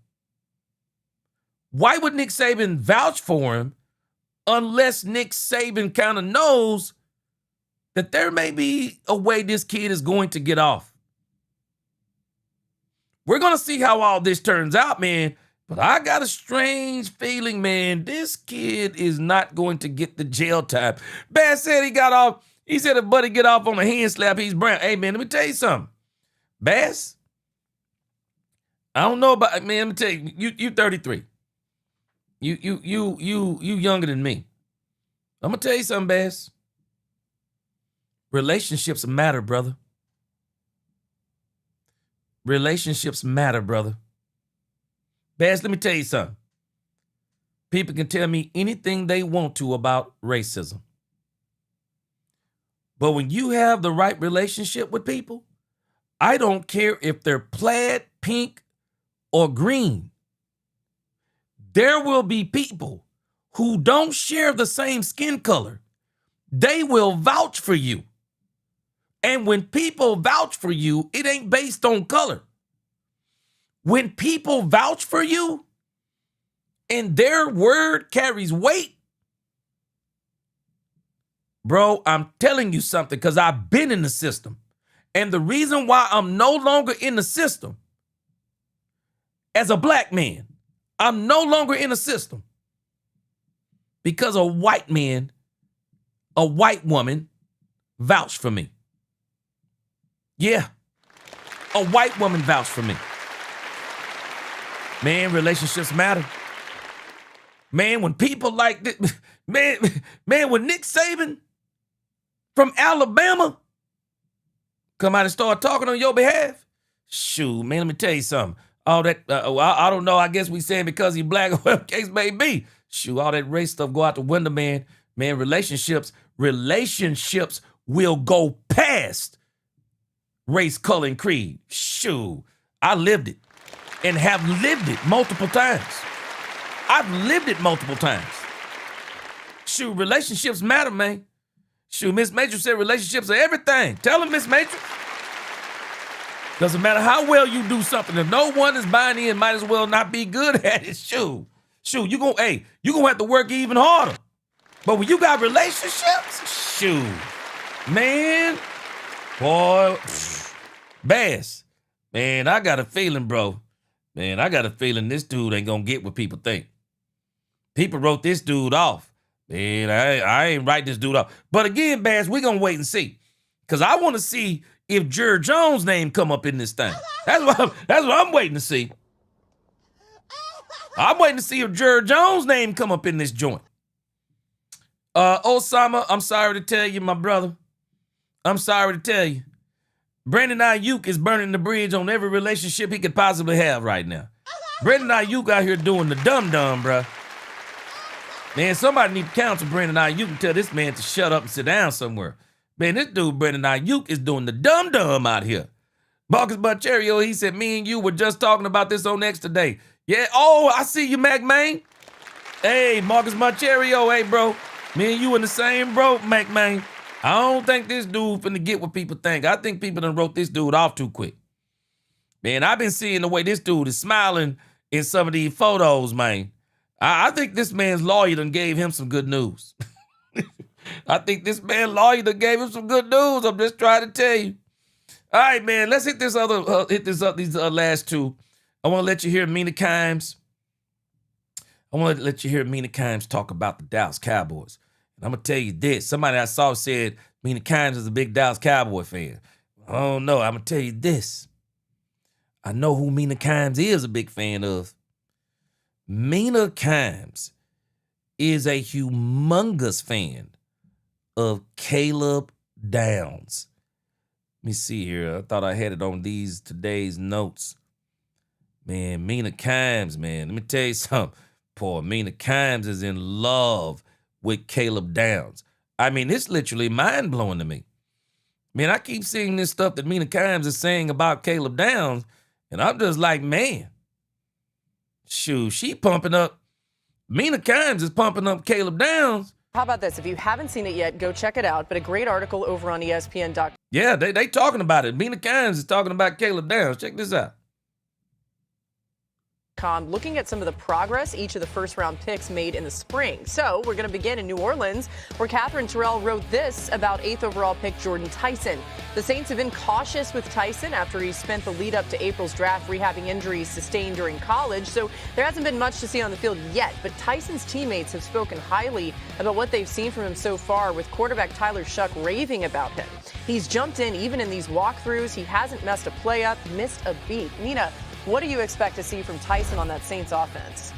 Why would Nick Saban vouch for him unless Nick Saban kind of knows that there may be a way this kid is going to get off? We're going to see how all this turns out, man. But I got a strange feeling, man. This kid is not going to get the jail time. Bass said he got off. He said if Buddy get off on a hand slap, he's brown. Hey, man, let me tell you something. Bass, I don't know about, man, let me tell you, you 33. You younger than me. I'm going to tell you something, Bass. Relationships matter, brother. Relationships matter, brother. Bass, let me tell you something. People can tell me anything they want to about racism. But when you have the right relationship with people, I don't care if they're plaid, pink, or green. There will be people who don't share the same skin color. They will vouch for you. And when people vouch for you, it ain't based on color. When people vouch for you and their word carries weight, bro, I'm telling you something because I've been in the system. And the reason why I'm no longer in the system as a black man, I'm no longer in the system because a white man, a white woman vouched for me. Yeah, a white woman vouched for me. Man, relationships matter. Man, when people like this, man, when Nick Saban from Alabama come out and start talking on your behalf, shoot, man, let me tell you something. All that, I don't know, I guess we saying because he's black or whatever case may be. Shoot, all that race stuff go out the window, man. Man, relationships will go past race, color, and creed. Shoot, I lived it and have lived it multiple times. I've lived it multiple times. Shoot, relationships matter, man. Shoot, Miss Matrix said relationships are everything. Tell him, Miss Matrix. Doesn't matter how well you do something. If no one is buying in, might as well not be good at it. Shoot, you gonna have to work even harder. But when you got relationships, shoot, man, boy, Bass, man, I got a feeling, bro. Man, I got a feeling this dude ain't gonna get what people think. People wrote this dude off. Man, I ain't write this dude off. But again, Bass, we're gonna wait and see. Because I want to see if Jerry Jones' name come up in this thing. That's what I'm waiting to see. I'm waiting to see if Jerry Jones' name come up in this joint. Osama, I'm sorry to tell you, my brother. I'm sorry to tell you. Brandon Ayuk is burning the bridge on every relationship he could possibly have right now. Brandon Ayuk out here doing the dum-dum, bruh. Man, somebody need to counsel Brandon Ayuk and tell this man to shut up and sit down somewhere. Man, this dude, Brandon Ayuk, is doing the dum-dum out here. Marcus Buncherio, he said, me and you were just talking about this on X today. Yeah, oh, I see you, Mac Main. Hey, Marcus Buncherio, hey, bro. Me and you in the same boat, Mac Main. I don't think this dude finna get what people think. I think people done wrote this dude off too quick. Man, I've been seeing the way this dude is smiling in some of these photos, man. I think this man's lawyer done gave him some good news. I think this man's lawyer done gave him some good news. I'm just trying to tell you. All right, man, let's hit this other, these last two. I want to let you hear Mina Kimes. I want to let you hear Mina Kimes talk about the Dallas Cowboys. And I'm going to tell you this. Somebody I saw said Mina Kimes is a big Dallas Cowboy fan. I don't know. I'm going to tell you this. I know who Mina Kimes is a big fan of. Mina Kimes is a humongous fan of Caleb Downs. Let me see here. I thought I had it on today's notes. Man, Mina Kimes, man. Let me tell you something. Poor Mina Kimes is in love with Caleb Downs. I mean, it's literally mind-blowing to me. Man, I keep seeing this stuff that Mina Kimes is saying about Caleb Downs, and I'm just like, man, shoot, she pumping up. Mina Kimes is pumping up Caleb Downs. How about this? If you haven't seen it yet, go check it out. But a great article over on ESPN.com. Yeah, they talking about it. Mina Kimes is talking about Caleb Downs. Check this out. Looking at some of the progress each of the first-round picks made in the spring. So we're going to begin in New Orleans, where Catherine Terrell wrote this about 8th overall pick Jordan Tyson. The Saints have been cautious with Tyson after he spent the lead up to April's draft rehabbing injuries sustained during college. So there hasn't been much to see on the field yet, but Tyson's teammates have spoken highly about what they've seen from him so far, with quarterback Tyler Shuck raving about him. He's jumped in even in these walkthroughs. He hasn't messed a play up, missed a beat. Mina, what do you expect to see from Tyson on that Saints offense?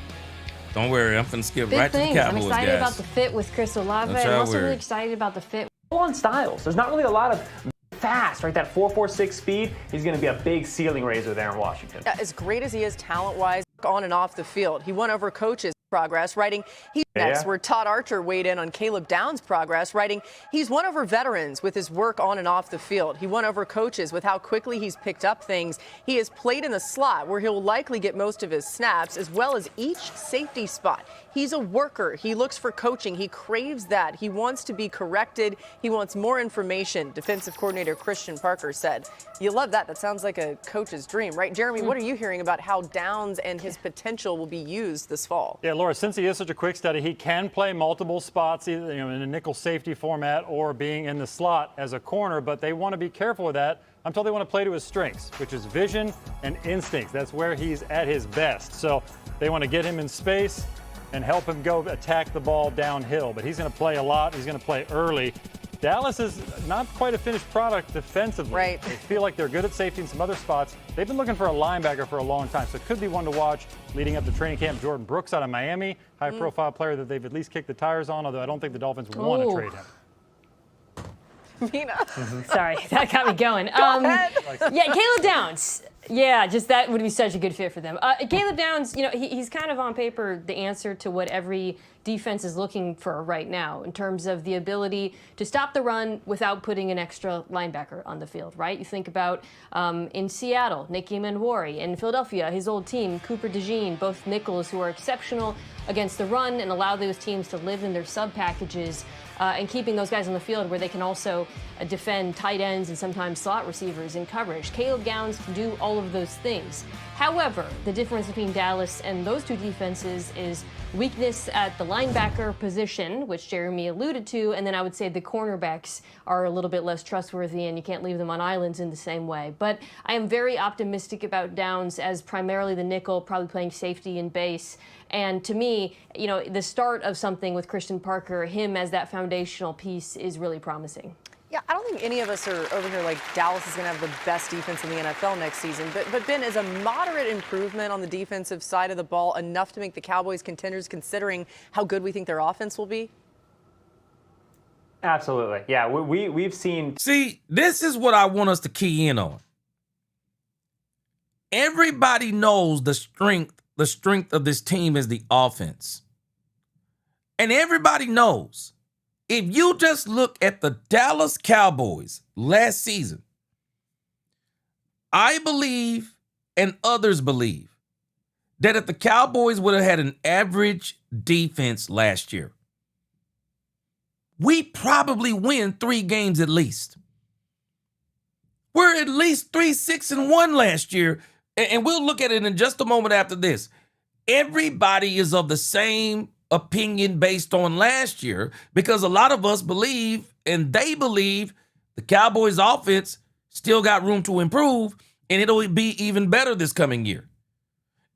Don't worry, I'm finna skip right to the Cowboys, I'm excited guys. about the fit with Chris Olave. Don't I'm y'all also worry. really excited about the fit. On styles. There's not really a lot of fast, right? That 4.46 speed. He's going to be a big ceiling raiser there in Washington. As great as he is talent-wise, on and off the field, he won over coaches' progress, writing he's next, where Todd Archer weighed in on Caleb Downs' progress, writing he's won over veterans with his work on and off the field. He won over coaches with how quickly he's picked up things. He has played in the slot, where he'll likely get most of his snaps, as well as each safety spot. He's a worker. He looks for coaching. He craves that. He wants to be corrected. He wants more information, defensive coordinator Christian Parker said. You love that. That sounds like a coach's dream, right? Jeremy, what are you hearing about how Downs and his potential will be used this fall? Yeah, Laura, since he is such a quick study, he can play multiple spots, either in a nickel safety format or being in the slot as a corner, but they want to be careful with that. I'm told they want to play to his strengths, which is vision and instinct. That's where he's at his best. So they want to get him in space and help him go attack the ball downhill. But he's going to play a lot. He's going to play early. Dallas is not quite a finished product defensively. Right. They feel like they're good at safety in some other spots. They've been looking for a linebacker for a long time, so it could be one to watch leading up to training camp. Jordan Brooks out of Miami, high-profile player that they've at least kicked the tires on, although I don't think the Dolphins want to trade him. Mina. Sorry, that got me going. ahead. Yeah, Caleb Downs. Yeah, just that would be such a good fit for them. Caleb Downs, you know, he's kind of on paper the answer to what every defense is looking for right now in terms of the ability to stop the run without putting an extra linebacker on the field, right? You think about in Seattle, Nicky Menwari. In Philadelphia, his old team, Cooper DeJean, both nickels who are exceptional against the run and allow those teams to live in their sub packages and keeping those guys on the field where they can also defend tight ends and sometimes slot receivers in coverage. Caleb Downs can do all of those things. However, the difference between Dallas and those two defenses is weakness at the linebacker position, which Jeremy alluded to, and then I would say the cornerbacks are a little bit less trustworthy and you can't leave them on islands in the same way. But I am very optimistic about Downs as primarily the nickel, probably playing safety and base. And to me, you know, the start of something with Christian Parker, him as that foundational piece is really promising. Yeah, I don't think any of us are over here like Dallas is going to have the best defense in the NFL next season. But Ben, is a moderate improvement on the defensive side of the ball enough to make the Cowboys contenders considering how good we think their offense will be? Absolutely. Yeah, we've seen. See, this is what I want us to key in on. Everybody knows the strength of this team is the offense. And everybody knows if you just look at the Dallas Cowboys last season, I believe and others believe that if the Cowboys would have had an average defense last year, we probably win 3 games at least. We're at least 3-6-1 last year, and we'll look at it in just a moment after this. Everybody is of the same opinion based on last year because a lot of us believe, and they believe, the Cowboys offense still got room to improve, and it'll be even better this coming year.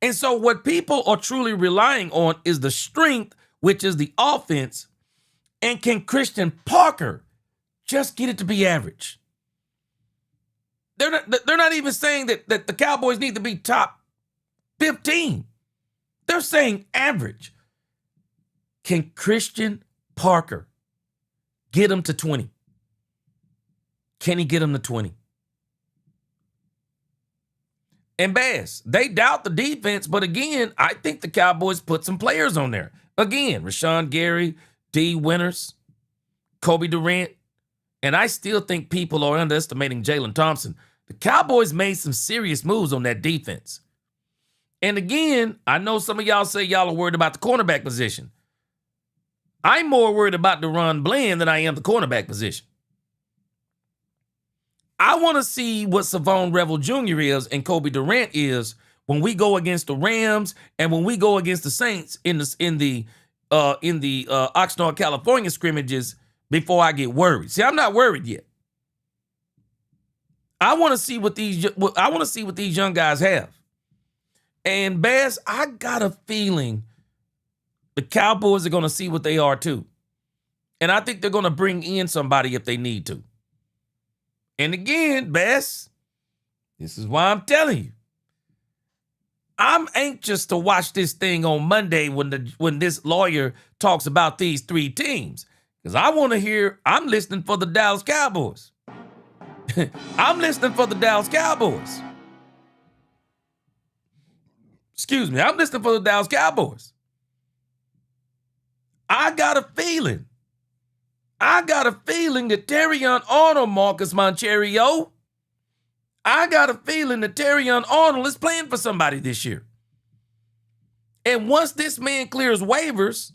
And so what people are truly relying on is the strength, which is the offense, and can Christian Parker just get it to be average? They're not even saying that the Cowboys need to be top 15. They're saying average. Can Christian Parker get them to 20? Can he get them to 20? And Bass, they doubt the defense, but again, I think the Cowboys put some players on there. Again, Rashan Gary, D. Winters, Kobe Durant, and I still think people are underestimating Jalen Thompson. The Cowboys made some serious moves on that defense. And again, I know some of y'all say y'all are worried about the cornerback position. I'm more worried about Deron Bland than I am the cornerback position. I want to see what Savon Revel Jr. is and Kobe Durant is when we go against the Rams and when we go against the Saints in the Oxnard, California scrimmages before I get worried. See, I'm not worried yet. I want to see what these young guys have. And Bass, I got a feeling the Cowboys are going to see what they are too. And I think they're going to bring in somebody if they need to. And again, Bass, this is why I'm telling you. I'm anxious to watch this thing on Monday when this lawyer talks about these 3 teams. Because I want to hear, I'm listening for the Dallas Cowboys. I'm listening for the Dallas Cowboys. Excuse me, I'm listening for the Dallas Cowboys. I got a feeling that Terrion Arnold, Marcus Moncherio, I got a feeling that Terrion Arnold is playing for somebody this year. And once this man clears waivers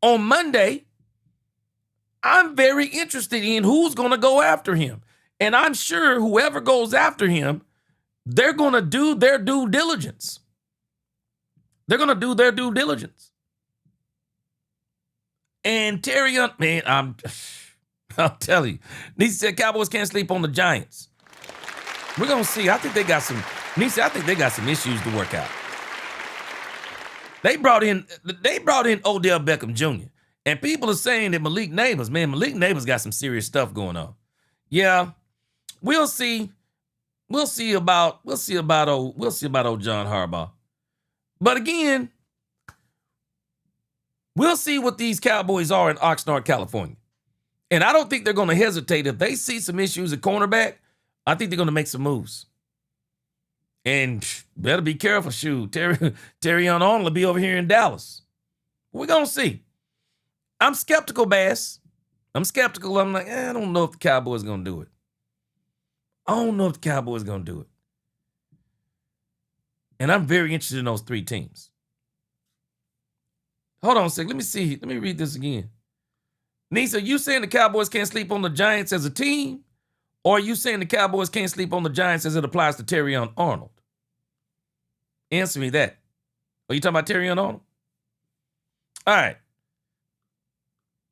on Monday, I'm very interested in who's going to go after him. And I'm sure whoever goes after him, they're going to do their due diligence. They're going to do their due diligence. And Terrion, man, I'll tell you. Niecy said Cowboys can't sleep on the Giants. We're going to see. I think they got some issues to work out. They brought in Odell Beckham Jr. And people are saying that Malik Neighbors got some serious stuff going on. Yeah, we'll see. We'll see about old John Harbaugh. But again, we'll see what these Cowboys are in Oxnard, California. And I don't think they're going to hesitate. If they see some issues at cornerback, I think they're going to make some moves. And better be careful, shoot. Terrion Arnold will be over here in Dallas. We're going to see. I'm skeptical, Bass. I'm skeptical. I'm like, I don't know if the Cowboys are going to do it. I don't know if the Cowboys are going to do it. And I'm very interested in those three teams. Hold on a second. Let me see. Let me read this again. Nisa, you saying the Cowboys can't sleep on the Giants as a team? Or are you saying the Cowboys can't sleep on the Giants as it applies to Terrion Arnold? Answer me that. Are you talking about Terrion Arnold? All right.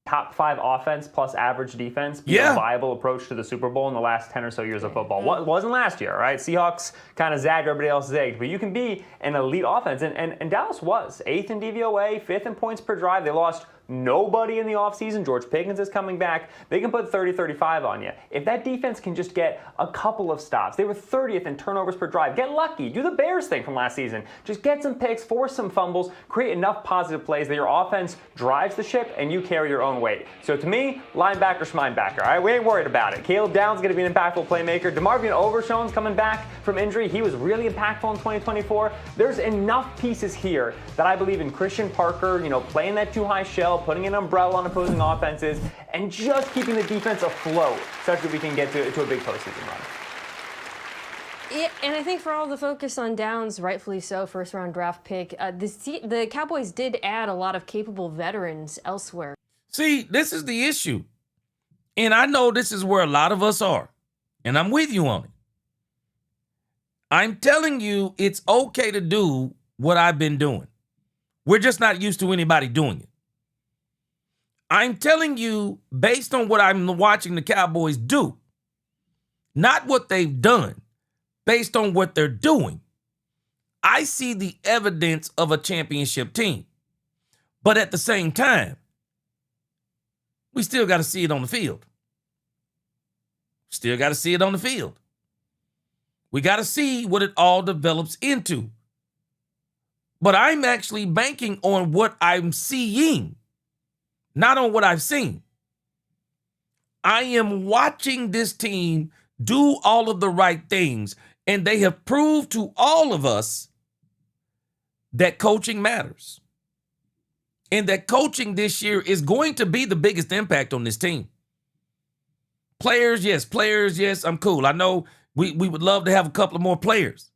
Top 5 offense plus average defense be a viable approach to the Super Bowl in the last 10 or so years of football. What wasn't last year, right? Seahawks kind of zagged everybody else's eggs, but you can be an elite offense. And Dallas was 8th in DVOA, 5th in points per drive. They lost nobody in the offseason. George Pickens is coming back. They can put 30, 35 on you. If that defense can just get a couple of stops, they were 30th in turnovers per drive. Get lucky. Do the Bears thing from last season. Just get some picks, force some fumbles, create enough positive plays that your offense drives the ship and you carry your own weight. So to me, linebacker, schminebacker. All right, we ain't worried about it. Caleb Downs is going to be an impactful playmaker. DeMarvion Overshown's coming back from injury. He was really impactful in 2024. There's enough pieces here that I believe in Christian Parker, playing that too high shell, putting an umbrella on opposing offenses, and just keeping the defense afloat such that we can get to a big postseason run. Yeah, and I think for all the focus on Downs, rightfully so, first-round draft pick, the Cowboys did add a lot of capable veterans elsewhere. See, this is the issue. And I know this is where a lot of us are. And I'm with you on it. I'm telling you it's okay to do what I've been doing. We're just not used to anybody doing it. I'm telling you, based on what I'm watching the Cowboys do, not what they've done, based on what they're doing, I see the evidence of a championship team. But at the same time, we still got to see it on the field. Still got to see it on the field. We got to see what it all develops into. But I'm actually banking on what I'm seeing, not on what I've seen. I am watching this team do all of the right things, and they have proved to all of us that coaching matters. And that coaching this year is going to be the biggest impact on this team. Players, yes, I'm cool. I know we would love to have a couple of more players.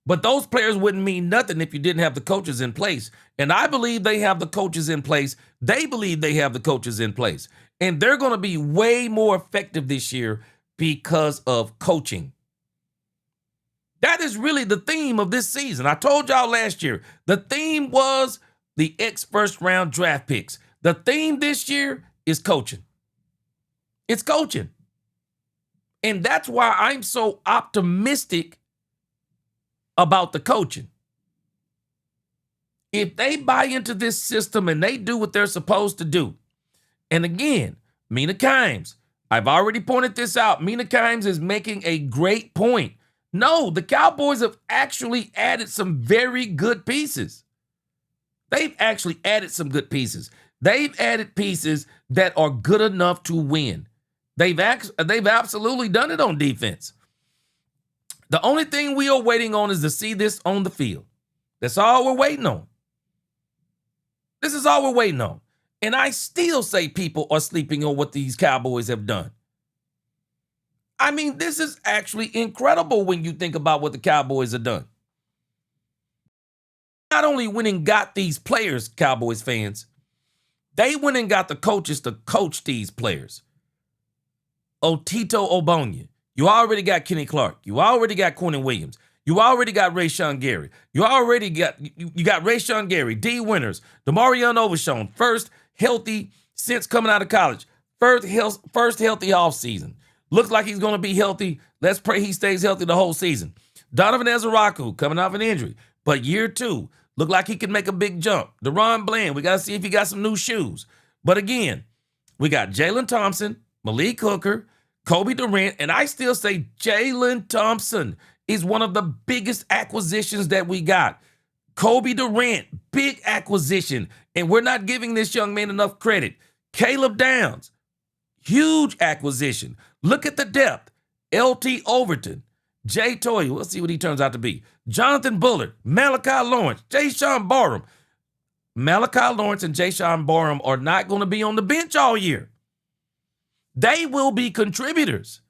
But those players wouldn't mean nothing if you didn't have the coaches in place. And I believe they have the coaches in place. They believe they have the coaches in place. And they're going to be way more effective this year because of coaching. That is really the theme of this season. I told y'all last year, the theme was the first round draft picks. The theme this year is coaching. It's coaching. And that's why I'm so optimistic about the coaching. If they buy into this system and they do what they're supposed to do, and again, Mina Kimes, I've already pointed this out. Mina Kimes is making a great point. No, the Cowboys have actually added some very good pieces. They've actually added some good pieces. They've added pieces that are good enough to win. They've absolutely done it on defense. The only thing we are waiting on is to see this on the field. That's all we're waiting on. This is all we're waiting on. And I still say people are sleeping on what these Cowboys have done. I mean, this is actually incredible when you think about what the Cowboys have done. Not only went and got these players, Cowboys fans, they went and got the coaches to coach these players. Otito Ogbonnia. You already got Kenny Clark. You already got Quentin Williams. You already got Rashan Gary. You got Rashan Gary, D. Winters, DeMarvion Overshown, first healthy since coming out of college. First healthy offseason. Looks like he's going to be healthy. Let's pray he stays healthy the whole season. Donovan Ezaraku coming off an injury. But year 2, look like he can make a big jump. Deron Bland, we got to see if he got some new shoes. But again, we got Jalen Thompson, Malik Hooker, Kobe Durant, and I still say Jalen Thompson is one of the biggest acquisitions that we got. Kobe Durant, big acquisition, and we're not giving this young man enough credit. Caleb Downs, huge acquisition. Look at the depth. LT Overton, Jay Toye, we'll see what he turns out to be. Jonathan Bullard, Malachi Lawrence, Jayshawn Barham. Malachi Lawrence and Jayshawn Barham are not going to be on the bench all year. They will be contributors.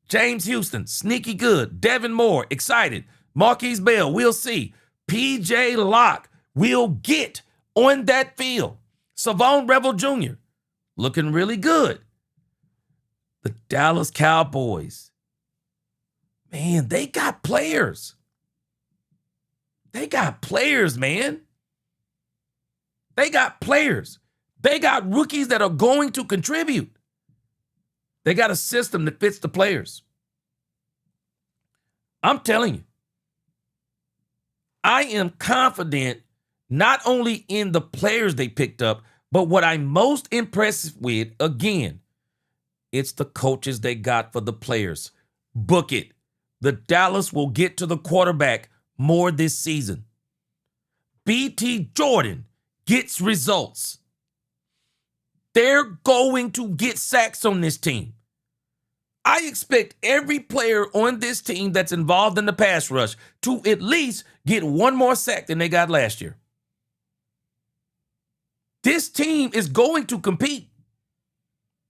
James Houston, sneaky good. Devin Moore, excited. Marquise Bell, we'll see. PJ Locke will get on that field. Savon Revel Jr., looking really good. The Dallas Cowboys, man, they got players. They got players, man. They got players. They got rookies that are going to contribute. They got a system that fits the players. I'm telling you, I am confident not only in the players they picked up, but what I'm most impressed with, again, it's the coaches they got for the players. Book it. The Dallas will get to the quarterback more this season. BT Jordan gets results. They're going to get sacks on this team. I expect every player on this team that's involved in the pass rush to at least get one more sack than they got last year. This team is going to compete.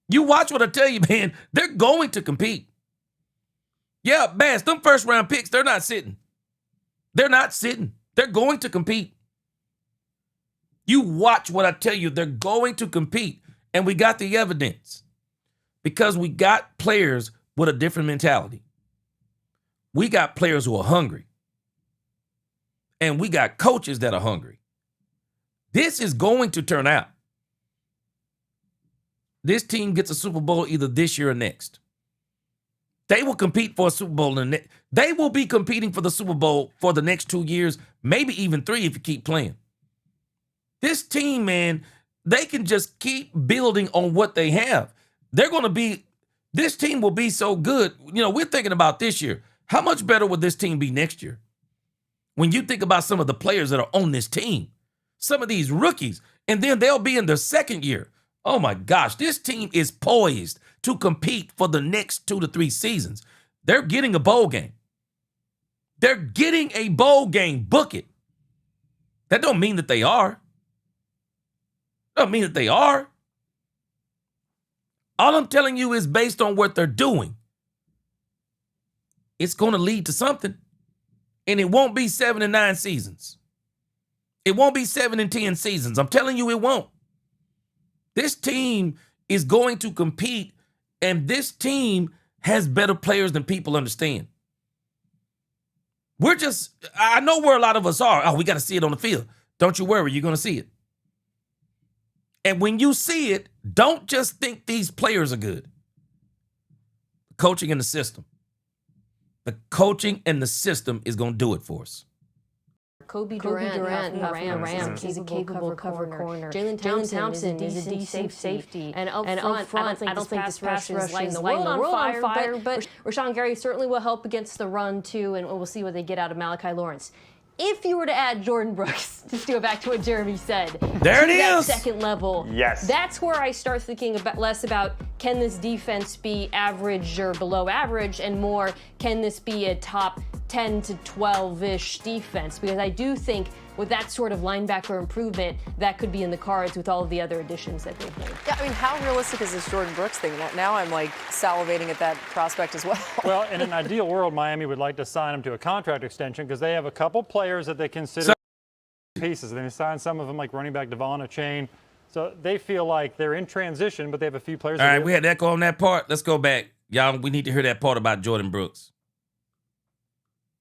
You watch what I tell you, man. They're going to compete. Yeah, Bass, them first round picks, they're not sitting. They're not sitting. They're going to compete. You watch what I tell you. They're going to compete. And we got the evidence. Because we got players with a different mentality. We got players who are hungry. And we got coaches that are hungry. This is going to turn out. This team gets a Super Bowl either this year or next. They will compete for a Super Bowl. They will be competing for the Super Bowl for the next 2 years, maybe even 3 if you keep playing. This team, man, they can just keep building on what they have. This team will be so good. You know, we're thinking about this year. How much better would this team be next year? When you think about some of the players that are on this team, some of these rookies, and then they'll be in their second year. Oh my gosh, this team is poised to compete for the next 2 to 3 seasons. They're getting a bowl game. They're getting a bowl game. Book it. That don't mean that they are. Don't mean that they are. All I'm telling you is based on what they're doing. It's going to lead to something. And it won't be 7 and 9 seasons. It won't be 7 and 10 seasons. I'm telling you it won't. This team is going to compete, and this team has better players than people understand. I know where a lot of us are. Oh, we got to see it on the field. Don't you worry, you're going to see it. And when you see it, don't just think these players are good. The coaching and the system. The coaching and the system is going to do it for us. Kobe Durant from the Rams. He's a capable cover corner. Jalen Thompson is a decent safety. And up front, I don't think this pass rush is lighting the world on fire, but Rashan Gary certainly will help against the run, too, and we'll see what they get out of Malachi Lawrence. If you were to add Jordan Brooks, just to go back to what Jeremy said, there it is. That second level, yes, that's where I start thinking less about can this defense be average or below average, and more can this be a top 10 to 12-ish defense? Because I do think with that sort of linebacker improvement, that could be in the cards with all of the other additions that they've made. Yeah, I mean, how realistic is this Jordan Brooks thing? Now I'm like salivating at that prospect as well. Well, in an ideal world, Miami would like to sign him to a contract extension because they have a couple players that they consider pieces. They signed some of them, like running back Devon Achane. So they feel like they're in transition, but they have a few players. All right, we had echo on that part. Let's go back. Y'all, we need to hear that part about Jordan Brooks.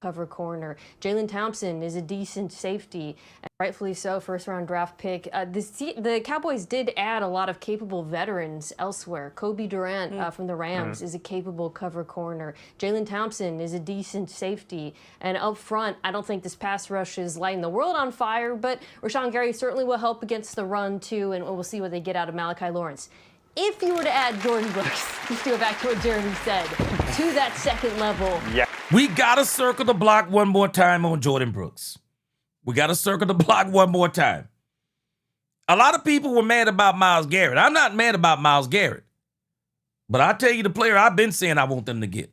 cover corner. Jalen Thompson is a decent safety, and rightfully so, first-round draft pick. The Cowboys did add a lot of capable veterans elsewhere. Kobe Durant from the Rams is a capable cover corner. Jalen Thompson is a decent safety, and up front, I don't think this pass rush is lighting the world on fire, but Rashan Gary certainly will help against the run too, and we'll see what they get out of Malachi Lawrence. If you were to add Jordan Brooks, just to go back to what Jeremy said, to that second level. Yeah. We got to circle the block one more time on Jordan Brooks. We got to circle the block one more time. A lot of people were mad about Myles Garrett. I'm not mad about Myles Garrett. But I'll tell you the player I've been saying I want them to get.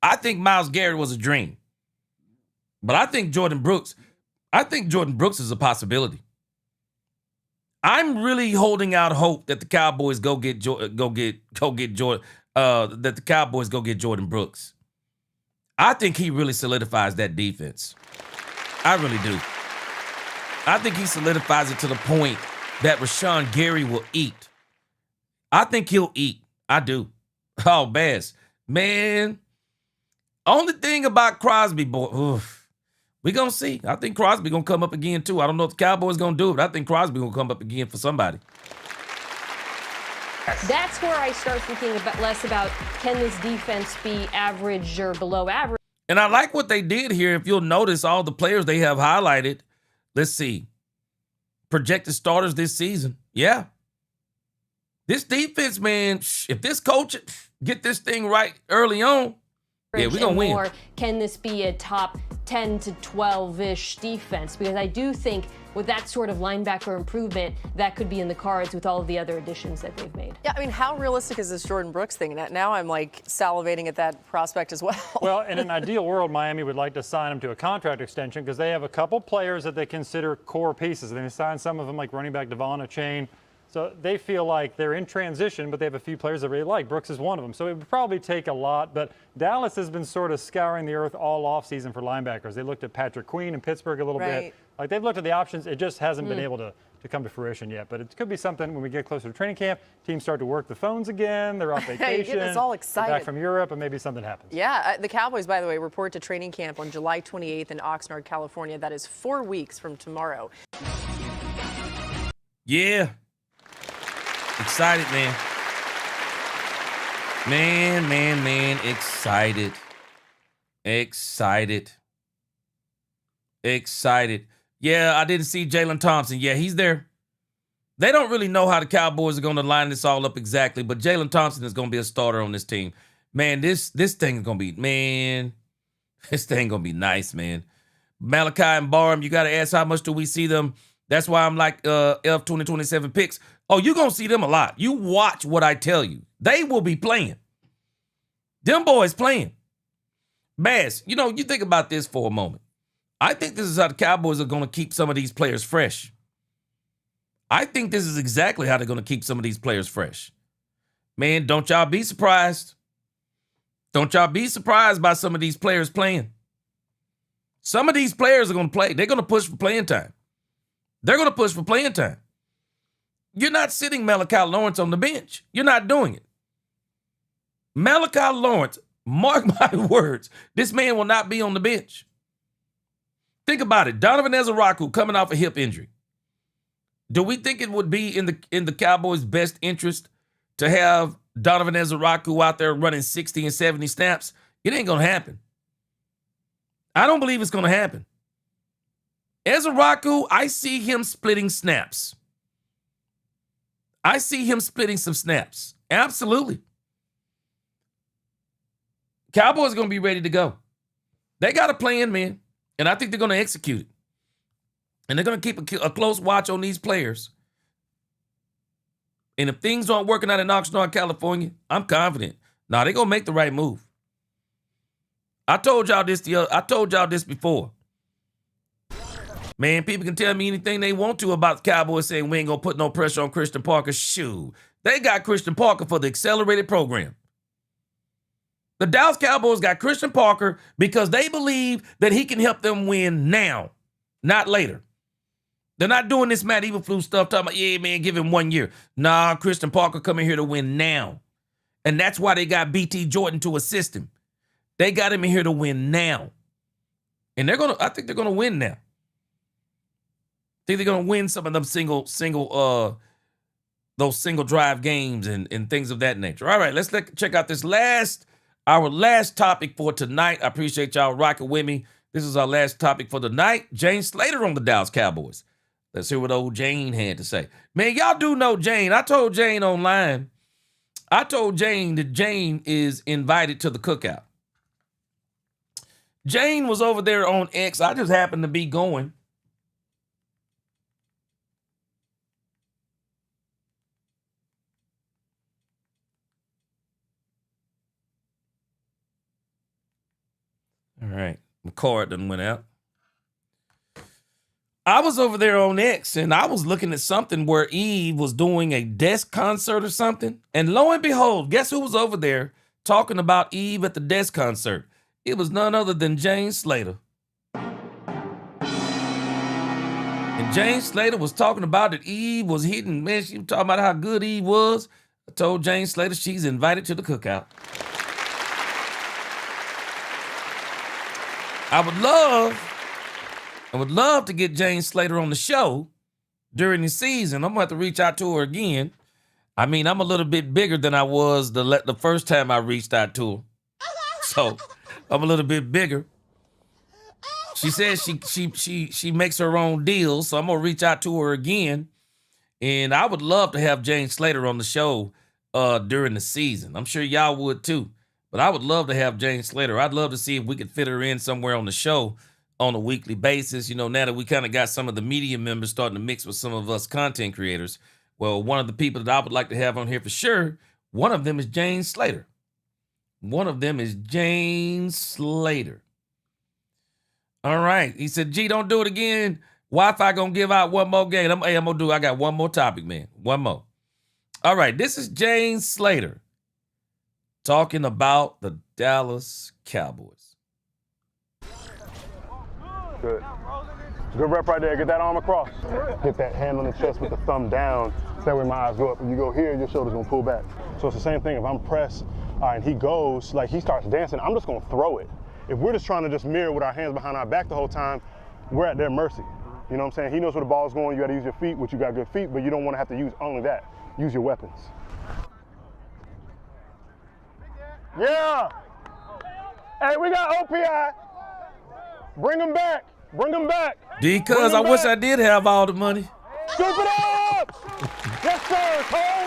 I think Myles Garrett was a dream. But I think Jordan Brooks is a possibility. I'm really holding out hope that the Cowboys go get Jordan Brooks. I think he really solidifies that defense. I really do. I think he solidifies it to the point that Rashan Gary will eat. I think he'll eat. I do. Oh, Bass. Man, only thing about Crosby, boy, we going to see. I think Crosby going to come up again, too. I don't know if the Cowboys going to do it, but I think Crosby going to come up again for somebody. That's where I start thinking less about, can this defense be average or below average? And I like what they did here. If you'll notice all the players they have highlighted. Let's see. Projected starters this season. Yeah. This defense, man, if this coach get this thing right early on, yeah, we're going to win. Or can this be a top 10 to 12-ish defense? Because I do think with that sort of linebacker improvement, that could be in the cards with all of the other additions that they've made. Yeah, I mean, how realistic is this Jordan Brooks thing? Now I'm like salivating at that prospect as well. Well, in an ideal world, Miami would like to sign him to a contract extension because they have a couple players that they consider core pieces. They signed some of them like running back Devon Achane. So they feel like they're in transition, but they have a few players they really like. Brooks is one of them. So it would probably take a lot. But Dallas has been sort of scouring the earth all offseason for linebackers. They looked at Patrick Queen in Pittsburgh a little bit. Like they've looked at the options. It just hasn't been able to come to fruition yet. But it could be something when we get closer to training camp. Teams start to work the phones again. They're off vacation. You get us all excited. Back from Europe, and maybe something happens. Yeah, the Cowboys, by the way, report to training camp on July 28th in Oxnard, California. That is 4 weeks from tomorrow. Yeah. Excited, man. Man, excited. Excited. Yeah, I didn't see Jalen Thompson. Yeah, he's there. They don't really know how the Cowboys are going to line this all up exactly, but Jalen Thompson is going to be a starter on this team. Man, this thing is going to be, this thing going to be nice, man. Malachi and Barham, you got to ask how much do we see them? That's why I'm like F 2027 picks. Oh, you're going to see them a lot. You watch what I tell you. They will be playing. Them boys playing. Bass, you think about this for a moment. I think this is how the Cowboys are going to keep some of these players fresh. I think this is exactly how they're going to keep some of these players fresh. Man, don't y'all be surprised. Don't y'all be surprised by some of these players playing. Some of these players are going to play. They're going to push for playing time. You're not sitting Malachi Lawrence on the bench. You're not doing it. Malachi Lawrence, mark my words, this man will not be on the bench. Think about it. Donovan Ezeraku coming off a hip injury. Do we think it would be in the Cowboys' best interest to have Donovan Ezeraku out there running 60 and 70 snaps? It ain't going to happen. I don't believe it's going to happen. Ezeraku, I see him splitting snaps. I see him splitting some snaps. Absolutely. Cowboys are going to be ready to go. They got a plan, man. And I think they're going to execute it. And they're going to keep a close watch on these players. And if things aren't working out in Oxnard, California, I'm confident. Nah, they're going to make the right move. I told y'all this before. Man, people can tell me anything they want to about the Cowboys saying we ain't going to put no pressure on Christian Parker. Shoot. They got Christian Parker for the accelerated program. The Dallas Cowboys got Christian Parker because they believe that he can help them win now, not later. They're not doing this Matt Eberflus stuff talking about, yeah, man, give him 1 year. Nah, Christian Parker coming here to win now. And that's why they got BT Jordan to assist him. They got him in here to win now. And I think they're gonna win now. I think they're gonna win some of them those single drive games and things of that nature. All right, let's check out our last topic for tonight. I appreciate y'all rocking with me. This is our last topic for the night. Jane Slater on the Dallas Cowboys. Let's hear what old Jane had to say. Man, y'all do know Jane. I told Jane online. I told Jane that Jane is invited to the cookout. Jane was over there on X. I just happened to be going. All right. My card done went out. I was over there on X and I was looking at something where Eve was doing a desk concert or something. And lo and behold, guess who was over there talking about Eve at the desk concert? It was none other than Jane Slater. And Jane Slater was talking about that Eve was hitting. Man, she was talking about how good Eve was. I told Jane Slater she's invited to the cookout. I would love to get Jane Slater on the show during the season. I'm going to have to reach out to her again. I mean, I'm a little bit bigger than I was the first time I reached out to her. So I'm a little bit bigger. She says she makes her own deals, so I'm going to reach out to her again. And I would love to have Jane Slater on the show during the season. I'm sure y'all would too. But I would love to have Jane Slater. I'd love to see if we could fit her in somewhere on the show on a weekly basis. You know, now that we kind of got some of the media members starting to mix with some of us content creators. Well, one of the people that I would like to have on here for sure, one of them is Jane Slater. One of them is Jane Slater. All right. He said, G, don't do it again. Wi-Fi gonna give out one more game. I got one more topic, man. One more. All right. This is Jane Slater talking about the Dallas Cowboys. Good. Good rep right there. Get that arm across. Get that hand on the chest with the thumb down. So that way my eyes go up. When you go here, your shoulder's gonna pull back. So it's the same thing. If I'm pressed and he goes, like he starts dancing, I'm just gonna throw it. If we're just trying to just mirror with our hands behind our back the whole time, we're at their mercy. You know what I'm saying? He knows where the ball's going. You gotta use your feet, which you got good feet, but you don't wanna have to use only that. Use your weapons. Yeah. Hey, we got OPI. Bring them back. Bring them back. Because I wish I did have all the money. Scoop it up. Yes, sir, Cole.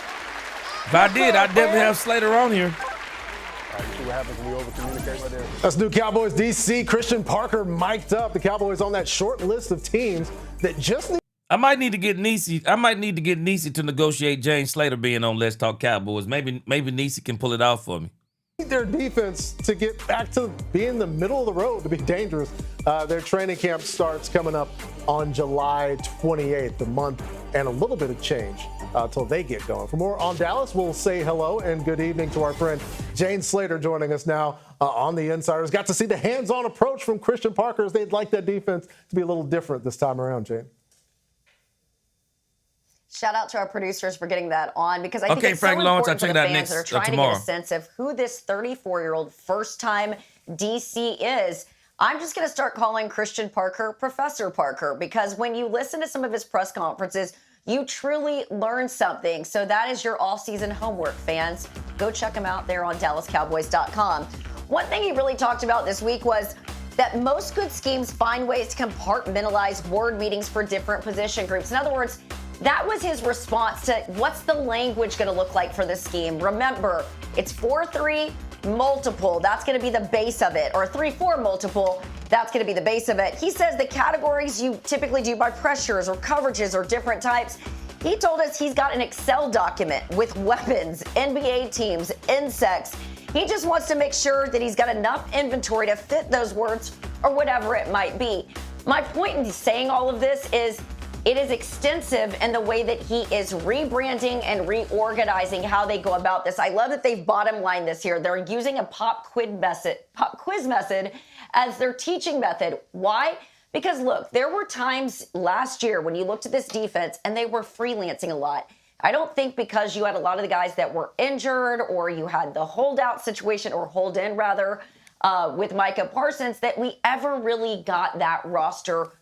If I did, I'd definitely have Slater on here. All right, see what happens when we over-communicate right there. That's new Cowboys DC. Christian Parker mic'd up. The Cowboys on that short list of teams that just need. I might need to get Niecy to negotiate Jane Slater being on Let's Talk Cowboys. Maybe Niecy can pull it off for me. Their defense to get back to being the middle of the road, to be dangerous. Their training camp starts coming up on July 28th, a month and a little bit of change till they get going. For more on Dallas, we'll say hello and good evening to our friend Jane Slater joining us now on the Insiders. Got to see the hands-on approach from Christian Parker as they'd like that defense to be a little different this time around, Jane. Shout out to our producers for getting that on because I think okay, it's Frank so Lawrence, important I'll for check the that fans that are next trying to tomorrow. get a sense of who this 34-year-old first-time DC is. I'm just going to start calling Christian Parker Professor Parker because when you listen to some of his press conferences, you truly learn something. So that is your off-season homework, fans. Go check him out there on DallasCowboys.com. One thing he really talked about this week was that most good schemes find ways to compartmentalize word meanings for different position groups. In other words, that was his response to what's the language going to look like for this scheme. Remember, it's 4-3 multiple. That's going to be the base of it. Or 3-4 multiple. That's going to be the base of it. He says the categories you typically do by pressures or coverages or different types. He told us he's got an Excel document with weapons, NBA teams, insects. He just wants to make sure that he's got enough inventory to fit those words or whatever it might be. My point in saying all of this is it is extensive in the way that he is rebranding and reorganizing how they go about this. I love that they've bottom lined this here. They're using a pop quiz method as their teaching method. Why? Because look, there were times last year when you looked at this defense and they were freelancing a lot. I don't think because you had a lot of the guys that were injured or you had the holdout situation or hold in rather, with Micah Parsons that we ever really got that roster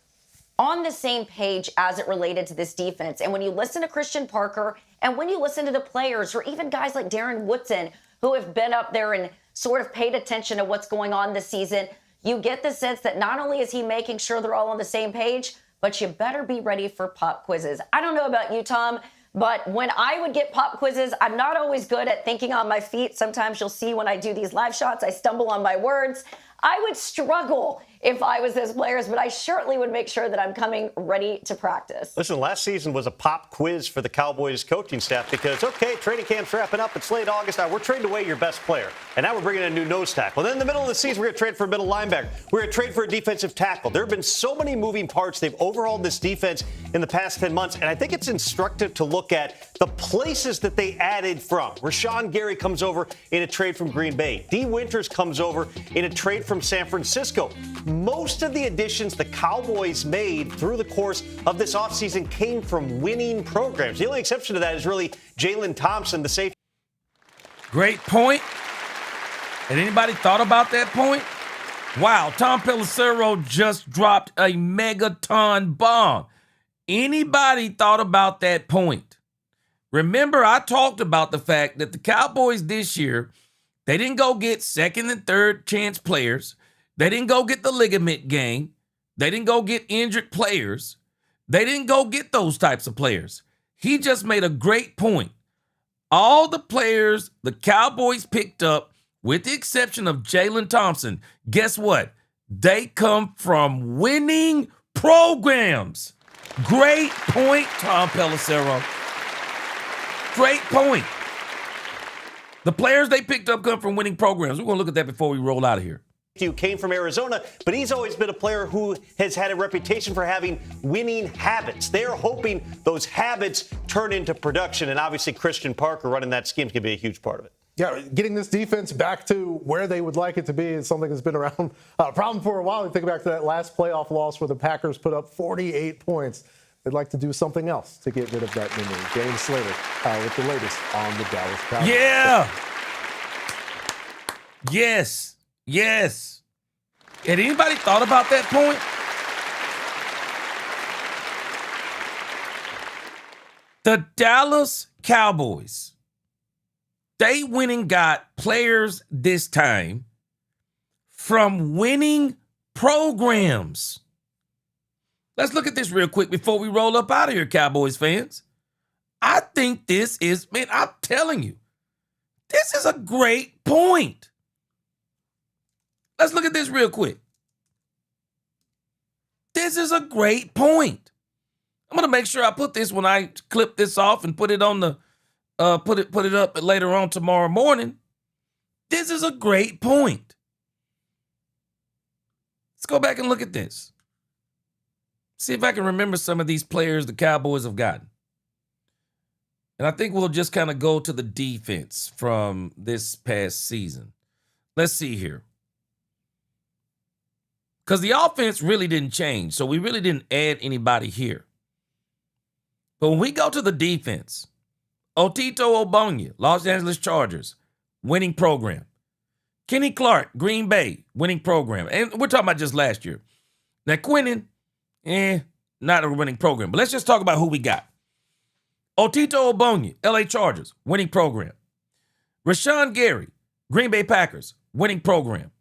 on the same page as it related to this defense. And when you listen to Christian Parker and when you listen to the players or even guys like Darren Woodson who have been up there and sort of paid attention to what's going on this season, you get the sense that not only is he making sure they're all on the same page, but you better be ready for pop quizzes. I don't know about you, Tom, but when I would get pop quizzes, I'm not always good at thinking on my feet. Sometimes you'll see when I do these live shots, I stumble on my words. I would struggle if I was those players, but I certainly would make sure that I'm coming ready to practice. Listen, last season was a pop quiz for the Cowboys coaching staff because, okay, training camp's wrapping up. It's late August. Now we're trading away your best player. And now we're bringing in a new nose tackle. Then in the middle of the season, we're going to trade for a middle linebacker. We're going to trade for a defensive tackle. There have been so many moving parts. They've overhauled this defense in the past 10 months. And I think it's instructive to look at the places that they added from. Rashan Gary comes over in a trade from Green Bay. D. Winters comes over in a trade from San Francisco. Most of the additions the Cowboys made through the course of this offseason came from winning programs. The only exception to that is really Jalen Thompson, the safety. Great point. Had anybody thought about that point? Wow, Tom Pelissero just dropped a megaton bomb. Anybody thought about that point? Remember, I talked about the fact that the Cowboys this year, they didn't go get second and third chance players. They didn't go get the ligament gang. They didn't go get injured players. They didn't go get those types of players. He just made a great point. All the players the Cowboys picked up, with the exception of Jalen Thompson, guess what? They come from winning programs. Great point, Tom Pelissero. Great point. The players they picked up come from winning programs. We're going to look at that before we roll out of here. Who came from Arizona, but he's always been a player who has had a reputation for having winning habits. They're hoping those habits turn into production, and obviously Christian Parker running that scheme is going to be a huge part of it. Yeah, getting this defense back to where they would like it to be is something that's been around a problem for a while. You think back to that last playoff loss where the Packers put up 48 points. They'd like to do something else to get rid of that memory. James Slater with the latest on the Dallas Cowboys. Yeah. Yes. Yes. Had anybody thought about that point? The Dallas Cowboys, they went and got players this time from winning programs. Let's look at this real quick before we roll up out of here, Cowboys fans. I think this is, man, I'm telling you, this is a great point. Let's look at this real quick. This is a great point. I'm gonna make sure I put this when I clip this off and put it on the put it up later on tomorrow morning. This is a great point. Let's go back and look at this. See if I can remember some of these players the Cowboys have gotten. And I think we'll just kind of go to the defense from this past season. Let's see here. Because the offense really didn't change, so we really didn't add anybody here. But when we go to the defense, Otito Ogbonnia, Los Angeles Chargers, winning program. Kenny Clark, Green Bay, winning program. And we're talking about just last year. Now, Quinnen, not a winning program. But let's just talk about who we got. Otito Ogbonnia, LA Chargers, winning program. Rashan Gary, Green Bay Packers, winning program.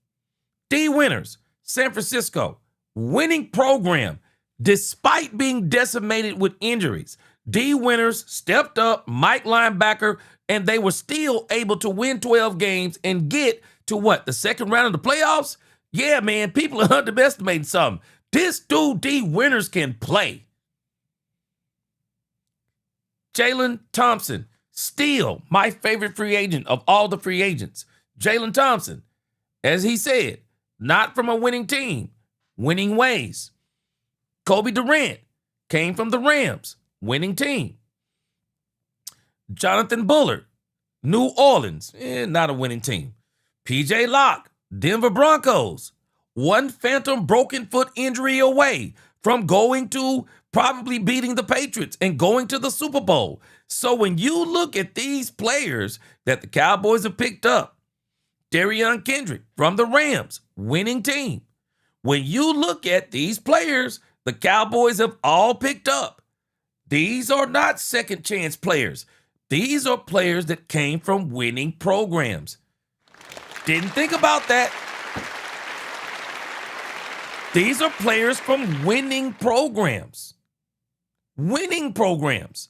D. Winters, San Francisco, winning program. Despite being decimated with injuries, D. Winters stepped up, Mike linebacker, and they were still able to win 12 games and get to what? The second round of the playoffs? Yeah, man, people are underestimating something. This dude, D. Winters, can play. Jalen Thompson, still my favorite free agent of all the free agents. Jalen Thompson, as he said, not from a winning team, winning ways. Kobe Durant came from the Rams, winning team. Jonathan Bullard, New Orleans, not a winning team. PJ Locke, Denver Broncos, one phantom broken foot injury away from going to probably beating the Patriots and going to the Super Bowl. So when you look at these players that the Cowboys have picked up, Darion Kendrick from the Rams, winning team. When you look at these players the Cowboys have all picked up, these are not second chance players. These are players that came from winning programs. Didn't think about that. These are players from winning programs. Winning programs.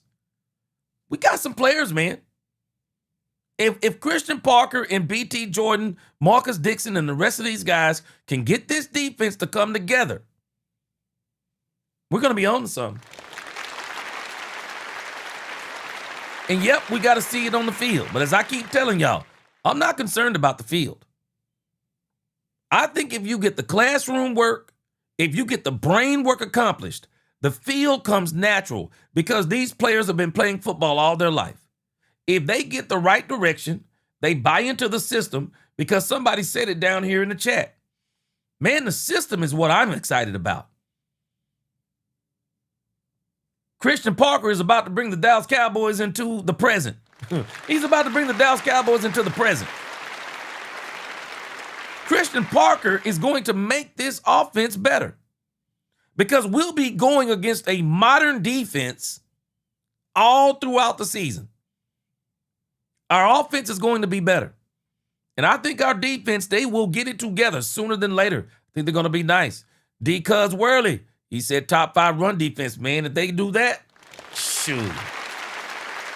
We got some players, man. If Christian Parker and BT Jordan, Marcus Dixon, and the rest of these guys can get this defense to come together, we're going to be on to something. And yep, we got to see it on the field. But as I keep telling y'all, I'm not concerned about the field. I think if you get the classroom work, if you get the brain work accomplished, the field comes natural because these players have been playing football all their life. If they get the right direction, they buy into the system, because somebody said it down here in the chat. Man, the system is what I'm excited about. Christian Parker is about to bring the Dallas Cowboys into the present. He's about to bring the Dallas Cowboys into the present. Christian Parker is going to make this offense better, because we'll be going against a modern defense all throughout the season. Our offense is going to be better. And I think our defense, they will get it together sooner than later. I think they're going to be nice. D. Cuz Worley, he said top 5 run defense, man. If they do that, shoot.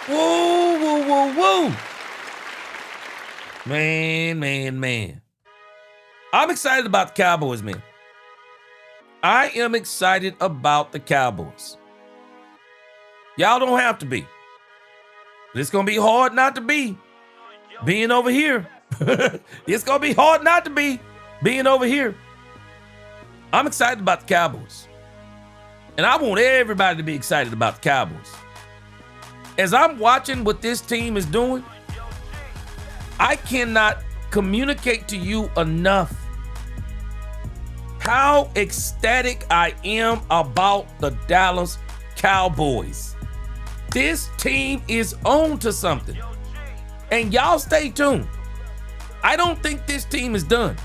Woo, woo, woo, woo. Man. I'm excited about the Cowboys, man. I am excited about the Cowboys. Y'all don't have to be. But it's going to be hard not to be being over here. It's going to be hard not to be being over here. I'm excited about the Cowboys. And I want everybody to be excited about the Cowboys. As I'm watching what this team is doing, I cannot communicate to you enough how ecstatic I am about the Dallas Cowboys. This team is on to something. And y'all stay tuned. I don't think this team is done.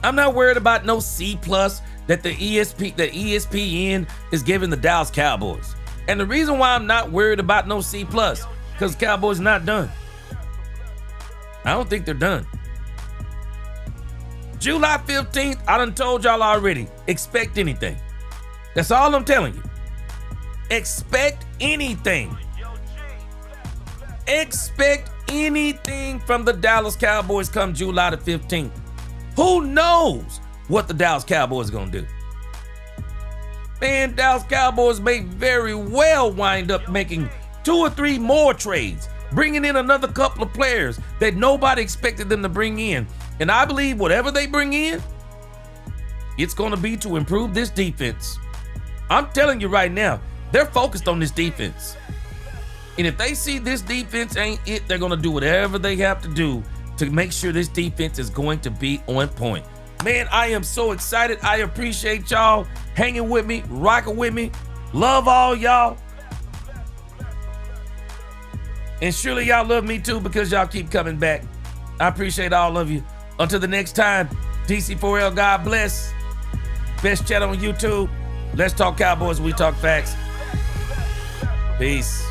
I'm not worried about no C+ that the ESPN is giving the Dallas Cowboys. And the reason why I'm not worried about no C+, because the Cowboys are not done. I don't think they're done. July 15th, I done told y'all already, expect anything. That's all I'm telling you. Expect anything. Expect anything from the Dallas Cowboys come July the 15th. Who knows what the Dallas Cowboys are going to do? Man, Dallas Cowboys may very well wind up making 2 or 3 more trades, bringing in another couple of players that nobody expected them to bring in. And I believe whatever they bring in, it's going to be to improve this defense. I'm telling you right now, they're focused on this defense. And if they see this defense ain't it, they're going to do whatever they have to do to make sure this defense is going to be on point. Man, I am so excited. I appreciate y'all hanging with me, rocking with me. Love all y'all. And surely y'all love me too, because y'all keep coming back. I appreciate all of you. Until the next time, DC4L, God bless. Best chat on YouTube. Let's talk Cowboys, we talk facts. Peace.